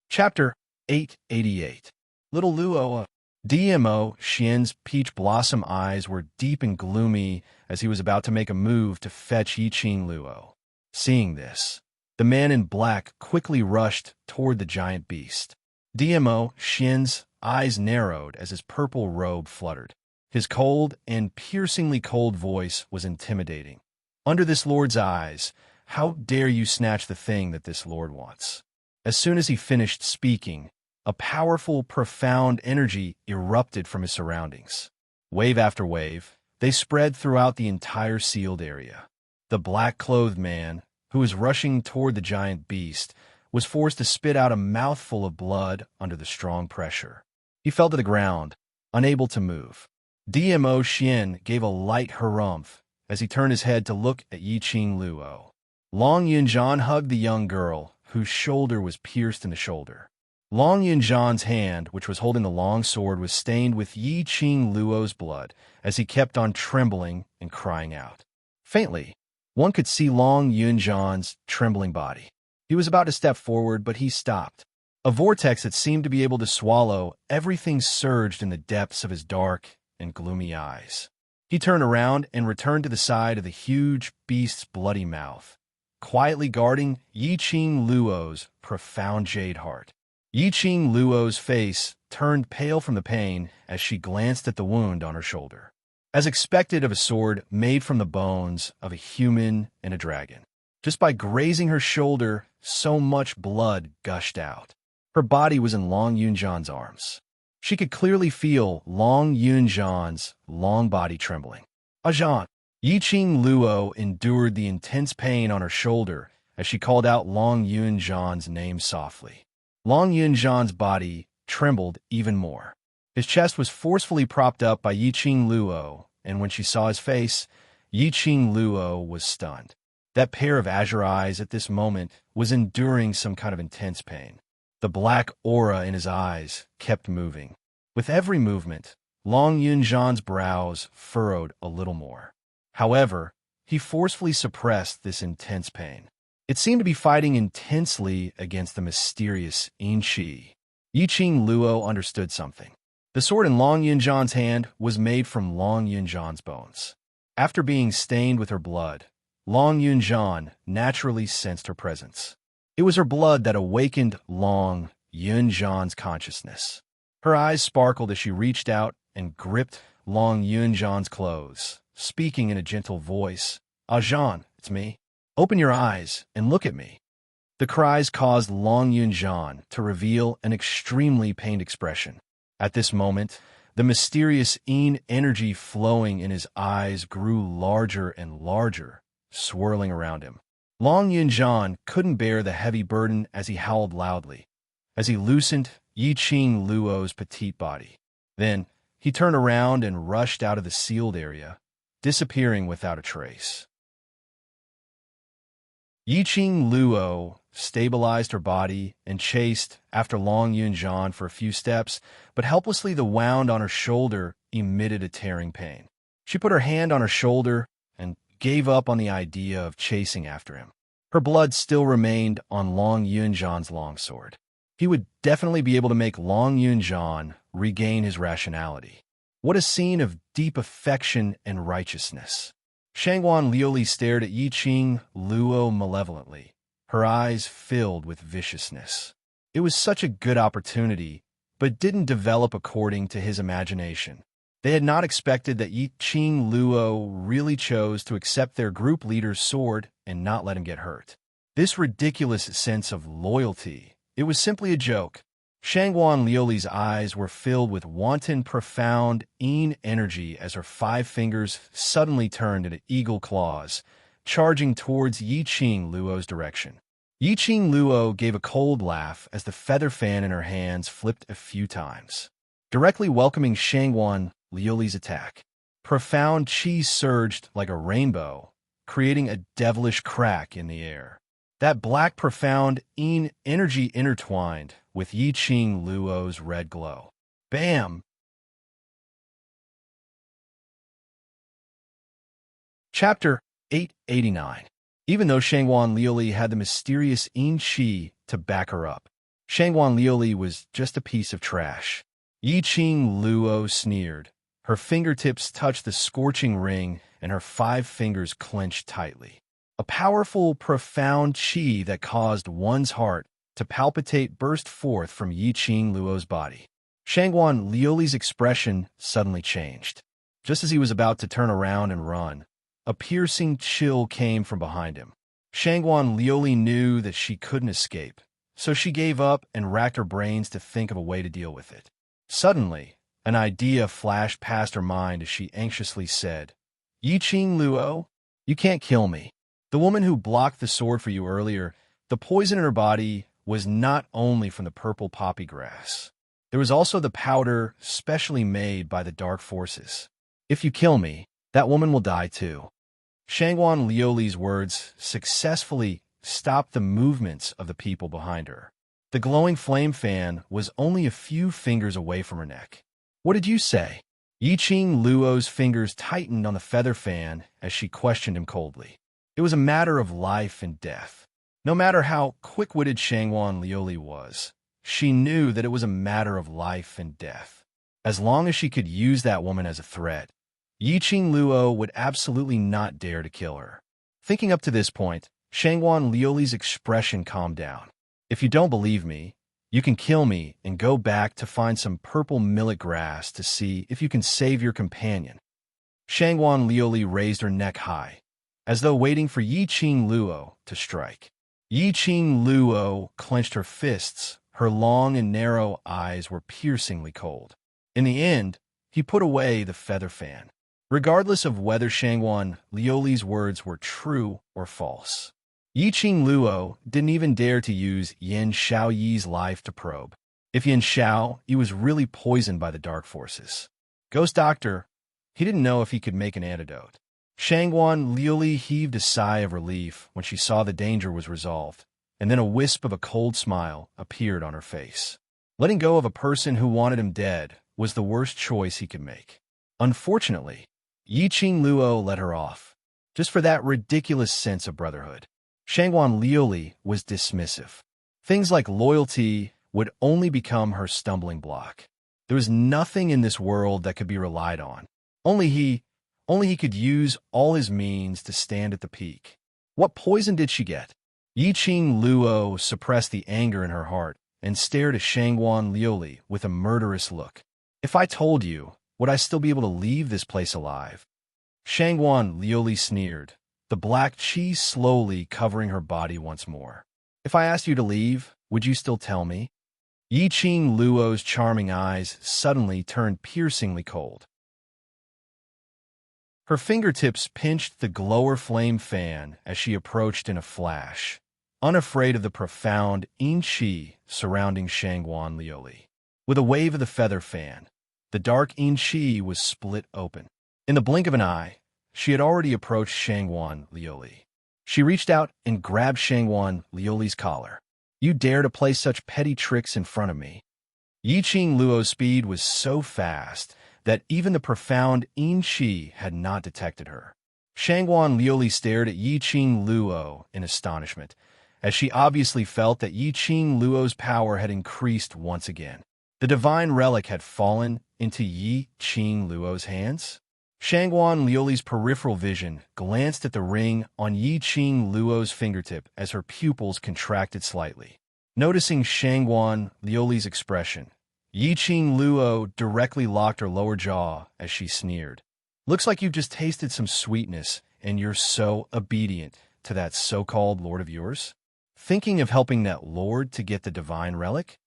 Chapter 888. Little Luo. DMO Xian's peach blossom eyes were deep and gloomy as he was about to make a move to fetch Yi Qing Luo. Seeing this, the man in black quickly rushed toward the giant beast. DMO Xian's eyes narrowed as his purple robe fluttered. His cold and piercingly cold voice was intimidating. Under this lord's eyes, how dare you snatch the thing that this lord wants? As soon as he finished speaking, a powerful, profound energy erupted from his surroundings. Wave after wave, they spread throughout the entire sealed area. The black-clothed man, who was rushing toward the giant beast, was forced to spit out a mouthful of blood under the strong pressure. He fell to the ground, unable to move. DMO Xian gave a light harumph as he turned his head to look at Yi Qing Luo. Long Yunjan hugged the young girl, whose shoulder was pierced in the shoulder. Long Yunjan's hand, which was holding the long sword, was stained with Yi Qing Luo's blood as he kept on trembling and crying out. Faintly, one could see Long Yunjan's trembling body. He was about to step forward, but he stopped. A vortex that seemed to be able to swallow everything surged in the depths of his dark and gloomy eyes. He turned around and returned to the side of the huge beast's bloody mouth, quietly guarding Yi Qing Luo's profound jade heart. Yi Qing Luo's face turned pale from the pain as she glanced at the wound on her shoulder. As expected of a sword made from the bones of a human and a dragon. Just by grazing her shoulder, so much blood gushed out. Her body was in Long Yunjan's arms. She could clearly feel Long Yunjan's long body trembling. Ajan! Yi Qing Luo endured the intense pain on her shoulder as she called out Long Yunjan's name softly. Long Yunjan's body trembled even more. His chest was forcefully propped up by Yi Qing Luo, and when she saw his face, Yi Qing Luo was stunned. That pair of azure eyes at this moment was enduring some kind of intense pain. The black aura in his eyes kept moving. With every movement, Long Yunjan's brows furrowed a little more. However, he forcefully suppressed this intense pain. It seemed to be fighting intensely against the mysterious yin qi. Yi Qing Luo understood something. The sword in Long Yunjan's hand was made from Long Yunjan's bones. After being stained with her blood, Long Yunjan naturally sensed her presence. It was her blood that awakened Long Yunjan's consciousness. Her eyes sparkled as she reached out and gripped Long Yunjan's clothes, speaking in a gentle voice. Ajan, it's me. Open your eyes and look at me. The cries caused Long Yunjian to reveal an extremely pained expression. At this moment, the mysterious energy flowing in his eyes grew larger and larger, swirling around him. Long Yunjian couldn't bear the heavy burden as he howled loudly, as he loosened Yiqing Luo's petite body. Then, he turned around and rushed out of the sealed area, disappearing without a trace. Yiqing Luo stabilized her body and chased after Long Yunjian for a few steps, but helplessly the wound on her shoulder emitted a tearing pain. She put her hand on her shoulder and gave up on the idea of chasing after him. Her blood still remained on Long Yunjian's longsword. He would definitely be able to make Long Yunjian regain his rationality. What a scene of deep affection and righteousness. Shangguan Liuli stared at Yiqing Luo malevolently, her eyes filled with viciousness. It was such a good opportunity, but didn't develop according to his imagination. They had not expected that Yiqing Luo really chose to accept their group leader's sword and not let him get hurt. This ridiculous sense of loyalty, it was simply a joke. Shangguan Liuli's eyes were filled with wanton, profound energy as her 5 fingers suddenly turned into eagle claws, charging towards Yiqing Luo's direction. Yiqing Luo gave a cold laugh as the feather fan in her hands flipped a few times, directly welcoming Shangguan Liuli's attack. Profound chi surged like a rainbow, creating a devilish crack in the air. That black profound energy intertwined with Yiqing Luo's red glow. Bam! Chapter 889. Even though Shangguan Liuli had the mysterious Qi to back her up, Shangguan Liuli was just a piece of trash. Yiqing Luo sneered. Her fingertips touched the scorching ring, and her 5 fingers clenched tightly. A powerful, profound chi that caused one's heart to palpitate burst forth from Yiqing Luo's body. Shangguan Liuli's expression suddenly changed. Just as he was about to turn around and run, a piercing chill came from behind him. Shangguan Liuli knew that she couldn't escape, so she gave up and racked her brains to think of a way to deal with it. Suddenly, an idea flashed past her mind as she anxiously said, "Yiqing Luo, you can't kill me. The woman who blocked the sword for you earlier, the poison in her body was not only from the purple poppy grass. There was also the powder specially made by the dark forces. If you kill me, that woman will die too." Shangguan Liuli's words successfully stopped the movements of the people behind her. The glowing flame fan was only a few fingers away from her neck. "What did you say?" Yiqing Luo's fingers tightened on the feather fan as she questioned him coldly. It was a matter of life and death. No matter how quick-witted Shangguan Liuli was, she knew that it was a matter of life and death. As long as she could use that woman as a threat, Yiqing Luo would absolutely not dare to kill her. Thinking up to this point, Shangguan Liuli's expression calmed down. "If you don't believe me, you can kill me and go back to find some purple millet grass to see if you can save your companion." Shangguan Liuli raised her neck high, as though waiting for Yiqing Luo to strike. Yiqing Luo clenched her fists. Her long and narrow eyes were piercingly cold. In the end, he put away the feather fan, regardless of whether Shangguan Liuli's words were true or false. Yiqing Luo didn't even dare to use Yin Shaoyi's life to probe. If Yin Shaoyi was really poisoned by the dark forces. Ghost Doctor, he didn't know if he could make an antidote. Shangguan Liuli heaved a sigh of relief when she saw the danger was resolved, and then a wisp of a cold smile appeared on her face. Letting go of a person who wanted him dead was the worst choice he could make. Unfortunately, Yiqing Luo let her off, just for that ridiculous sense of brotherhood. Shangguan Liuli was dismissive. Things like loyalty would only become her stumbling block. There was nothing in this world that could be relied on. Only he could use all his means to stand at the peak. What poison did she get? Yiqing Luo suppressed the anger in her heart and stared at Shangguan Liuli with a murderous look. "If I told you, would I still be able to leave this place alive?" Shangguan Liuli sneered, the black chi slowly covering her body once more. If I asked you to leave, would you still tell me? Yi-Ching Luo's charming eyes suddenly turned piercingly cold. Her fingertips pinched the glower flame fan as she approached in a flash, unafraid of the profound yin-chi surrounding Shangguan Liuli. With a wave of the feather fan, the dark yin-chi was split open. In the blink of an eye, she had already approached Shangguan Liuli. She reached out and grabbed Shangguan Liuli's collar. "You dare to play such petty tricks in front of me?" Yi-Ching Luo's speed was so fast that even the profound yin-chi had not detected her. Shangguan Liuli stared at Yi-Ching Luo in astonishment, as she obviously felt that Yi-Ching Luo's power had increased once again. The divine relic had fallen into Yi-Ching Luo's hands. Shangguan Liuli's peripheral vision glanced at the ring on Yi-Ching Luo's fingertip as her pupils contracted slightly. Noticing Shangguan Liuli's expression, Yi-Ching Luo directly locked her lower jaw as she sneered. "Looks like you've just tasted some sweetness, and you're so obedient to that so-called lord of yours? Thinking of helping that lord to get the divine relic?"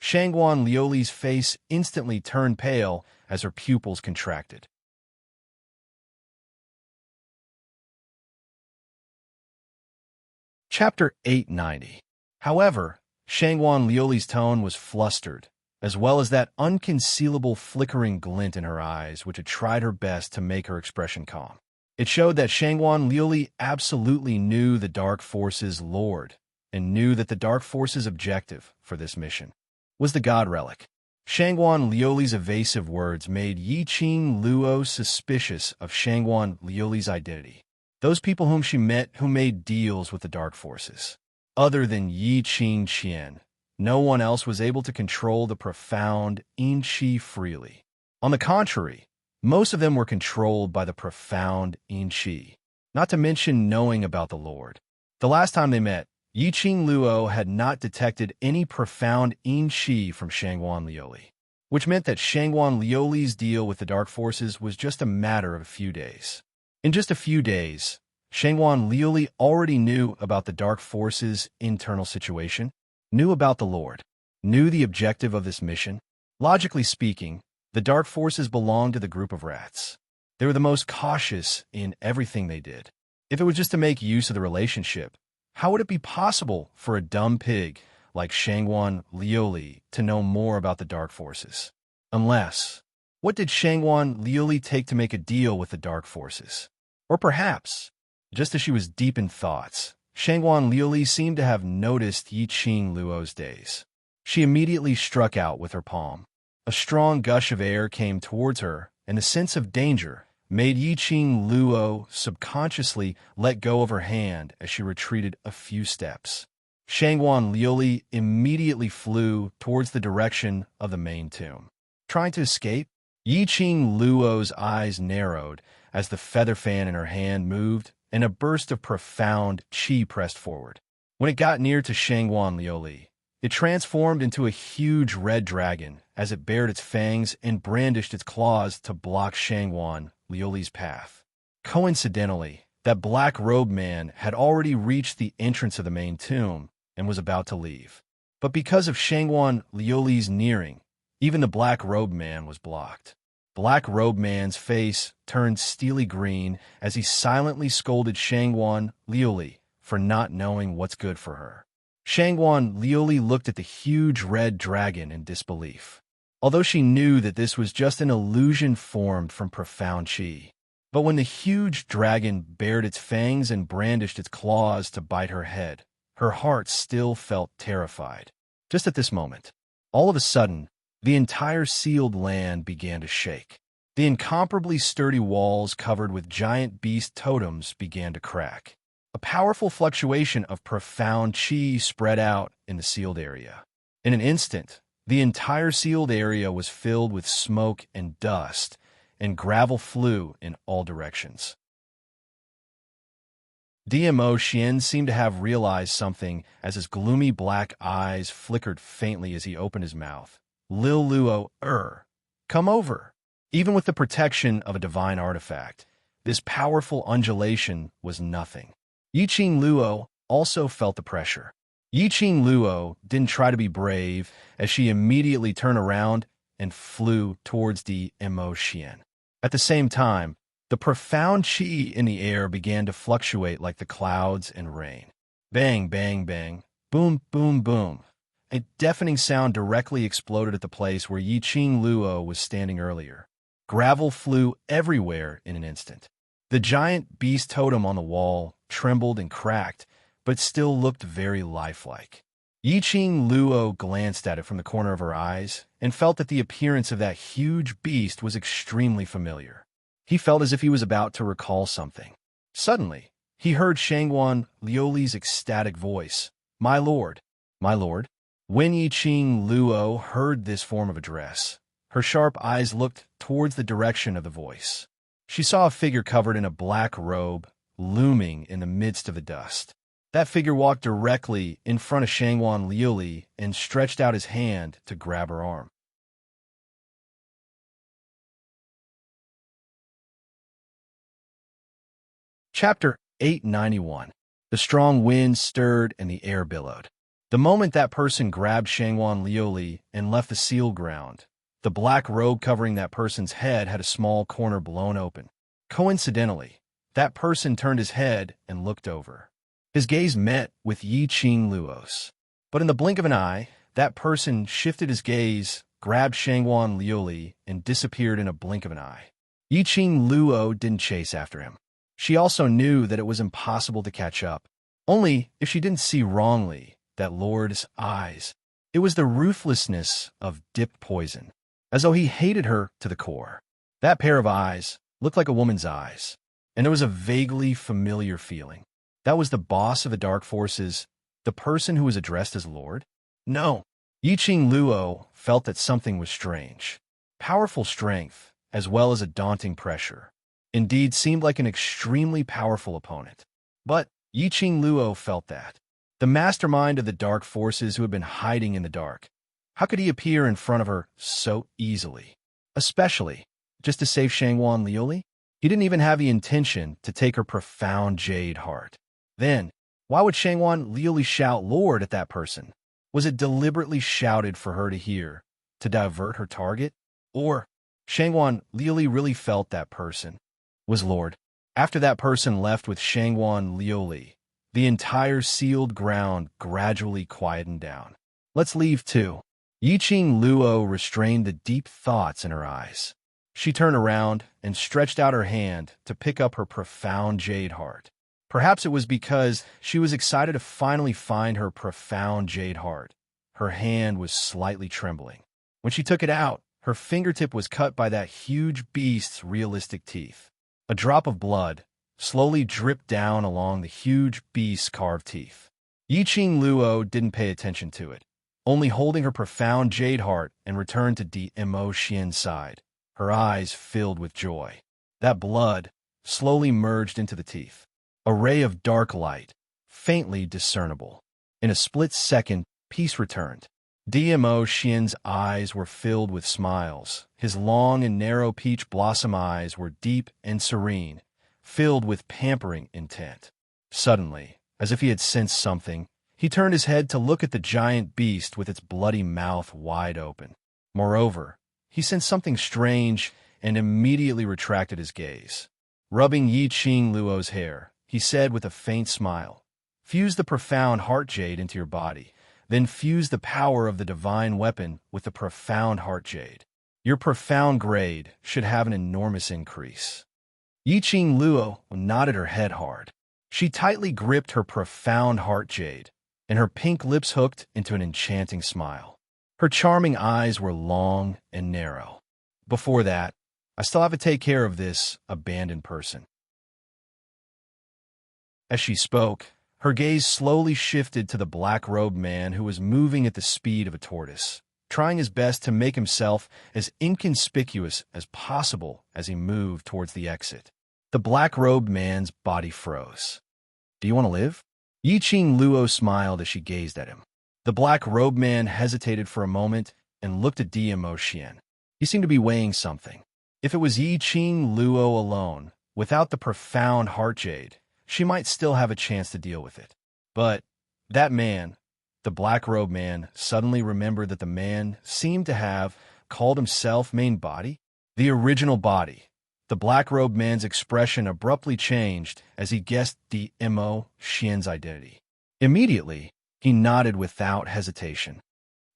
Shangguan Liuli's face instantly turned pale as her pupils contracted. Chapter 890. However, Shangguan Liuli's tone was flustered, as well as that unconcealable flickering glint in her eyes which had tried her best to make her expression calm. It showed that Shangguan Liuli absolutely knew the Dark Force's lord, and knew that the Dark Force's objective for this mission was the God Relic. Shangguan Liuli's evasive words made Yi-Ching Luo suspicious of Shangguan Liuli's identity. Those people whom she met who made deals with the Dark Forces. Other than Yi-Ching Qian, no one else was able to control the profound yin-chi freely. On the contrary, most of them were controlled by the profound yin-chi, not to mention knowing about the Lord. The last time they met, Yi-Ching Luo had not detected any profound yin-chi from Shangguan Liuli, which meant that Shangguan Liuli's deal with the Dark Forces was just a matter of a few days. In just a few days, Shangguan Liuli already knew about the Dark Forces' internal situation, knew about the Lord, knew the objective of this mission. Logically speaking, the Dark Forces belonged to the group of rats. They were the most cautious in everything they did. If it was just to make use of the relationship, how would it be possible for a dumb pig like Shangguan Liuli to know more about the Dark Forces? Unless, what did Shangguan Liuli take to make a deal with the Dark Forces? Or perhaps, just as she was deep in thoughts, Shangguan Liuli seemed to have noticed Yi-Ching Luo's days. She immediately struck out with her palm. A strong gush of air came towards her, and the sense of danger made Yi-Ching Luo subconsciously let go of her hand as she retreated a few steps. Shangguan Liuli immediately flew towards the direction of the main tomb. Trying to escape, Yi-Ching Luo's eyes narrowed as the feather fan in her hand moved and a burst of profound chi pressed forward. When it got near to Shangguan Liuli, it transformed into a huge red dragon as it bared its fangs and brandished its claws to block Shangguan Liuli's path. Coincidentally, that black-robed man had already reached the entrance of the main tomb and was about to leave. But because of Shangguan Liuli's nearing, even the black-robed man was blocked. Black-robed man's face turned steely green as he silently scolded Shangguan Liuli for not knowing what's good for her. Shangguan Liuli looked at the huge red dragon in disbelief, although she knew that this was just an illusion formed from profound chi. But when the huge dragon bared its fangs and brandished its claws to bite her head, her heart still felt terrified. Just at this moment, all of a sudden, the entire sealed land began to shake. The incomparably sturdy walls covered with giant beast totems began to crack. A powerful fluctuation of profound chi spread out in the sealed area. In an instant, the entire sealed area was filled with smoke and dust, and gravel flew in all directions. DMO Xian seemed to have realized something as his gloomy black eyes flickered faintly as he opened his mouth. Lil Luo, come over. Even with the protection of a divine artifact, this powerful undulation was nothing. Yi-Ching Luo also felt the pressure. Yi Qing Luo didn't try to be brave, as she immediately turned around and flew towards the Immerse. At the same time, the profound qi in the air began to fluctuate like the clouds and rain. Bang, bang, bang, boom, boom, boom. A deafening sound directly exploded at the place where Yi Qing Luo was standing earlier. Gravel flew everywhere in an instant. The giant beast totem on the wall trembled and cracked, but still looked very lifelike. Yi Qing Luo glanced at it from the corner of her eyes and felt that the appearance of that huge beast was extremely familiar. He felt as if he was about to recall something. Suddenly, he heard Shangguan Liuli's ecstatic voice, "My lord, my lord." When Yi Qing Luo heard this form of address, her sharp eyes looked towards the direction of the voice. She saw a figure covered in a black robe, looming in the midst of the dust. That figure walked directly in front of Shangguan Liuli and stretched out his hand to grab her arm. Chapter 891. The strong wind stirred and the air billowed. The moment that person grabbed Shangguan Liuli and left the seal ground, the black robe covering that person's head had a small corner blown open. Coincidentally, that person turned his head and looked over. His gaze met with Yi Qing Luo's. But in the blink of an eye, that person shifted his gaze, grabbed Shangguan Liuli, and disappeared in a blink of an eye. Yi Qing Luo didn't chase after him. She also knew that it was impossible to catch up. Only if she didn't see wrongly that lord's eyes. It was the ruthlessness of dipped poison, as though he hated her to the core. That pair of eyes looked like a woman's eyes, and there was a vaguely familiar feeling. That was the boss of the dark forces, the person who was addressed as Lord? No. Yi Qing Luo felt that something was strange. Powerful strength, as well as a daunting pressure. Indeed, seemed like an extremely powerful opponent. But Yi Qing Luo felt that. The mastermind of the dark forces who had been hiding in the dark. How could he appear in front of her so easily? Especially, just to save Shangguan Liuli? He didn't even have the intention to take her profound jade heart. Then, why would Shangguan Liuli shout Lord at that person? Was it deliberately shouted for her to hear, to divert her target? Or Shangguan Liuli really felt that person was Lord? After that person left with Shangguan Liuli, the entire sealed ground gradually quietened down. Let's leave too. Yi Qing Luo restrained the deep thoughts in her eyes. She turned around and stretched out her hand to pick up her profound jade heart. Perhaps it was because she was excited to finally find her profound jade heart. Her hand was slightly trembling. When she took it out, her fingertip was cut by that huge beast's realistic teeth. A drop of blood slowly dripped down along the huge beast's carved teeth. Yi Qing Luo didn't pay attention to it, only holding her profound jade heart and returned to Di Mo Xian's side, her eyes filled with joy. That blood slowly merged into the teeth. A ray of dark light, faintly discernible. In a split second, peace returned. Mo Xian's eyes were filled with smiles. His long and narrow peach blossom eyes were deep and serene, filled with pampering intent. Suddenly, as if he had sensed something, he turned his head to look at the giant beast with its bloody mouth wide open. Moreover, he sensed something strange and immediately retracted his gaze. Rubbing Yi Qing Luo's hair, he said with a faint smile, "Fuse the profound heart jade into your body, then fuse the power of the divine weapon with the profound heart jade. Your profound grade should have an enormous increase." Yi Qing Luo nodded her head hard. She tightly gripped her profound heart jade, and her pink lips hooked into an enchanting smile. Her charming eyes were long and narrow. "Before that, I still have to take care of this abandoned person." As she spoke, her gaze slowly shifted to the black-robed man who was moving at the speed of a tortoise, trying his best to make himself as inconspicuous as possible as he moved towards the exit. The black-robed man's body froze. "Do you want to live?" Yi Qing Luo smiled as she gazed at him. The black-robed man hesitated for a moment and looked at Mo Xian. He seemed to be weighing something. If it was Yi Qing Luo alone, without the profound heart jade, she might still have a chance to deal with it. But that man, the black-robed man suddenly remembered that the man seemed to have called himself main body, the original body. The black-robed man's expression abruptly changed as he guessed Dmo Xian's identity. Immediately, he nodded without hesitation.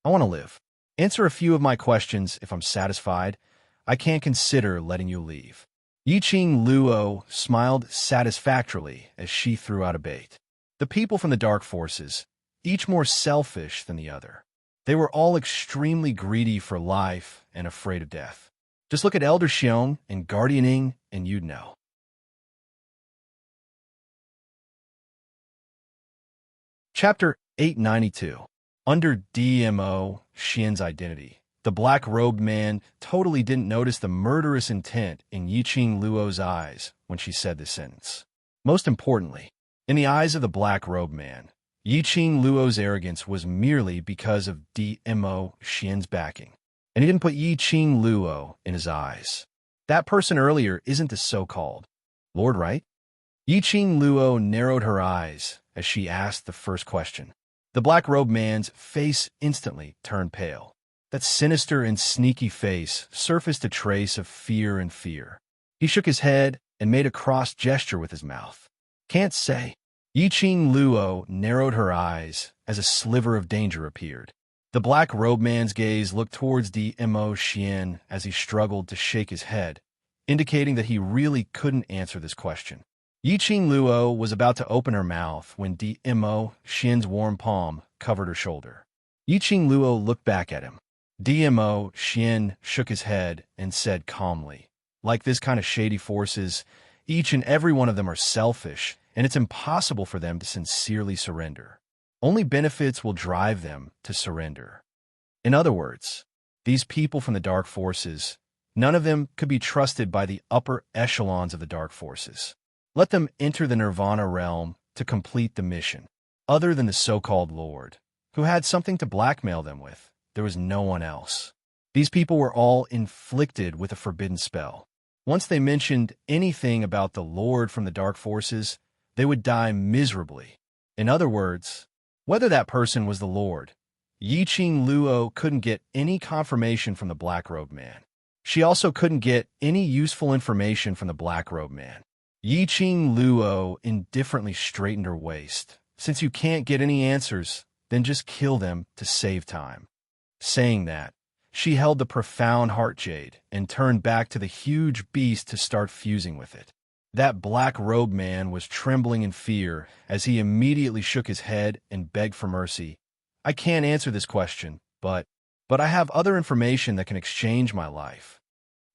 I want to live. Answer a few of my questions. If I'm satisfied, I can't consider letting you leave. Yiqing Luo smiled satisfactorily as she threw out a bait. The people from the dark forces, each more selfish than the other. They were all extremely greedy for life and afraid of death. Just look at Elder Xiong and Guardianing and you'd know. Chapter 892. Under Dmo Xian's identity, the black-robed man totally didn't notice the murderous intent in Yiqing Luo's eyes when she said this sentence. Most importantly, in the eyes of the black-robed man, Yiqing Luo's arrogance was merely because of Dmo Xian's backing, and he didn't put Yiqing Luo in his eyes. That person earlier isn't the so-called Lord, right? Yiqing Luo narrowed her eyes as she asked the first question. The black-robed man's face instantly turned pale. That sinister and sneaky face surfaced a trace of fear and fear. He shook his head and made a cross gesture with his mouth. Can't say. Yiqing Luo narrowed her eyes as a sliver of danger appeared. The black-robed man's gaze looked towards Dmo Xian as he struggled to shake his head, indicating that he really couldn't answer this question. Yiqing Luo was about to open her mouth when Dmo Xian's warm palm covered her shoulder. Yiqing Luo looked back at him. Dmo Xian shook his head and said calmly, like this kind of shady forces, each and every one of them are selfish, and it's impossible for them to sincerely surrender. Only benefits will drive them to surrender. In other words, these people from the dark forces, none of them could be trusted by the upper echelons of the dark forces. Let them enter the Nirvana realm to complete the mission. Other than the so-called Lord, who had something to blackmail them with, there was no one else. These people were all inflicted with a forbidden spell. Once they mentioned anything about the Lord from the dark forces, they would die miserably. In other words, whether that person was the Lord, Yiqing Luo couldn't get any confirmation from the black-robed man. She also couldn't get any useful information from the black-robed man. Yiqing Luo indifferently straightened her waist. Since you can't get any answers, then just kill them to save time. Saying that, she held the profound heart jade and turned back to the huge beast to start fusing with it. That black-robed man was trembling in fear as he immediately shook his head and begged for mercy. I can't answer this question, but I have other information that can exchange my life.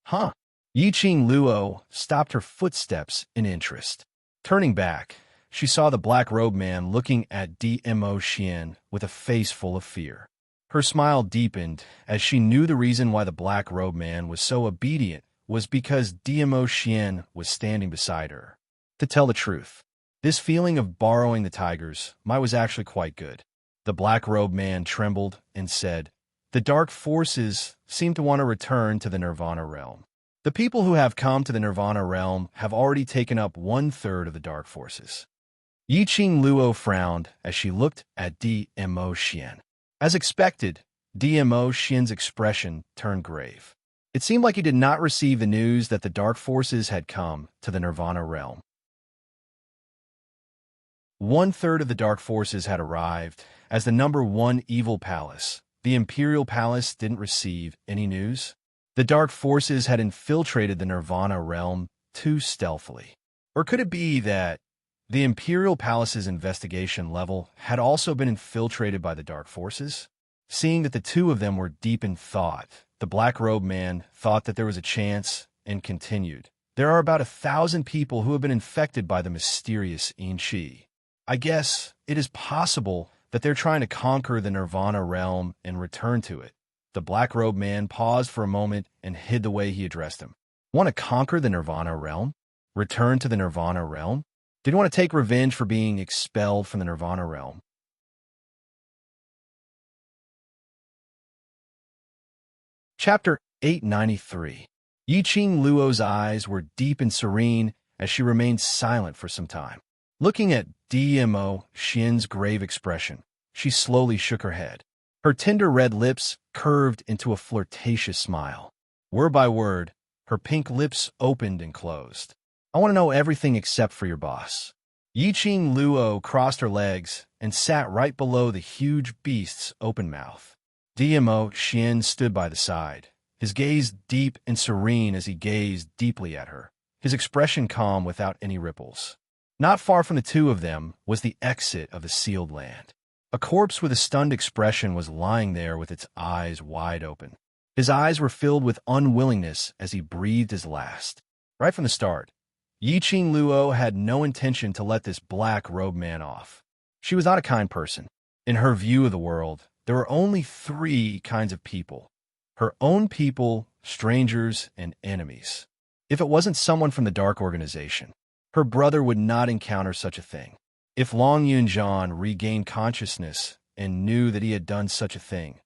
Huh? Yiqing Luo stopped her footsteps in interest. Turning back, she saw the black-robed man looking at Dmo Xian with a face full of fear. Her smile deepened as she knew the reason why the black-robed man was so obedient was because Dmo Xian was standing beside her. To tell the truth, this feeling of borrowing the tigers was actually quite good. The black-robed man trembled and said, the dark forces seem to want to return to the Nirvana realm. The people who have come to the Nirvana realm have already taken up 1/3 of the dark forces. Yiqing Luo frowned as she looked at Dmo Xian. As expected, Dmo Xian's expression turned grave. It seemed like he did not receive the news that the dark forces had come to the Nirvana realm. 1/3 of the dark forces had arrived as the #1 evil palace, the Imperial Palace, didn't receive any news. The dark forces had infiltrated the Nirvana realm too stealthily. Or could it be that the Imperial Palace's investigation level had also been infiltrated by the dark forces? Seeing that the two of them were deep in thought, the black-robed man thought that there was a chance and continued. There are about 1,000 people who have been infected by the mysterious Inchi. I guess it is possible that they're trying to conquer the Nirvana realm and return to it. The black-robed man paused for a moment and hid the way he addressed him. Want to conquer the Nirvana realm? Return to the Nirvana realm? Did you want to take revenge for being expelled from the Nirvana realm? Chapter 893. Yiqing Luo's eyes were deep and serene as she remained silent for some time. Looking at Dmo Xian's grave expression, She slowly shook her head. Her tender red lips curved into a flirtatious smile. Word by word, her pink lips opened and closed. I want to know everything except for your boss. Yiqing Luo crossed her legs and sat right below the huge beast's open mouth. Dmo Xian stood by the side, his gaze deep and serene as he gazed deeply at her, his expression calm without any ripples. Not far from the two of them was the exit of the sealed land. A corpse with a stunned expression was lying there with its eyes wide open. His eyes were filled with unwillingness as he breathed his last. Right from the start, Yiqing Luo had no intention to let this black-robed man off. She was not a kind person. In her view of the world, there were only three kinds of people: her own people, strangers, and enemies. If it wasn't someone from the Dark Organization, her brother would not encounter such a thing. If Long Yunjian regained consciousness and knew that he had done such a thing,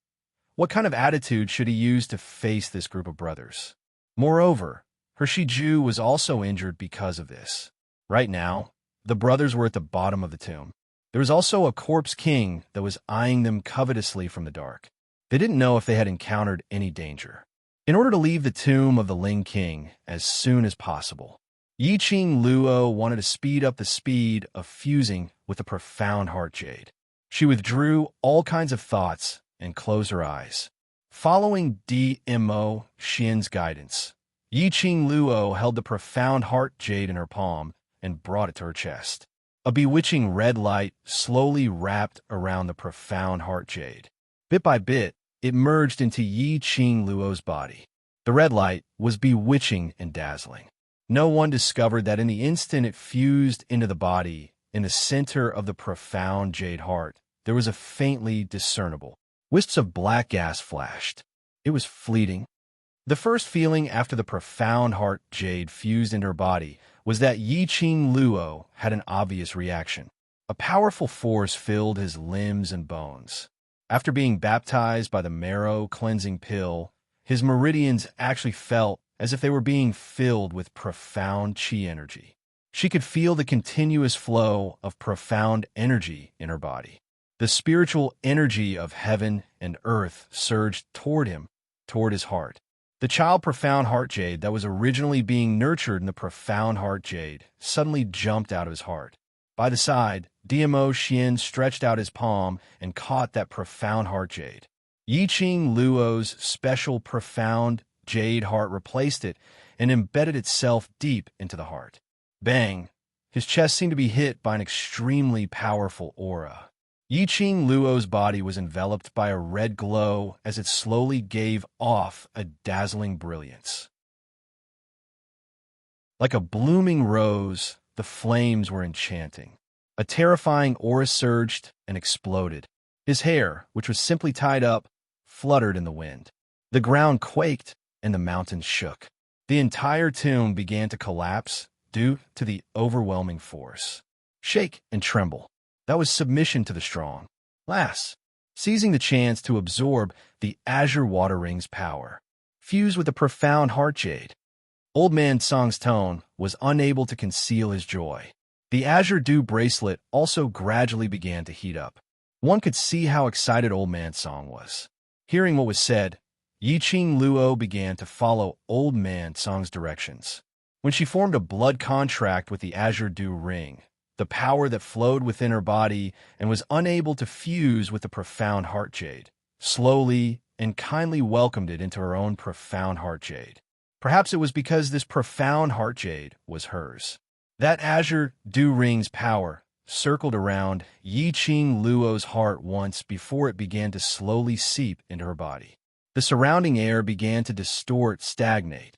what kind of attitude should he use to face this group of brothers? Moreover, her Shiju was also injured because of this. Right now, the brothers were at the bottom of the tomb. There was also a corpse king that was eyeing them covetously from the dark. They didn't know if they had encountered any danger. In order to leave the tomb of the Ling King as soon as possible, Yiqing Luo wanted to speed up the speed of fusing with the profound heart jade. She withdrew all kinds of thoughts and closed her eyes. Following Dmo Xian's guidance, Yiqing Luo held the profound heart jade in her palm and brought it to her chest. A bewitching red light slowly wrapped around the profound heart jade. Bit by bit, it merged into Yiqing Luo's body. The red light was bewitching and dazzling. No one discovered that in the instant it fused into the body, in the center of the profound jade heart, there was a faintly discernible wisps of black gas flashed. It was fleeting. The first feeling after the profound heart jade fused into her body was that Yiqing Luo had an obvious reaction. A powerful force filled his limbs and bones. After being baptized by the marrow cleansing pill, his meridians actually felt as if they were being filled with profound qi energy. She could feel the continuous flow of profound energy in her body. The spiritual energy of heaven and earth surged toward him, toward his heart. The child profound heart jade that was originally being nurtured in the profound heart jade suddenly jumped out of his heart. By the side, Dmo Xian stretched out his palm and caught that profound heart jade. Yiqing Luo's special profound jade heart replaced it and embedded itself deep into the heart. Bang! His chest seemed to be hit by an extremely powerful aura. Yiqing Luo's body was enveloped by a red glow as it slowly gave off a dazzling brilliance. Like a blooming rose, the flames were enchanting. A terrifying aura surged and exploded. His hair, which was simply tied up, fluttered in the wind. The ground quaked and the mountains shook. The entire tomb began to collapse due to the overwhelming force. Shake and tremble. That was submission to the strong. Lass, seizing the chance to absorb the azure water ring's power, fused with the profound heart jade. Old Man Song's tone was unable to conceal his joy. The azure dew bracelet also gradually began to heat up. One could see how excited Old Man Song was. Hearing what was said, Yiqing Luo began to follow Old Man Song's directions. When she formed a blood contract with the azure dew ring, the power that flowed within her body and was unable to fuse with the profound heart jade, slowly and kindly welcomed it into her own profound heart jade. Perhaps it was because this profound heart jade was hers. That azure dew ring's power circled around Yiqing Luo's heart once before it began to slowly seep into her body. The surrounding air began to distort, stagnate.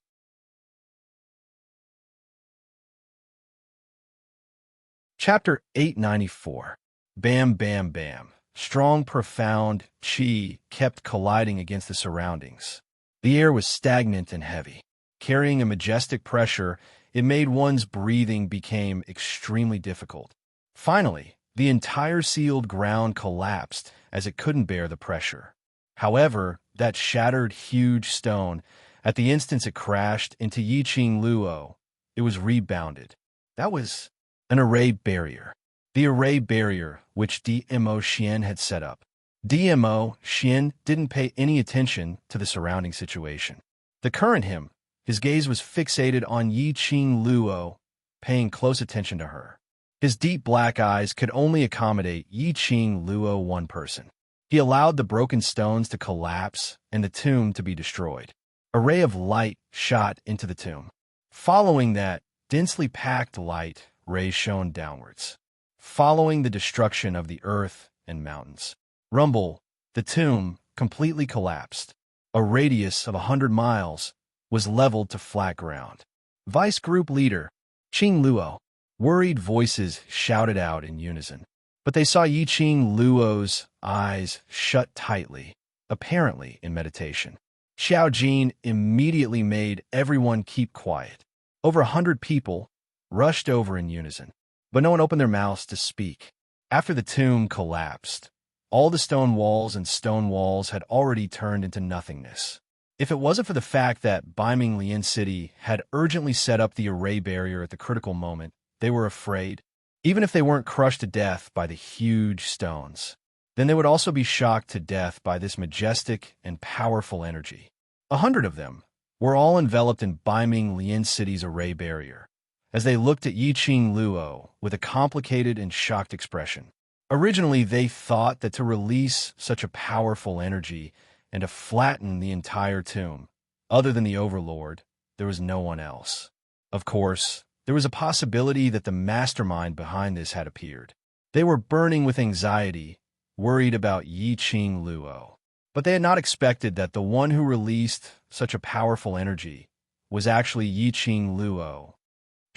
Chapter 894. Bam, bam, bam. Strong, profound qi kept colliding against the surroundings. The air was stagnant and heavy. Carrying a majestic pressure, it made one's breathing became extremely difficult. Finally, the entire sealed ground collapsed as it couldn't bear the pressure. However, that shattered huge stone, at the instant it crashed into Yiqing Luo, it was rebounded. That was an array barrier. the array barrier which DMO Xian had set up. DMO Xian didn't pay any attention to the surrounding situation. The current him, his gaze was fixated on Yi Qing Luo, paying close attention to her. His deep black eyes could only accommodate Yi Qing Luo one person. He allowed the broken stones to collapse and the tomb to be destroyed. A ray of light shot into the tomb. Following that, densely packed light rays shone downwards, following the destruction of the earth and mountains. Rumble, the tomb, completely collapsed. A radius of 100 miles was leveled to flat ground. Vice Group Leader, Qing Luo. Worried voices shouted out in unison. But they saw Yi Qing Luo's eyes shut tightly, apparently in meditation. Xiao Jin immediately made everyone keep quiet. Over 100 people rushed over in unison, but no one opened their mouths to speak. After the tomb collapsed, all the stone walls had already turned into nothingness. If it wasn't for the fact that Beiming Lian City had urgently set up the array barrier at the critical moment, they were afraid. Even if they weren't crushed to death by the huge stones, then they would also be shocked to death by this majestic and powerful energy. 100 of them were all enveloped in Beiming Lian City's array barrier, as they looked at Yi Qing Luo with a complicated and shocked expression. Originally, they thought that to release such a powerful energy and to flatten the entire tomb, other than the Overlord, there was no one else. Of course, there was a possibility that the mastermind behind this had appeared. They were burning with anxiety, worried about Yi Qing Luo. But they had not expected that the one who released such a powerful energy was actually Yi Qing Luo.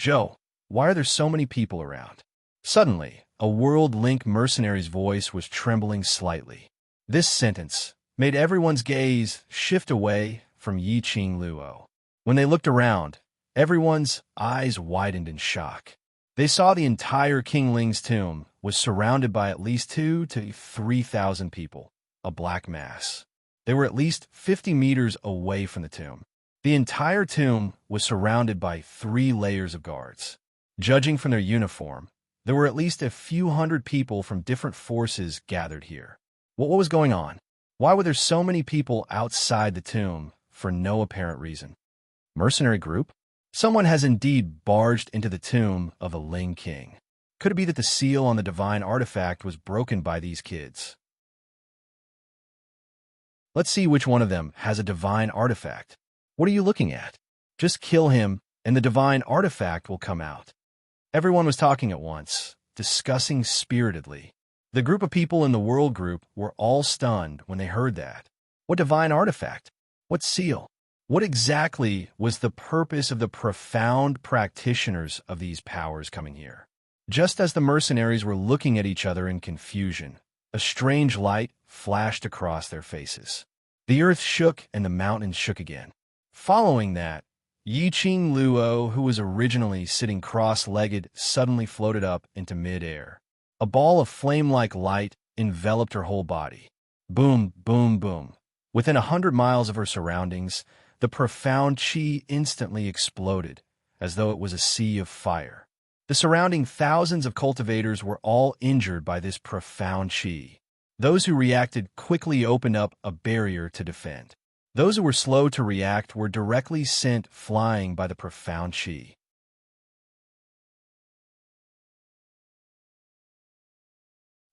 Zhou, why are there so many people around? Suddenly, a World Link mercenary's voice was trembling slightly. This sentence made everyone's gaze shift away from Yi Qing Luo. When they looked around, everyone's eyes widened in shock. They saw the entire King Ling's tomb was surrounded by at least 2,000 to 3,000 people, a black mass. They were at least 50 meters away from the tomb. The entire tomb was surrounded by 3 layers of guards. Judging from their uniform, there were at least a few hundred people from different forces gathered here. What was going on? Why were there so many people outside the tomb for no apparent reason? Mercenary group? Someone has indeed barged into the tomb of a Ling king. Could it be that the seal on the divine artifact was broken by these kids? Let's see which one of them has a divine artifact. What are you looking at? Just kill him, and the divine artifact will come out. Everyone was talking at once, discussing spiritedly. The group of people in the world group were all stunned when they heard that. What divine artifact? What seal? What exactly was the purpose of the profound practitioners of these powers coming here? Just as the mercenaries were looking at each other in confusion, a strange light flashed across their faces. The earth shook and the mountains shook again. Following that, Yi Qing Luo, who was originally sitting cross-legged, suddenly floated up into mid-air. A ball of flame-like light enveloped her whole body. Boom, boom, boom. Within 100 miles of her surroundings, the profound qi instantly exploded, as though it was a sea of fire. The surrounding thousands of cultivators were all injured by this profound qi. Those who reacted quickly opened up a barrier to defend. Those who were slow to react were directly sent flying by the profound qi.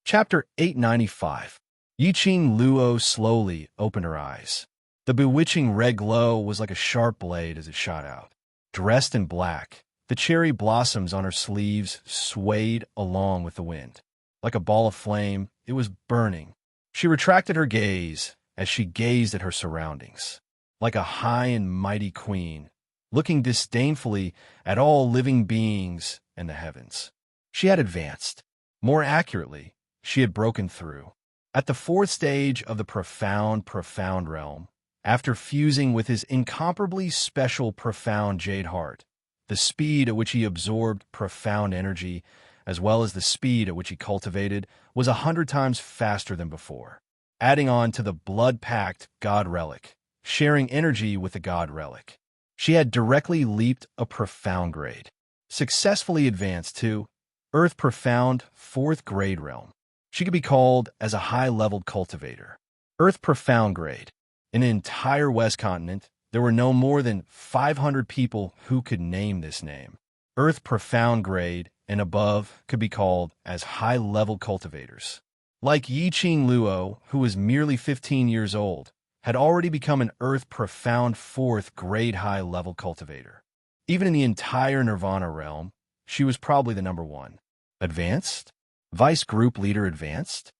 Chapter 895. Yi Qing Luo slowly opened her eyes. The bewitching red glow was like a sharp blade as it shot out. Dressed in black, the cherry blossoms on her sleeves swayed along with the wind. Like a ball of flame, it was burning. She retracted her gaze as she gazed at her surroundings. Like a high and mighty queen, looking disdainfully at all living beings and the heavens. She had advanced. More accurately, she had broken through. At the 4th stage of the profound realm, after fusing with his incomparably special profound jade heart, the speed at which he absorbed profound energy, as well as the speed at which he cultivated, was 100 times faster than before. Adding on to the blood-packed God Relic, sharing energy with the God Relic, she had directly leaped a profound grade. Successfully advanced to Earth Profound, 4th grade realm. She could be called as a high-leveled cultivator. Earth Profound grade. In the entire West Continent, there were no more than 500 people who could name this name. Earth Profound grade and above could be called as high-level cultivators. Like Yi-Ching Luo, who was merely 15 years old, had already become an Earth Profound 4th grade high-level cultivator. Even in the entire Nirvana realm, she was probably the number one. Advanced? Vice Group Leader Advanced?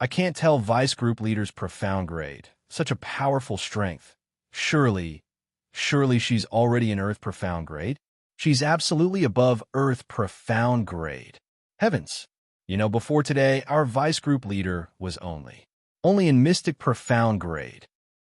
I can't tell Vice Group Leader's profound grade. Such a powerful strength. Surely she's already in Earth Profound grade? She's absolutely above Earth Profound grade. Heavens! Before today, our Vice Group Leader was only in Mystic Profound grade.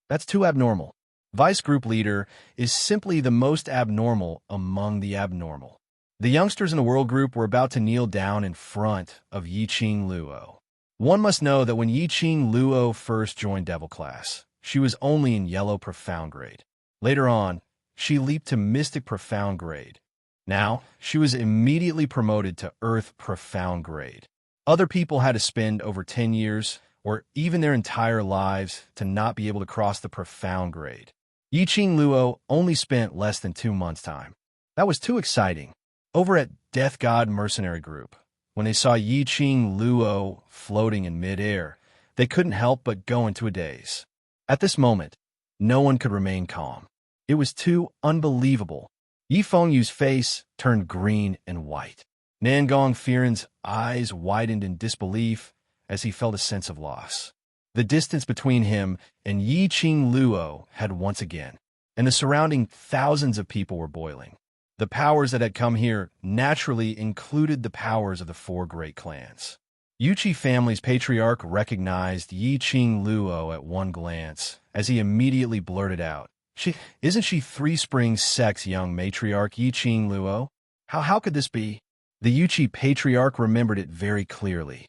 That's too abnormal. Vice Group Leader is simply the most abnormal among the abnormal. The youngsters in the World Group were about to kneel down in front of Yi-Ching Luo. One must know that when Yi-Ching Luo first joined Devil Class, she was only in Yellow Profound grade. Later on, she leaped to Mystic Profound grade. Now, she was immediately promoted to Earth Profound grade. Other people had to spend over 10 years, or even their entire lives, to not be able to cross the Profound grade. Yi-Ching Luo only spent less than 2 months' time. That was too exciting. Over at Death God Mercenary Group, when they saw Yi-Ching Luo floating in mid-air, they couldn't help but go into a daze. At this moment, no one could remain calm. It was too unbelievable. Yi Fengyu's face turned green and white. Nangong Firen's eyes widened in disbelief as he felt a sense of loss. The distance between him and Yi-Ching Luo had once again, and the surrounding thousands of people were boiling. The powers that had come here naturally included the powers of the 4 great clans. Yuchi family's patriarch recognized Yi-Ching Luo at one glance as he immediately blurted out, Isn't she Three Springs Sect's young matriarch Yi-Ching Luo? How could this be? The Yuchi patriarch remembered it very clearly.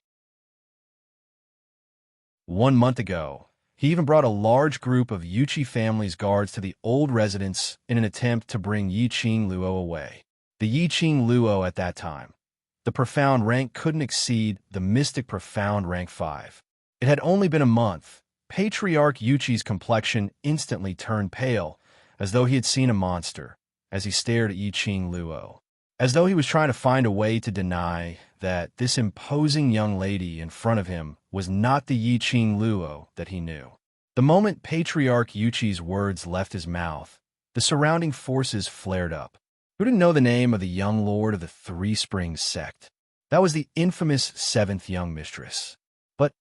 1 month ago, he even brought a large group of Yuchi family's guards to the old residence in an attempt to bring Yi-Ching Luo away. The Yi-Ching Luo at that time, the Profound rank couldn't exceed the Mystic Profound rank 5. It had only been a month. Patriarch Yuchi's complexion instantly turned pale, as though he had seen a monster, as he stared at Yi-Ching Luo, as though he was trying to find a way to deny that this imposing young lady in front of him was not the Yi-Ching Luo that he knew. The moment Patriarch Yuchi's words left his mouth, the surrounding forces flared up. Who didn't know the name of the young lord of the Three Springs sect? That was the infamous 7th young mistress. But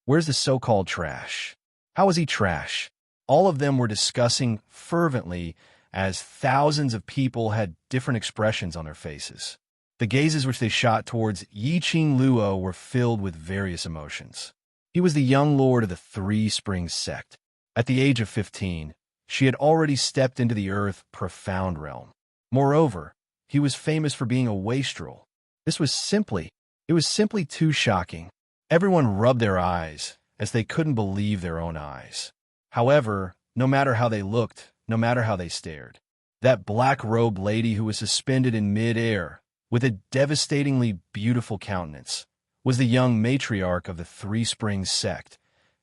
where's the so-called trash? How was he trash? All of them were discussing fervently as thousands of people had different expressions on their faces. The gazes which they shot towards Yi-Ching Luo were filled with various emotions. He was the young lord of the Three Springs sect. At the age of 15, she had already stepped into the Earth Profound realm. Moreover, he was famous for being a wastrel. It was simply too shocking. Everyone rubbed their eyes, as they couldn't believe their own eyes. However, no matter how they looked, no matter how they stared, that black-robed lady who was suspended in mid-air, with a devastatingly beautiful countenance, was the young matriarch of the Three Springs sect,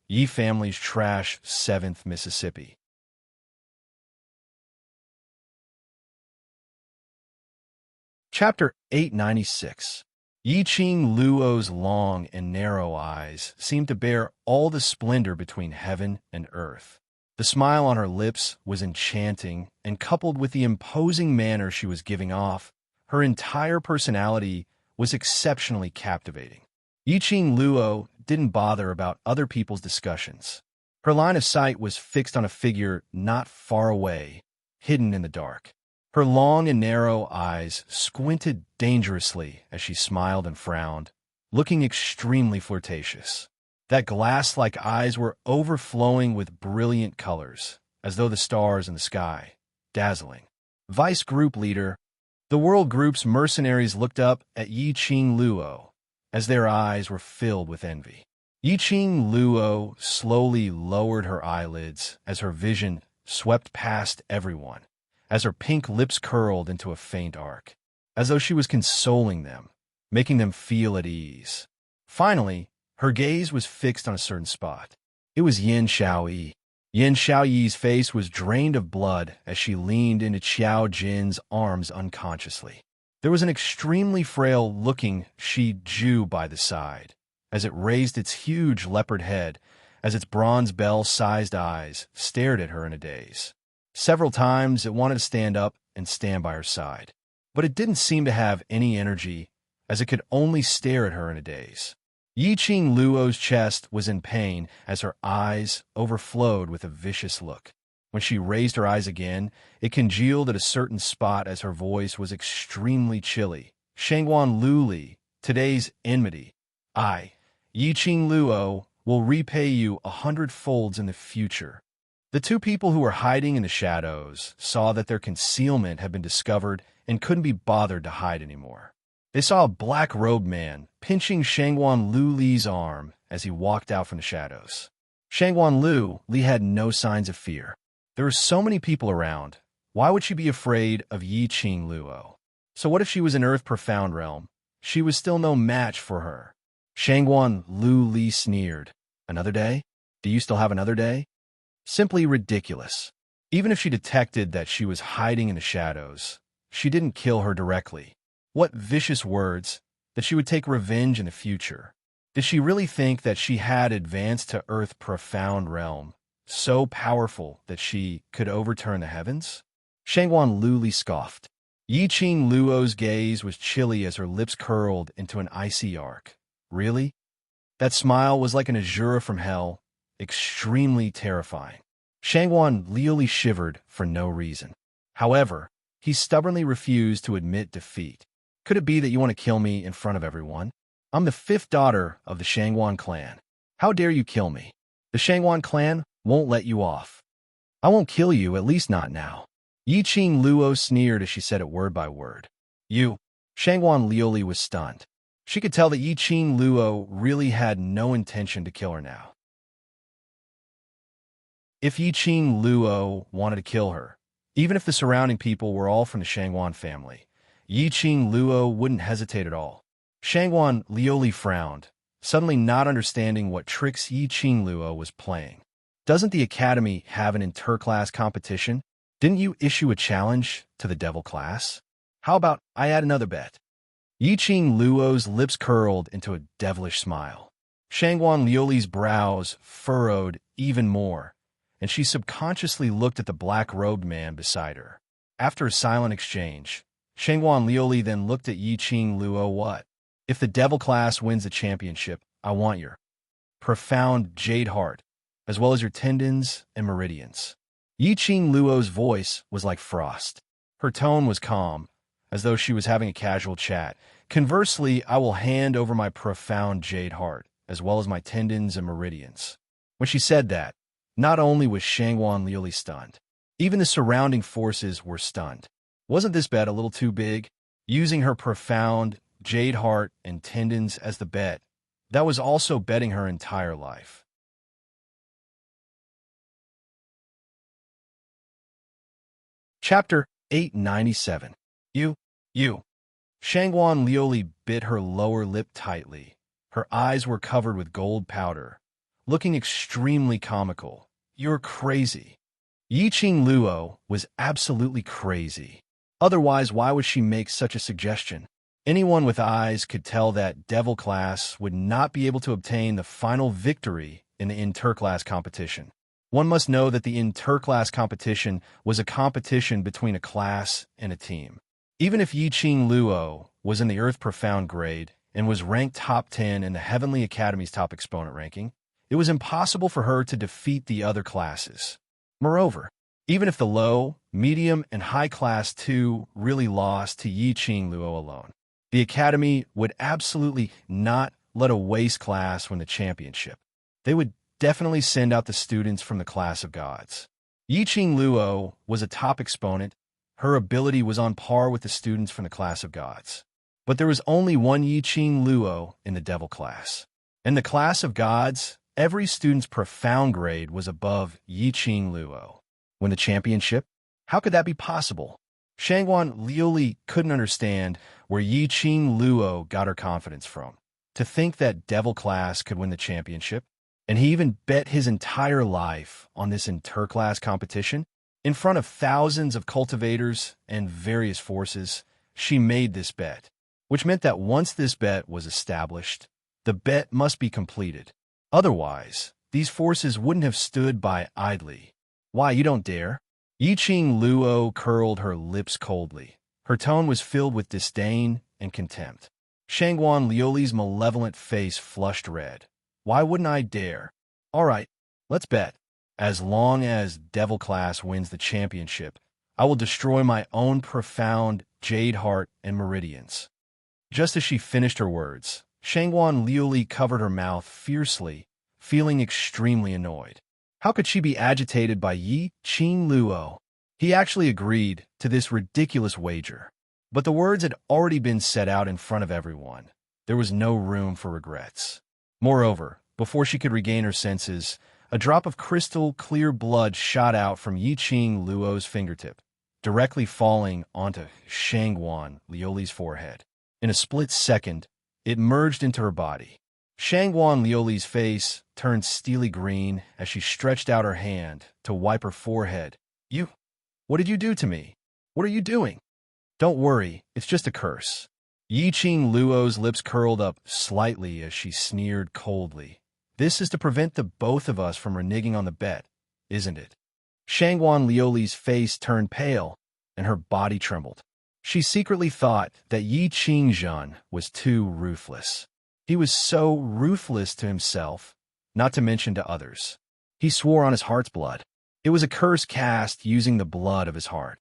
Yi family's trash 7th Mississippi. Chapter 896. Yi-Ching Luo's long and narrow eyes seemed to bear all the splendor between heaven and earth. The smile on her lips was enchanting, and coupled with the imposing manner she was giving off, her entire personality was exceptionally captivating. Yi-Ching Luo didn't bother about other people's discussions. Her line of sight was fixed on a figure not far away, hidden in the dark. Her long and narrow eyes squinted dangerously as she smiled and frowned, looking extremely flirtatious. That glass-like eyes were overflowing with brilliant colors, as though the stars in the sky, dazzling. Vice Group Leader. The World Group's mercenaries looked up at Yi-Ching Luo, as their eyes were filled with envy. Yi-Ching Luo slowly lowered her eyelids as her vision swept past everyone, as her pink lips curled into a faint arc, as though she was consoling them, making them feel at ease. Finally, her gaze was fixed on a certain spot. It was Yin Xiaoyi. Yin Xiaoyi's face was drained of blood as she leaned into Qiao Jin's arms unconsciously. There was an extremely frail-looking Shi Ju by the side, as it raised its huge leopard head, as its bronze bell-sized eyes stared at her in a daze. Several times it wanted to stand up and stand by her side, but it didn't seem to have any energy, as it could only stare at her in a daze. Yiqing Luo's chest was in pain as her eyes overflowed with a vicious look. When she raised her eyes again, it congealed at a certain spot as her voice was extremely chilly. Shangguan Luli, today's enmity. I, Yiqing Luo, will repay you 100 folds in the future. The two people who were hiding in the shadows saw that their concealment had been discovered and couldn't be bothered to hide anymore. They saw a black-robed man pinching Shangguan Luli's arm as he walked out from the shadows. Shangguan Li had no signs of fear. There were so many people around. Why would she be afraid of Yiqing Luo? So what if she was in Earth Profound Realm? She was still no match for her. Shangguan Li sneered. Another day? Do you still have another day? Simply ridiculous. Even if she detected that she was hiding in the shadows, she didn't kill her directly. What vicious words, that she would take revenge in the future. Did she really think that she had advanced to Earth Profound Realm, so powerful that she could overturn the heavens? Shangguan Li scoffed. Yiqing Luo's gaze was chilly as her lips curled into an icy arc. Really? That smile was like an azure from hell, extremely terrifying. Shangguan Li shivered for no reason. However, he stubbornly refused to admit defeat. Could it be that you want to kill me in front of everyone? I'm the 5th daughter of the Shangguan clan. How dare you kill me? The Shangguan clan won't let you off. I won't kill you, at least not now. Yiqing Luo sneered as she said it word by word. You. Shangguan Li was stunned. She could tell that Yiqing Luo really had no intention to kill her now. If Yiqing Luo wanted to kill her, even if the surrounding people were all from the Shangguan family, Yiqing Luo wouldn't hesitate at all. Shangguan Li frowned, suddenly not understanding what tricks Yiqing Luo was playing. Doesn't the academy have an interclass competition? Didn't you issue a challenge to the devil class? How about I add another bet? Yiqing Luo's lips curled into a devilish smile. Shangguan Liuli's brows furrowed even more, and she subconsciously looked at the black-robed man beside her. After a silent exchange, Shangguan Liuli then looked at Yiqing Luo. What? If the devil class wins the championship, I want your profound jade heart, as well as your tendons and meridians. Yiqing Luo's voice was like frost. Her tone was calm, as though she was having a casual chat. Conversely, I will hand over my profound jade heart, as well as my tendons and meridians. When she said that, not only was Shangguan Liuli stunned, even the surrounding forces were stunned. Wasn't this bet a little too big? Using her profound jade heart and tendons as the bet, that was also betting her entire life. Chapter 897. You. Shangguan Liuli bit her lower lip tightly. Her eyes were covered with gold powder, looking extremely comical. You're crazy. Yiqing Luo was absolutely crazy. Otherwise, why would she make such a suggestion? Anyone with eyes could tell that devil class would not be able to obtain the final victory in the interclass competition. One must know that the interclass competition was a competition between a class and a team. Even if Yiqing Luo was in the Earth Profound grade and was ranked top 10 in the Heavenly Academy's top exponent ranking, it was impossible for her to defeat the other classes. Moreover, even if the low, medium, and high class 2 really lost to Yiqing Luo alone, the Academy would absolutely not let a waste class win the championship. They would definitely send out the students from the class of gods. Yiqing Luo was a top exponent. Her ability was on par with the students from the class of gods. But there was only one Yiqing Luo in the devil class. In the class of gods, every student's profound grade was above Yiqing Luo. Win the championship? How could that be possible? Shangguan Liuli couldn't understand where Yi Qing Luo got her confidence from. To think that Devil Class could win the championship, and he even bet his entire life on this interclass competition. In front of thousands of cultivators and various forces, she made this bet, which meant that once this bet was established, the bet must be completed. Otherwise, these forces wouldn't have stood by idly. Why, you don't dare? Yi Qing Luo curled her lips coldly. Her tone was filled with disdain and contempt. Shangguan Liuli's malevolent face flushed red. Why wouldn't I dare? All right, let's bet. As long as Devil Class wins the championship, I will destroy my own profound jade heart and meridians. Just as she finished her words, Shangguan Liuli covered her mouth fiercely, feeling extremely annoyed. How could she be agitated by Yi Qing Luo? He actually agreed to this ridiculous wager. But the words had already been set out in front of everyone. There was no room for regrets. Moreover, before she could regain her senses, a drop of crystal-clear blood shot out from Yi Qing Luo's fingertip, directly falling onto Shangguan Liuli's forehead. In a split second, it merged into her body. Shangguan Liuli's face turned steely green as she stretched out her hand to wipe her forehead. What did you do to me? What are you doing? Don't worry, it's just a curse. Yi Qing Luo's lips curled up slightly as she sneered coldly. This is to prevent the both of us from reneging on the bet, isn't it? Shangguan Liuli's face turned pale, and her body trembled. She secretly thought that Yi Qingzhen was too ruthless. He was so ruthless to himself, not to mention to others. He swore on his heart's blood. It was a curse cast using the blood of his heart.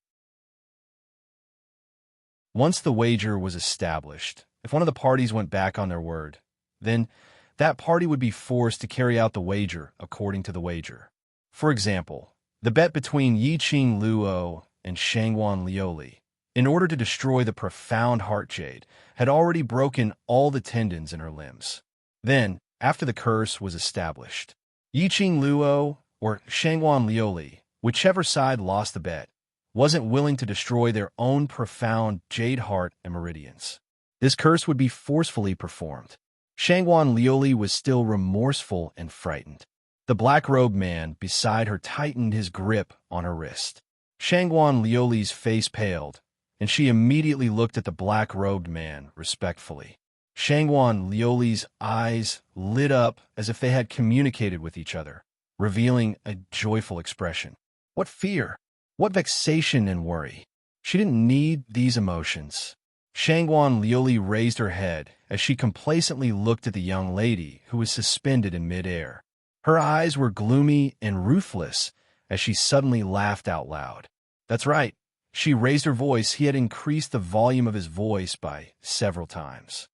Once the wager was established, if one of the parties went back on their word, then that party would be forced to carry out the wager according to the wager. For example, the bet between Yi Qing Luo and Shangguan Liuli, in order to destroy the profound heart jade, had already broken all the tendons in her limbs. Then, after the curse was established, Yi Qing Luo or Shangguan Liuli, whichever side lost the bet, wasn't willing to destroy their own profound jade heart and meridians. This curse would be forcefully performed. Shangguan Liuli was still remorseful and frightened. The black-robed man beside her tightened his grip on her wrist. Shangguan Liuli's face paled, and she immediately looked at the black-robed man respectfully. Shangguan Liuli's eyes lit up as if they had communicated with each other, revealing a joyful expression. What fear! What vexation and worry! She didn't need these emotions. Shangguan Liuli raised her head as she complacently looked at the young lady who was suspended in midair. Her eyes were gloomy and ruthless as she suddenly laughed out loud. That's right. She raised her voice. He had increased the volume of his voice by several times.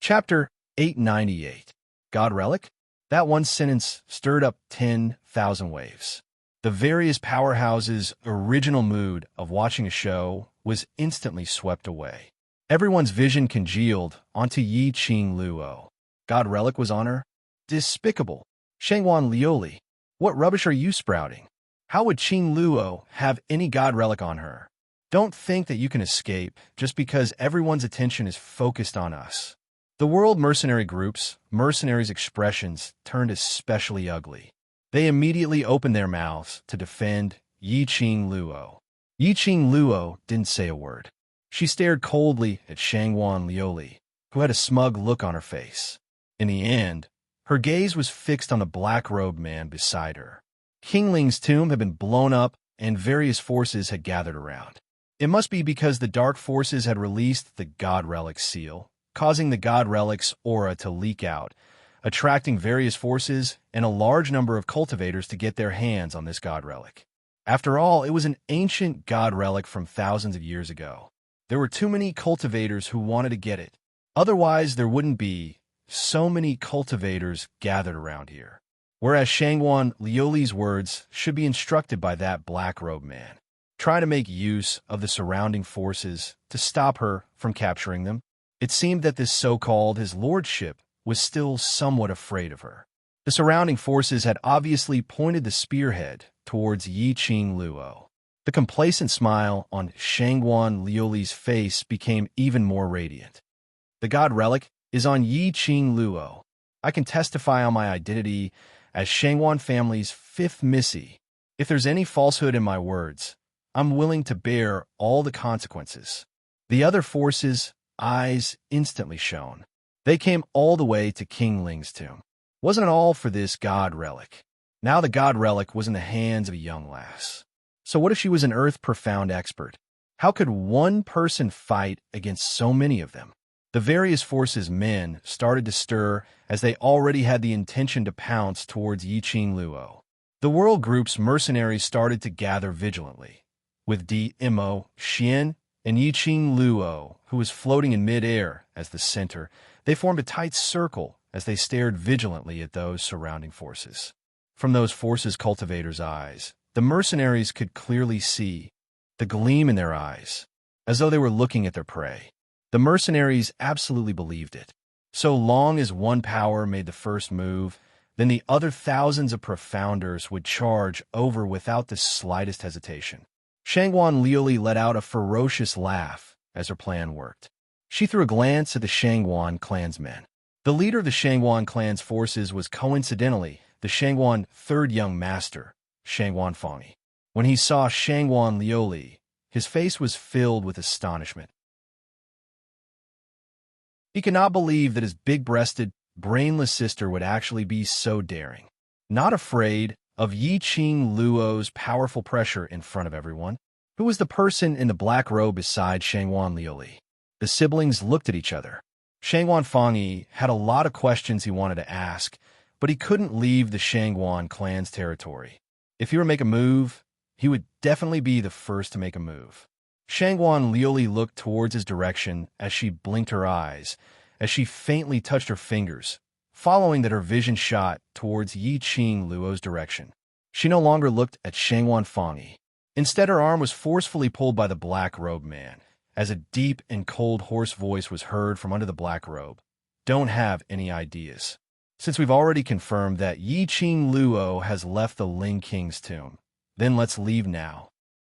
Chapter 898. God Relic? That one sentence stirred up 10,000 waves. The various powerhouses' original mood of watching a show was instantly swept away. Everyone's vision congealed onto Yi Qing Luo. God Relic was on her? Despicable. Shangguan Liuli, what rubbish are you sprouting? How would Qing Luo have any God Relic on her? Don't think that you can escape just because everyone's attention is focused on us. The world mercenary groups, mercenaries' expressions turned especially ugly. They immediately opened their mouths to defend Yi Qing Luo. Yi Qing Luo didn't say a word. She stared coldly at Shangguan Liuli, who had a smug look on her face. In the end, her gaze was fixed on the black-robed man beside her. King Ling's tomb had been blown up and various forces had gathered around. It must be because the dark forces had released the God Relic seal, causing the God Relic's aura to leak out, attracting various forces and a large number of cultivators to get their hands on this God Relic. After all, it was an ancient God Relic from thousands of years ago. There were too many cultivators who wanted to get it. Otherwise, there wouldn't be so many cultivators gathered around here. Whereas Shangguan Liuli's words should be instructed by that black-robed man. Try to make use of the surrounding forces to stop her from capturing them. It seemed that this so-called his lordship was still somewhat afraid of her. The surrounding forces had obviously pointed the spearhead towards Yi Qing Luo. The complacent smile on Shangguan Liuli's face became even more radiant. The god relic is on Yi Qing Luo. I can testify on my identity as Shangguan family's fifth Missy. If there's any falsehood in my words, I'm willing to bear all the consequences. The other forces' eyes instantly shone. They came all the way to King Ling's tomb. Wasn't it all for this god relic? Now the god relic was in the hands of a young lass. So what if she was an earth-profound expert? How could one person fight against so many of them? The various forces' men started to stir as they already had the intention to pounce towards Yi Qing Luo. The world group's mercenaries started to gather vigilantly, with Mo, Xian, and Yi Qing Luo, who was floating in mid-air as the center. They formed a tight circle as they stared vigilantly at those surrounding forces. From those forces' cultivators' eyes, the mercenaries could clearly see the gleam in their eyes, as though they were looking at their prey. The mercenaries absolutely believed it. So long as one power made the first move, then the other thousands of profounders would charge over without the slightest hesitation. Shangguan Liuli let out a ferocious laugh as her plan worked. She threw a glance at the Shangguan clansmen. The leader of the Shangguan clan's forces was coincidentally the Shangguan third young master, Shangguan Fangi. When he saw Shangguan Liuli, his face was filled with astonishment. He could not believe that his big-breasted, brainless sister would actually be so daring. Not afraid of Yi Qing Luo's powerful pressure in front of everyone. Who was the person in the black robe beside Shangguan Liuli? The siblings looked at each other. Shangguan Fangi had a lot of questions he wanted to ask, but he couldn't leave the Shangguan clan's territory. If he were to make a move, he would definitely be the first to make a move. Shangguan Liuli looked towards his direction as she blinked her eyes, as she faintly touched her fingers, following that her vision shot towards Yi Qing Luo's direction. She no longer looked at Shangguan Fangi. Instead, her arm was forcefully pulled by the black-robed man, as a deep and cold hoarse voice was heard from under the black robe. Don't have any ideas. Since we've already confirmed that Yi Qing Luo has left the Ling King's tomb, then let's leave now.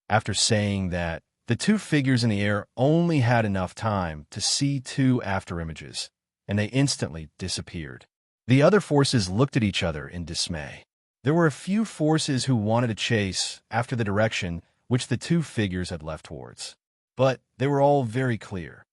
After saying that, the two figures in the air only had enough time to see two afterimages, and they instantly disappeared. The other forces looked at each other in dismay. There were a few forces who wanted to chase after the direction which the two figures had left towards, but they were all very clear.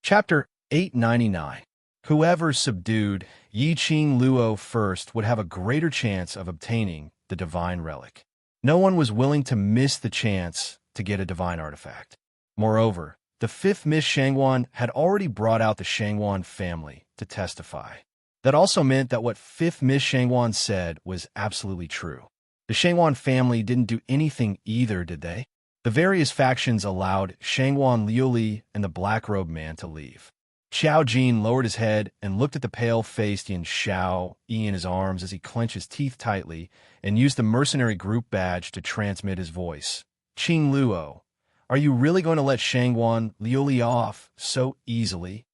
Chapter 899. Whoever subdued Yi Qing Luo first would have a greater chance of obtaining the divine relic. No one was willing to miss the chance to get a divine artifact. Moreover, the fifth Miss Shangguan had already brought out the Shangguan family to testify. That also meant that what fifth Miss Shangguan said was absolutely true. The Shangguan family didn't do anything either, did they? The various factions allowed Shangguan Liuli and the black-robed man to leave. Xiao Jin lowered his head and looked at the pale-faced Yin Xiao Yi in his arms as he clenched his teeth tightly and used the mercenary group badge to transmit his voice. Qing Luo, are you really going to let Shangguan Liuli off so easily?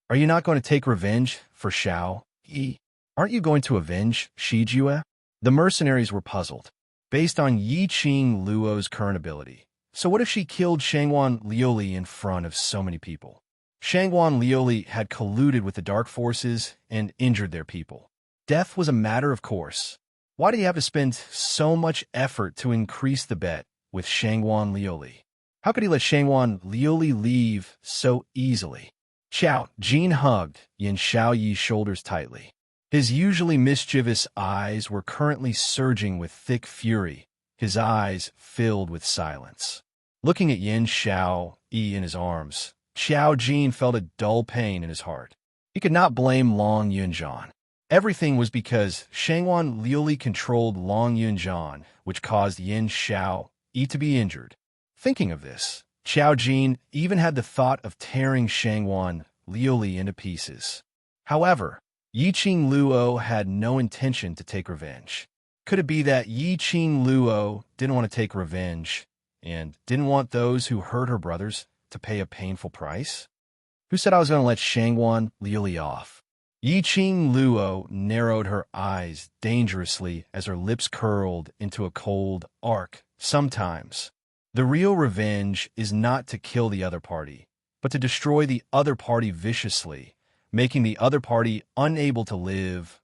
Are you not going to take revenge for Xiao Yi? Aren't you going to avenge Shi Jue? The mercenaries were puzzled. Based on Yi Qing Luo's current ability, so what if she killed Shangguan Liuli in front of so many people? Shangguan Liuli had colluded with the dark forces and injured their people. Death was a matter of course. Why did he have to spend so much effort to increase the bet with Shangguan Liuli? How could he let Shangguan Liuli leave so easily? Xiao Jin hugged Yin Xiaoyi's shoulders tightly. His usually mischievous eyes were currently surging with thick fury, his eyes filled with silence. Looking at Yin Xiaoyi in his arms, Xiao Jin felt a dull pain in his heart. He could not blame Long Yunjian. Everything was because Shangguan Liuli controlled Long Yunjian, which caused Yin Xiaoyi to be injured. Thinking of this, Xiao Jin even had the thought of tearing Shangguan Liuli into pieces. However, Yi Qing Luo had no intention to take revenge. Could it be that Yi Qing Luo didn't want to take revenge and didn't want those who hurt her brothers to pay a painful price? Who said I was going to let Shangwan Liuli off? Yi Qing Luo narrowed her eyes dangerously as her lips curled into a cold arc. Sometimes, the real revenge is not to kill the other party, but to destroy the other party viciously, making the other party unable to live.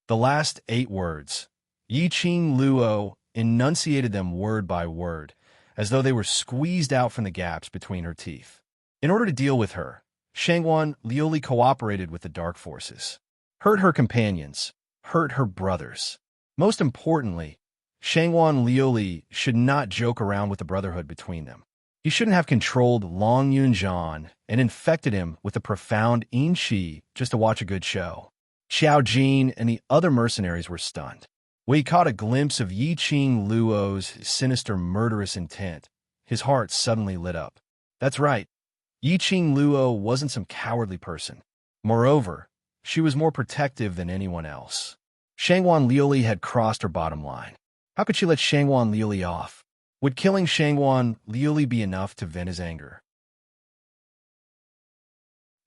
The last 8 words, Yi Qing Luo enunciated them word by word, as though they were squeezed out from the gaps between her teeth. In order to deal with her, Shangwan Liuli cooperated with the dark forces. Hurt her companions, hurt her brothers. Most importantly, Shangwan Liuli should not joke around with the brotherhood between them. He shouldn't have controlled Long Yunjian and infected him with a profound yin qi just to watch a good show. Xiao Jin and the other mercenaries were stunned. When he caught a glimpse of Yi Qing Luo's sinister murderous intent, his heart suddenly lit up. That's right. Yi Qing Luo wasn't some cowardly person. Moreover, she was more protective than anyone else. Shangwan Liuli had crossed her bottom line. How could she let Shangwan Liuli off? Would killing Shangwan Liuli be enough to vent his anger?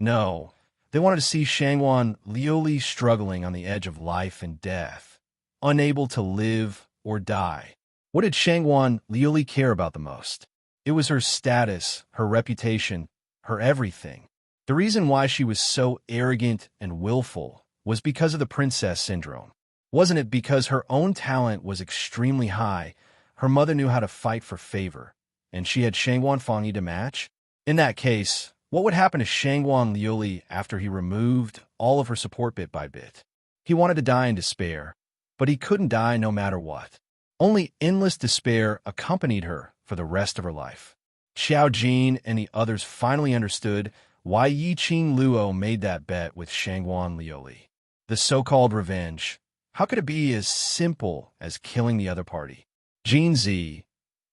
No, they wanted to see Shangwan Liuli struggling on the edge of life and death, unable to live or die. What did Shangwan Liuli care about the most? It was her status, her reputation, her everything. The reason why she was so arrogant and willful was because of the princess syndrome. Wasn't it because her own talent was extremely high, her mother knew how to fight for favor, and she had Shangwan Fangyi to match? In that case, what would happen to Shangwan Liuli after he removed all of her support bit by bit? He wanted to die in despair, but he couldn't die no matter what. Only endless despair accompanied her for the rest of her life. Xiao Jin and the others finally understood why Yi Qing Luo made that bet with Shangwan Liuli. The so-called revenge. How could it be as simple as killing the other party? Jin Zi,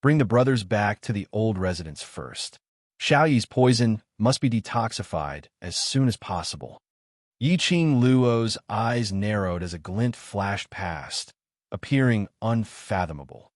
bring the brothers back to the old residence first. Xiao Yi's poison must be detoxified as soon as possible. Yi Qing Luo's eyes narrowed as a glint flashed past, appearing unfathomable.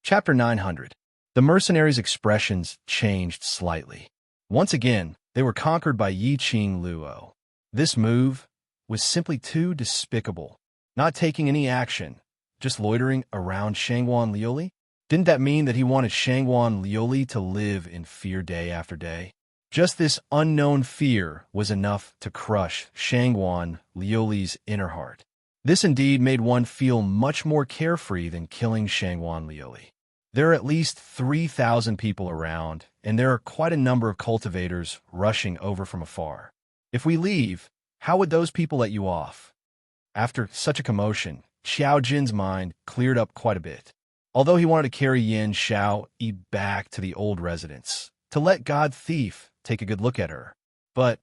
Chapter 900. The mercenaries' expressions changed slightly. Once again, they were conquered by Yi Qing Luo. This move was simply too despicable. Not taking any action, just loitering around Shangwan Liuli? Didn't that mean that he wanted Shangwan Liuli to live in fear day after day? Just this unknown fear was enough to crush Shangwan Liuli's inner heart. This indeed made one feel much more carefree than killing Shangwan Liuli. There are at least 3,000 people around, and there are quite a number of cultivators rushing over from afar. If we leave, how would those people let you off? After such a commotion, Xiao Jin's mind cleared up quite a bit. Although he wanted to carry Yin Xiao Yi back to the old residence, to let God Thief take a good look at her. But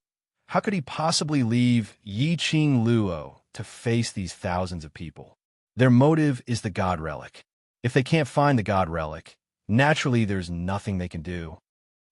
how could he possibly leave Yi Qing Luo to face these thousands of people? Their motive is the God Relic. If they can't find the God Relic, naturally there's nothing they can do.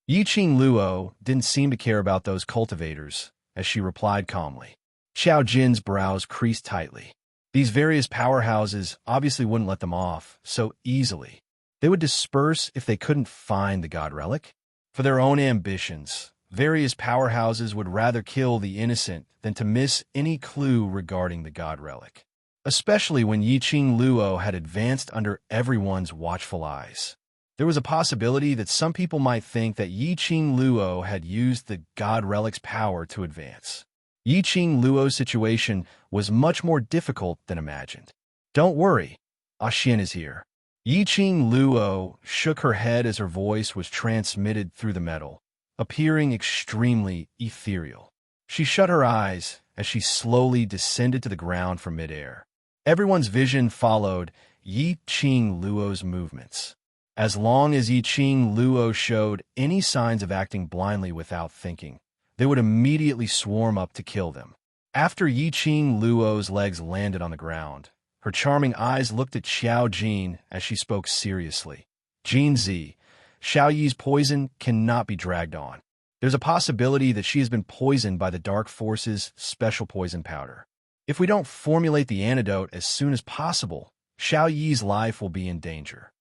Yi Qing Luo didn't seem to care about those cultivators, as she replied calmly. Xiao Jin's brows creased tightly. These various powerhouses obviously wouldn't let them off so easily. They would disperse if they couldn't find the God Relic. For their own ambitions, various powerhouses would rather kill the innocent than to miss any clue regarding the God Relic, especially when Yi Qing Luo had advanced under everyone's watchful eyes. There was a possibility that some people might think that Yi Qing Luo had used the God Relic's power to advance. Yi Qing Luo's situation was much more difficult than imagined. Don't worry, Xian is here. Yi Qing Luo shook her head as her voice was transmitted through the metal, appearing extremely ethereal. She shut her eyes as she slowly descended to the ground from midair. Everyone's vision followed Yi Qing Luo's movements. As long as Yi Qing Luo showed any signs of acting blindly without thinking, they would immediately swarm up to kill them. After Yi Qing Luo's legs landed on the ground, her charming eyes looked at Xiao Jin as she spoke seriously. Jin Zi, Xiao Yi's poison cannot be dragged on. There's a possibility that she has been poisoned by the Dark Force's special poison powder. If we don't formulate the antidote as soon as possible, Xiao Yi's life will be in danger.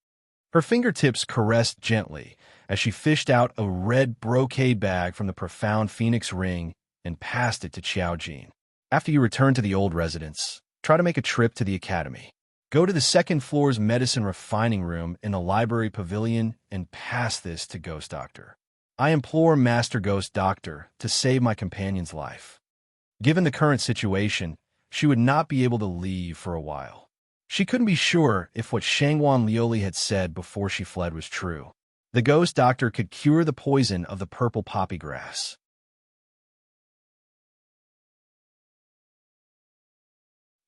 Her fingertips caressed gently as she fished out a red brocade bag from the profound phoenix ring and passed it to Xiao Jin. After you return to the old residence, try to make a trip to the academy. Go to the second floor's medicine refining room in the library pavilion and pass this to Ghost Doctor. I implore Master Ghost Doctor to save my companion's life. Given the current situation, she would not be able to leave for a while. She couldn't be sure if what Shangwan Lioli had said before she fled was true. The Ghost Doctor could cure the poison of the purple poppy grass.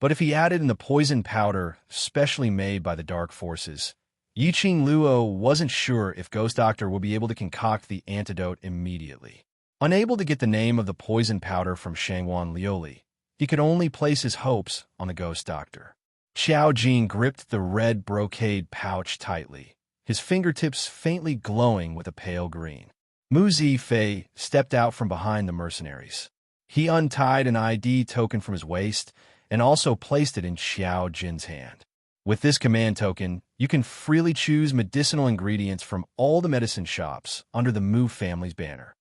But if he added in the poison powder specially made by the dark forces, Yiqing Luo wasn't sure if Ghost Doctor would be able to concoct the antidote immediately. Unable to get the name of the poison powder from Shangwan Lioli, he could only place his hopes on the Ghost Doctor. Xiao Jin gripped the red brocade pouch tightly, his fingertips faintly glowing with a pale green. Mu Zifei stepped out from behind the mercenaries. He untied an ID token from his waist and also placed it in Xiao Jin's hand. With this command token, you can freely choose medicinal ingredients from all the medicine shops under the Mu family's banner.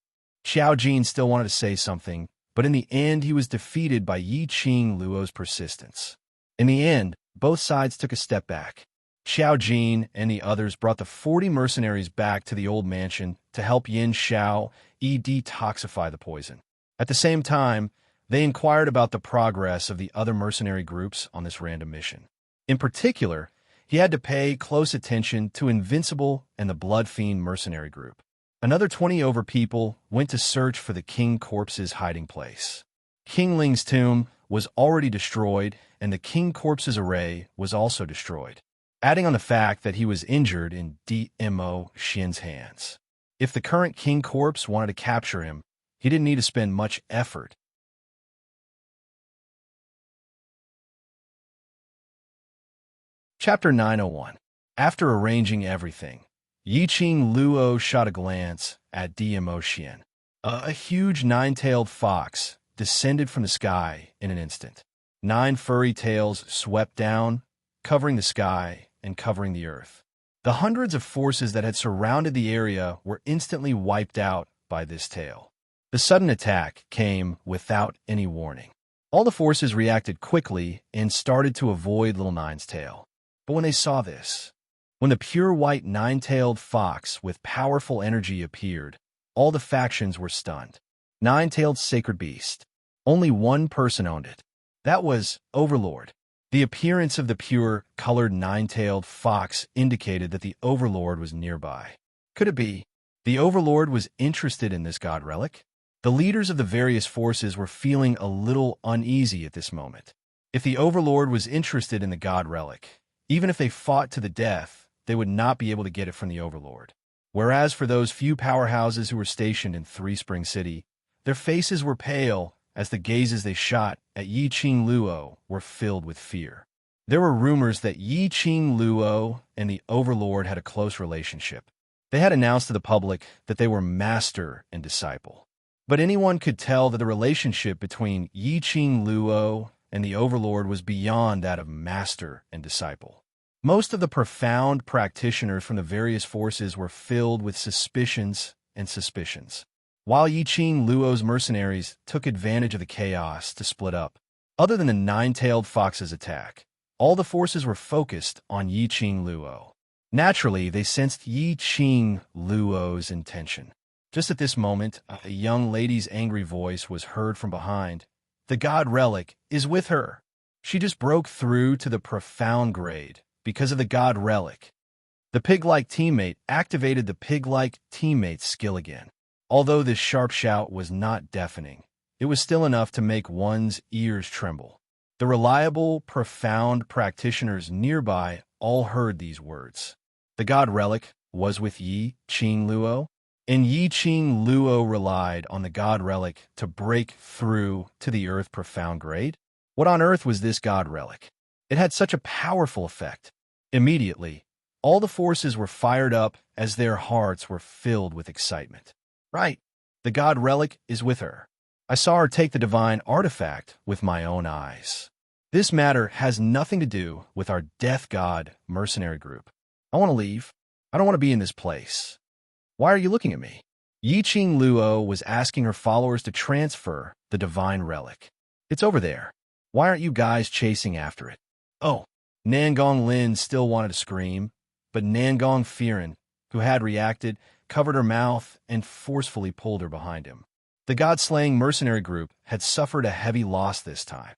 Xiao Jin still wanted to say something, but in the end he was defeated by Yiqing Luo's persistence. In the end, both sides took a step back. Xiao Jin and the others brought the 40 mercenaries back to the old mansion to help Yin Xiao detoxify the poison. At the same time, they inquired about the progress of the other mercenary groups on this random mission. In particular, he had to pay close attention to Invincible and the Blood Fiend mercenary group. Another 20 over people went to search for the King Corpse's hiding place. King Ling's tomb was already destroyed, and the King Corpse's array was also destroyed, adding on the fact that he was injured in Dmo Shin's hands. If the current King Corpse wanted to capture him, he didn't need to spend much effort. Chapter 901. After arranging everything, Yiqing Luo shot a glance at Dmo Shin. A huge nine-tailed fox descended from the sky in an instant. 9 furry tails swept down, covering the sky and covering the earth. The hundreds of forces that had surrounded the area were instantly wiped out by this tail. The sudden attack came without any warning. All the forces reacted quickly and started to avoid Little Nine's tail. But when they saw this, when the pure white nine-tailed fox with powerful energy appeared, all the factions were stunned. Nine-tailed sacred beast. Only one person owned it. That was Overlord. The appearance of the pure, colored nine-tailed fox indicated that the Overlord was nearby. Could it be the Overlord was interested in this god relic? The leaders of the various forces were feeling a little uneasy at this moment. If the Overlord was interested in the god relic, even if they fought to the death, they would not be able to get it from the Overlord. Whereas for those few powerhouses who were stationed in Three Spring City, their faces were pale as the gazes they shot at Yiqing Luo were filled with fear. There were rumors that Yiqing Luo and the Overlord had a close relationship. They had announced to the public that they were master and disciple. But anyone could tell that the relationship between Yiqing Luo and the Overlord was beyond that of master and disciple. Most of the profound practitioners from the various forces were filled with suspicions and suspicions. While Yiqing Luo's mercenaries took advantage of the chaos to split up, other than the nine-tailed fox's attack, all the forces were focused on Yiqing Luo. Naturally, they sensed Yiqing Luo's intention. Just at this moment, a young lady's angry voice was heard from behind. The god relic is with her. She just broke through to the profound grade because of the god relic. The pig-like teammate activated the pig-like teammate's skill again. Although this sharp shout was not deafening, it was still enough to make one's ears tremble. The reliable, profound practitioners nearby all heard these words. The god relic was with Yiqing Luo, and Yiqing Luo relied on the god relic to break through to the earth profound grade. What on earth was this god relic? It had such a powerful effect. Immediately, all the forces were fired up as their hearts were filled with excitement. Right, the god relic is with her. I saw her take the divine artifact with my own eyes. This matter has nothing to do with our death god mercenary group. I want to leave. I don't want to be in this place. Why are you looking at me? Yi Qing Luo was asking her followers to transfer the divine relic. It's over there. Why aren't you guys chasing after it? Oh, Nangong Lin still wanted to scream, but Nangong Firen, who had reacted, covered her mouth and forcefully pulled her behind him. The god-slaying mercenary group had suffered a heavy loss this time.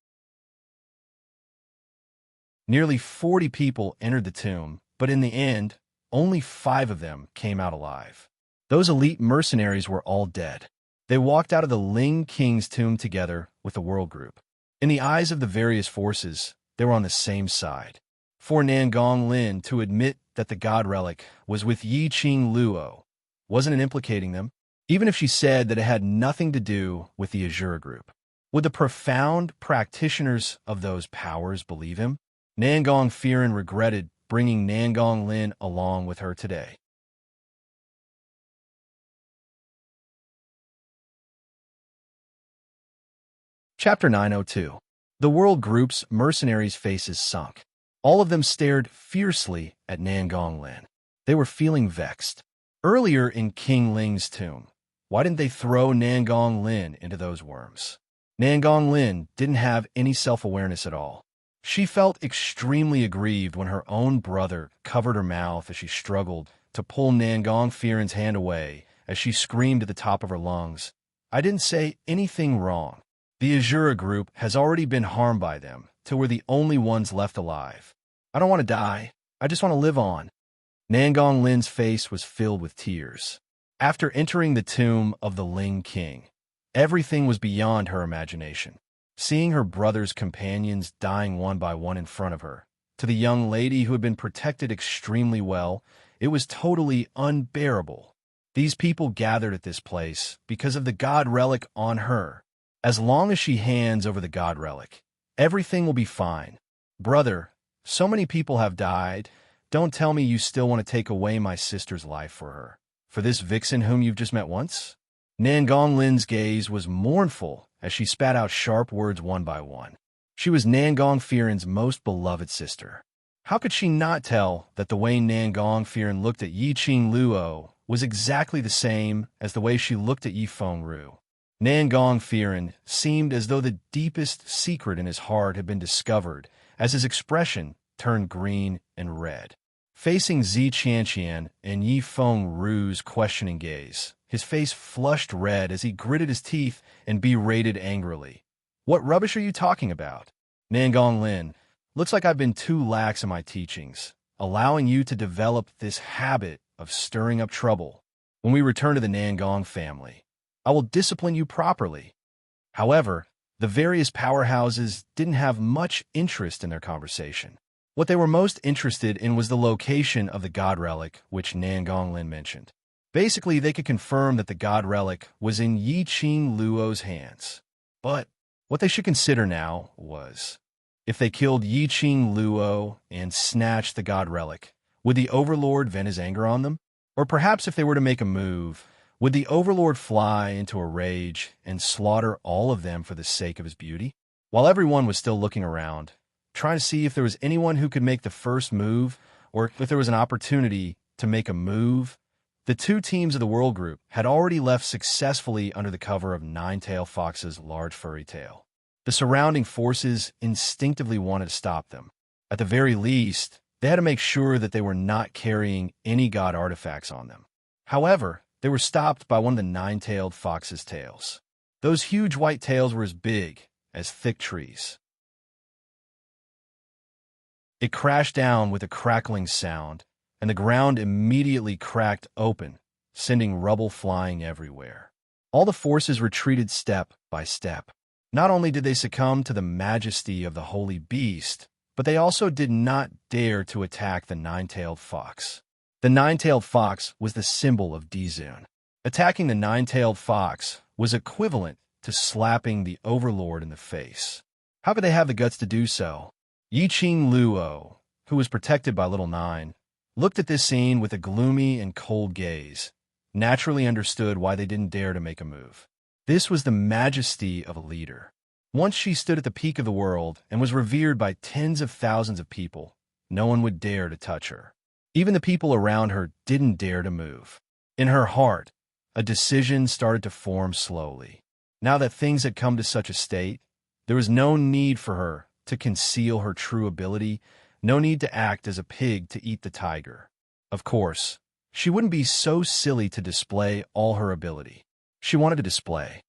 Nearly 40 people entered the tomb, but in the end, only 5 of them came out alive. Those elite mercenaries were all dead. They walked out of the Ling King's tomb together with the world group. In the eyes of the various forces, they were on the same side. For Nangong Lin to admit that the god relic was with Yi Qing Luo wasn't it implicating them, even if she said that it had nothing to do with the Azure group. Would the profound practitioners of those powers believe him? Nangong Firen regretted bringing Nangong Lin along with her today. Chapter 902. The world group's mercenaries' faces sunk. All of them stared fiercely at Nangong Lin. They were feeling vexed. Earlier in King Ling's tomb, why didn't they throw Nangong Lin into those worms? Nangong Lin didn't have any self-awareness at all. She felt extremely aggrieved when her own brother covered her mouth as she struggled to pull Nangong Firen's hand away as she screamed at the top of her lungs. I didn't say anything wrong. The Azura group has already been harmed by them till we're the only ones left alive. I don't want to die. I just want to live on. Nangong Lin's face was filled with tears. After entering the tomb of the Ling King, everything was beyond her imagination. Seeing her brother's companions dying one by one in front of her, to the young lady who had been protected extremely well, it was totally unbearable. These people gathered at this place because of the god relic on her. As long as she hands over the god relic, everything will be fine. Brother, so many people have died. Don't tell me you still want to take away my sister's life for her. For this vixen whom you've just met once? Nangong Lin's gaze was mournful as she spat out sharp words one by one. She was Nangong Firen's most beloved sister. How could she not tell that the way Nangong Firen looked at Yi Qing Luo was exactly the same as the way she looked at Yi Fengru? Nangong Firen seemed as though the deepest secret in his heart had been discovered as his expression turned green and red. Facing Zi Qianqian and Yi Fengru's questioning gaze, his face flushed red as he gritted his teeth and berated angrily. What rubbish are you talking about? Nangong Lin, looks like I've been too lax in my teachings, allowing you to develop this habit of stirring up trouble. When we return to the Nangong family, I will discipline you properly. However, the various powerhouses didn't have much interest in their conversation. What they were most interested in was the location of the god relic, which Nangong Lin mentioned. Basically, they could confirm that the god relic was in Yi Qing Luo's hands. But what they should consider now was, if they killed Yi Qing Luo and snatched the god relic, would the Overlord vent his anger on them? Or perhaps if they were to make a move, would the Overlord fly into a rage and slaughter all of them for the sake of his beauty? While everyone was still looking around, trying to see if there was anyone who could make the first move, or if there was an opportunity to make a move, the two teams of the World Group had already left successfully under the cover of Nine-Tailed Fox's large furry tail. The surrounding forces instinctively wanted to stop them. At the very least, they had to make sure that they were not carrying any god artifacts on them. However, they were stopped by one of the Nine-Tailed Fox's tails. Those huge white tails were as big as thick trees. It crashed down with a crackling sound, and the ground immediately cracked open, sending rubble flying everywhere. All the forces retreated step by step. Not only did they succumb to the majesty of the holy beast, but they also did not dare to attack the Nine-Tailed Fox. The Nine-Tailed Fox was the symbol of Dizun. Attacking the Nine-Tailed Fox was equivalent to slapping the Overlord in the face. How could they have the guts to do so? Yi Qing Luo, who was protected by Little Nine, looked at this scene with a gloomy and cold gaze, naturally understood why they didn't dare to make a move. This was the majesty of a leader. Once she stood at the peak of the world and was revered by tens of thousands of people, no one would dare to touch her. Even the people around her didn't dare to move. In her heart, a decision started to form slowly. Now that things had come to such a state, there was no need for her to conceal her true ability, no need to act as a pig to eat the tiger. Of course, she wouldn't be so silly to display all her ability. She wanted to display.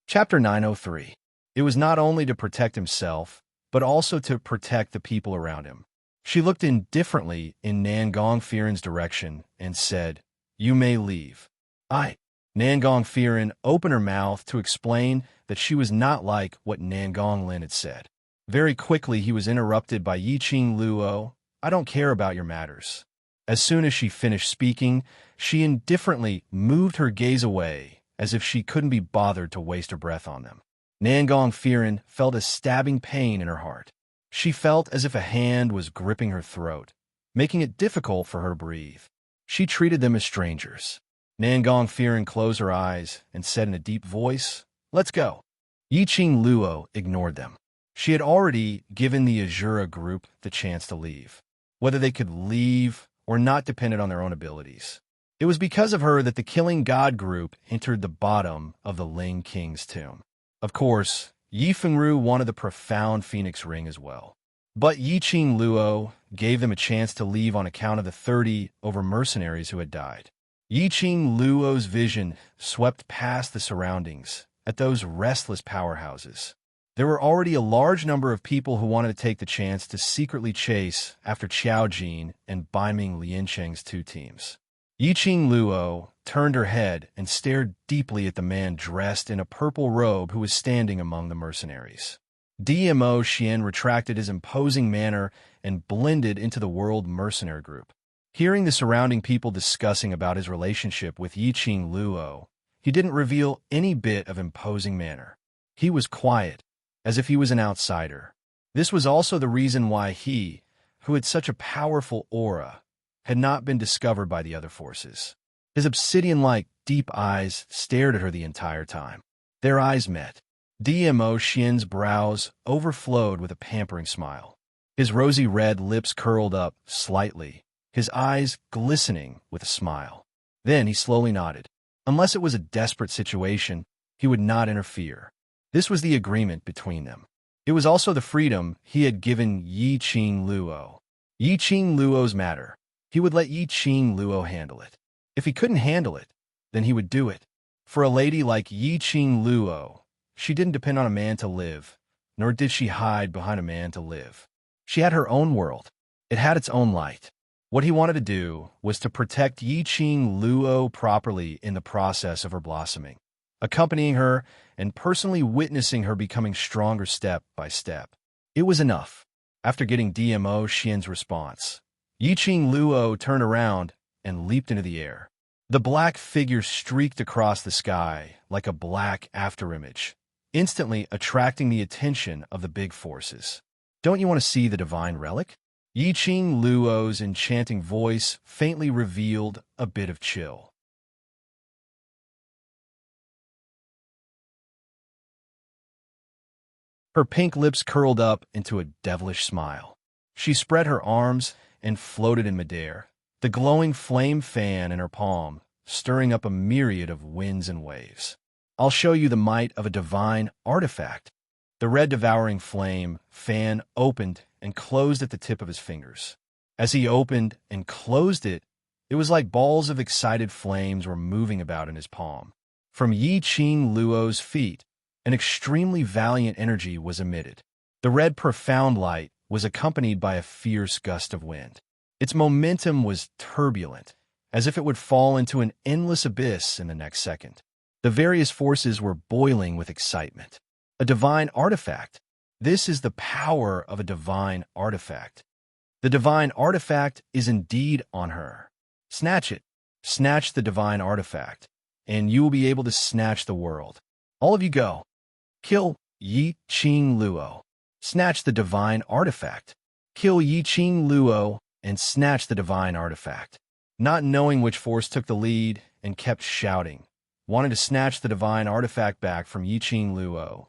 Chapter 903. It was not only to protect himself, but also to protect the people around him. She looked indifferently in Nangong Firen's direction and said, "You may leave." Nangong Firen opened her mouth to explain that she was not like what Nangong Lin had said. Very quickly he was interrupted by Yiqing Luo. "I don't care about your matters." As soon as she finished speaking, she indifferently moved her gaze away, as if she couldn't be bothered to waste her breath on them. Nangong Firen felt a stabbing pain in her heart. She felt as if a hand was gripping her throat, making it difficult for her to breathe. She treated them as strangers. Nangong Firen closed her eyes and said in a deep voice, "Let's go." Yiqing Luo ignored them. She had already given the Azura group the chance to leave. Whether they could leave or not depended on their own abilities. It was because of her that the Killing God group entered the bottom of the Ling King's tomb. Of course, Yi Fengru wanted the profound Phoenix Ring as well. But Yiqing Luo gave them a chance to leave on account of the 30 over mercenaries who had died. Yiqing Luo's vision swept past the surroundings at those restless powerhouses. There were already a large number of people who wanted to take the chance to secretly chase after Qiao Jin and Baiming Liancheng's two teams. Yiqing Luo turned her head and stared deeply at the man dressed in a purple robe who was standing among the mercenaries. DMO Xian retracted his imposing manner and blended into the world mercenary group. Hearing the surrounding people discussing about his relationship with Yiqing Luo, he didn't reveal any bit of imposing manner. He was quiet, as if he was an outsider. This was also the reason why he, who had such a powerful aura, had not been discovered by the other forces. His obsidian-like deep eyes stared at her the entire time. Their eyes met. DMO Xian's brows overflowed with a pampering smile. His rosy red lips curled up slightly, his eyes glistening with a smile. Then he slowly nodded. Unless it was a desperate situation, he would not interfere. This was the agreement between them. It was also the freedom he had given Yiqing Luo. Yiqing Luo's matter. He would let Yiqing Luo handle it. If he couldn't handle it, then he would do it. For a lady like Yiqing Luo, she didn't depend on a man to live, nor did she hide behind a man to live. She had her own world. It had its own light. What he wanted to do was to protect Yiqing Luo properly in the process of her blossoming, accompanying her and personally witnessing her becoming stronger step by step. It was enough. After getting DMO Xian's response, Yiqing Luo turned around and leaped into the air. The black figure streaked across the sky like a black afterimage, instantly attracting the attention of the big forces. "Don't you want to see the divine relic?" Yiqing Luo's enchanting voice faintly revealed a bit of chill. Her pink lips curled up into a devilish smile. She spread her arms and floated in midair, the glowing flame fan in her palm, stirring up a myriad of winds and waves. "I'll show you the might of a divine artifact." The red devouring flame fan opened and closed at the tip of his fingers. As he opened and closed it, it was like balls of excited flames were moving about in his palm. From Yiqing Luo's feet, an extremely valiant energy was emitted. The red profound light was accompanied by a fierce gust of wind. Its momentum was turbulent, as if it would fall into an endless abyss in the next second. The various forces were boiling with excitement. A divine artifact. This is the power of a divine artifact. The divine artifact is indeed on her. Snatch it. Snatch the divine artifact, and you will be able to snatch the world. All of you go. Kill Yiqing Luo. Snatch the divine artifact. Kill Yiqing Luo and snatch the divine artifact. Not knowing which force took the lead and kept shouting, wanted to snatch the divine artifact back from Yiqing Luo.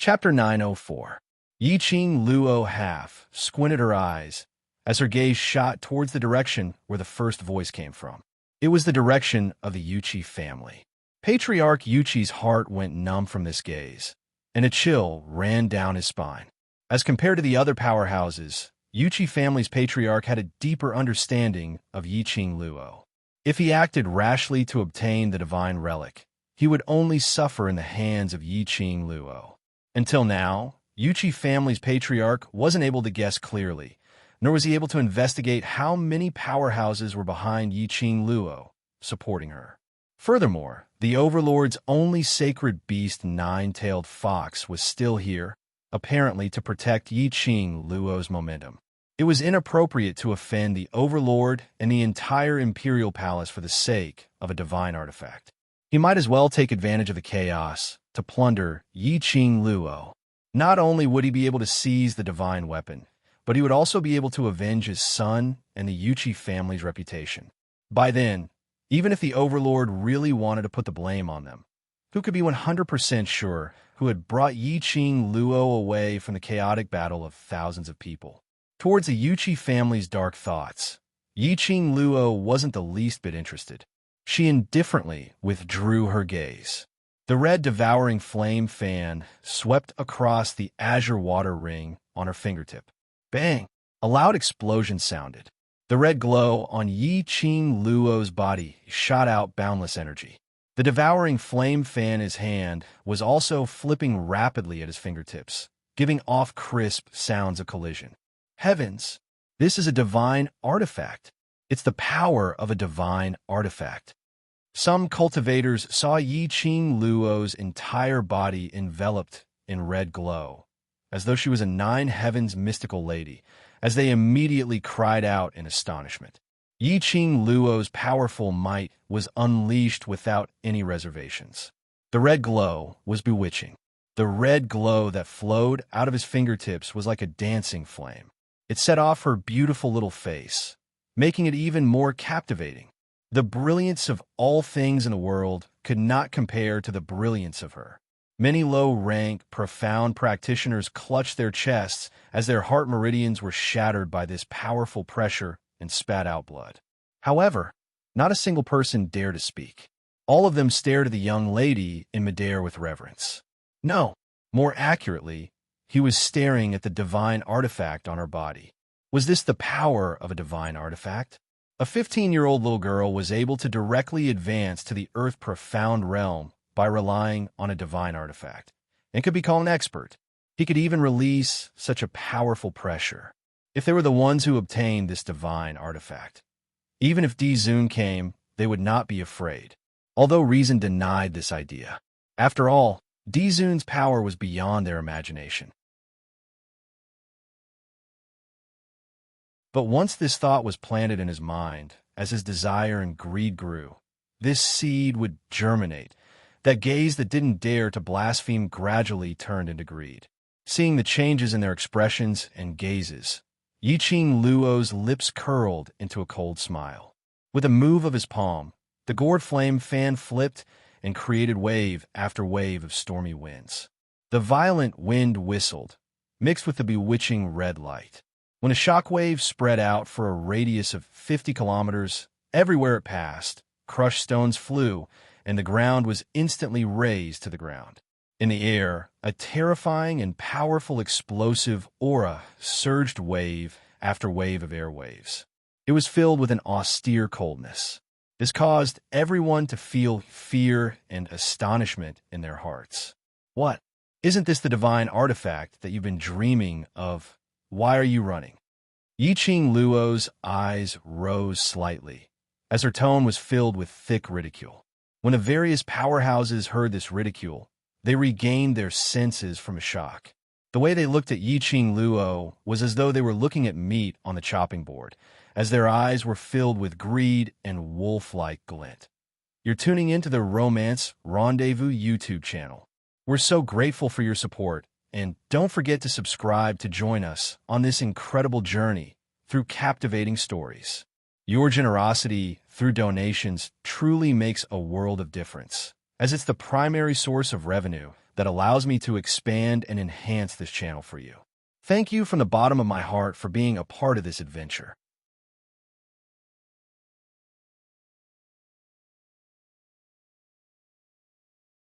Chapter 904. Yiqing Luo half squinted her eyes as her gaze shot towards the direction where the first voice came from. It was the direction of the Yuqi family. Patriarch Yuqi's heart went numb from this gaze, and a chill ran down his spine. As compared to the other powerhouses, Yuqi family's patriarch had a deeper understanding of Yiqing Luo. If he acted rashly to obtain the divine relic, he would only suffer in the hands of Yiqing Luo. Until now, Yuqi family's patriarch wasn't able to guess clearly, nor was he able to investigate how many powerhouses were behind Yiqing Luo, supporting her. Furthermore, the Overlord's only sacred beast, Nine-Tailed Fox, was still here, apparently to protect Yiqing Luo's momentum. It was inappropriate to offend the Overlord and the entire Imperial Palace for the sake of a divine artifact. He might as well take advantage of the chaos to plunder Yiqing Luo. Not only would he be able to seize the divine weapon, but he would also be able to avenge his son and the Yuqi family's reputation. By then, even if the Overlord really wanted to put the blame on them, who could be 100% sure who had brought Yiqing Luo away from the chaotic battle of thousands of people? Towards the Yuqi family's dark thoughts, Yiqing Luo wasn't the least bit interested. She indifferently withdrew her gaze. The red devouring flame fan swept across the azure water ring on her fingertip. Bang! A loud explosion sounded. The red glow on Yiqing Luo's body shot out boundless energy. The devouring flame fan in his hand was also flipping rapidly at his fingertips, giving off crisp sounds of collision. Heavens! This is a divine artifact. It's the power of a divine artifact. Some cultivators saw Yiqing Luo's entire body enveloped in red glow, as though she was a nine heavens mystical lady, as they immediately cried out in astonishment. Yiqing Luo's powerful might was unleashed without any reservations. The red glow was bewitching. The red glow that flowed out of his fingertips was like a dancing flame. It set off her beautiful little face, making it even more captivating. The brilliance of all things in the world could not compare to the brilliance of her. Many low-rank, profound practitioners clutched their chests as their heart meridians were shattered by this powerful pressure and spat out blood. However, not a single person dared to speak. All of them stared at the young lady in midair with reverence. No, more accurately, he was staring at the divine artifact on her body. Was this the power of a divine artifact? A 15-year-old little girl was able to directly advance to the Earth profound realm by relying on a divine artifact, and could be called an expert. He could even release such a powerful pressure. If they were the ones who obtained this divine artifact, even if Dizun came, they would not be afraid, although reason denied this idea. After all, Dizun's power was beyond their imagination. But once this thought was planted in his mind, as his desire and greed grew, this seed would germinate. That gaze that didn't dare to blaspheme gradually turned into greed. Seeing the changes in their expressions and gazes, Yiqing Luo's lips curled into a cold smile. With a move of his palm, the gourd flame fan flipped and created wave after wave of stormy winds. The violent wind whistled, mixed with the bewitching red light. When a shockwave spread out for a radius of 50 kilometers, everywhere it passed, crushed stones flew, and the ground was instantly razed to the ground. In the air, a terrifying and powerful explosive aura surged wave after wave of air waves. It was filled with an austere coldness. This caused everyone to feel fear and astonishment in their hearts. What? Isn't this the divine artifact that you've been dreaming of? Why are you running? Yiqing Luo's eyes rose slightly, as her tone was filled with thick ridicule. When the various powerhouses heard this ridicule, they regained their senses from a shock. The way they looked at Yiqing Luo was as though they were looking at meat on the chopping board, as their eyes were filled with greed and wolf-like glint. You're tuning into the Romance Rendezvous YouTube channel. We're so grateful for your support, and don't forget to subscribe to join us on this incredible journey through captivating stories. Your generosity through donations truly makes a world of difference, as it's the primary source of revenue that allows me to expand and enhance this channel for you. Thank you from the bottom of my heart for being a part of this adventure.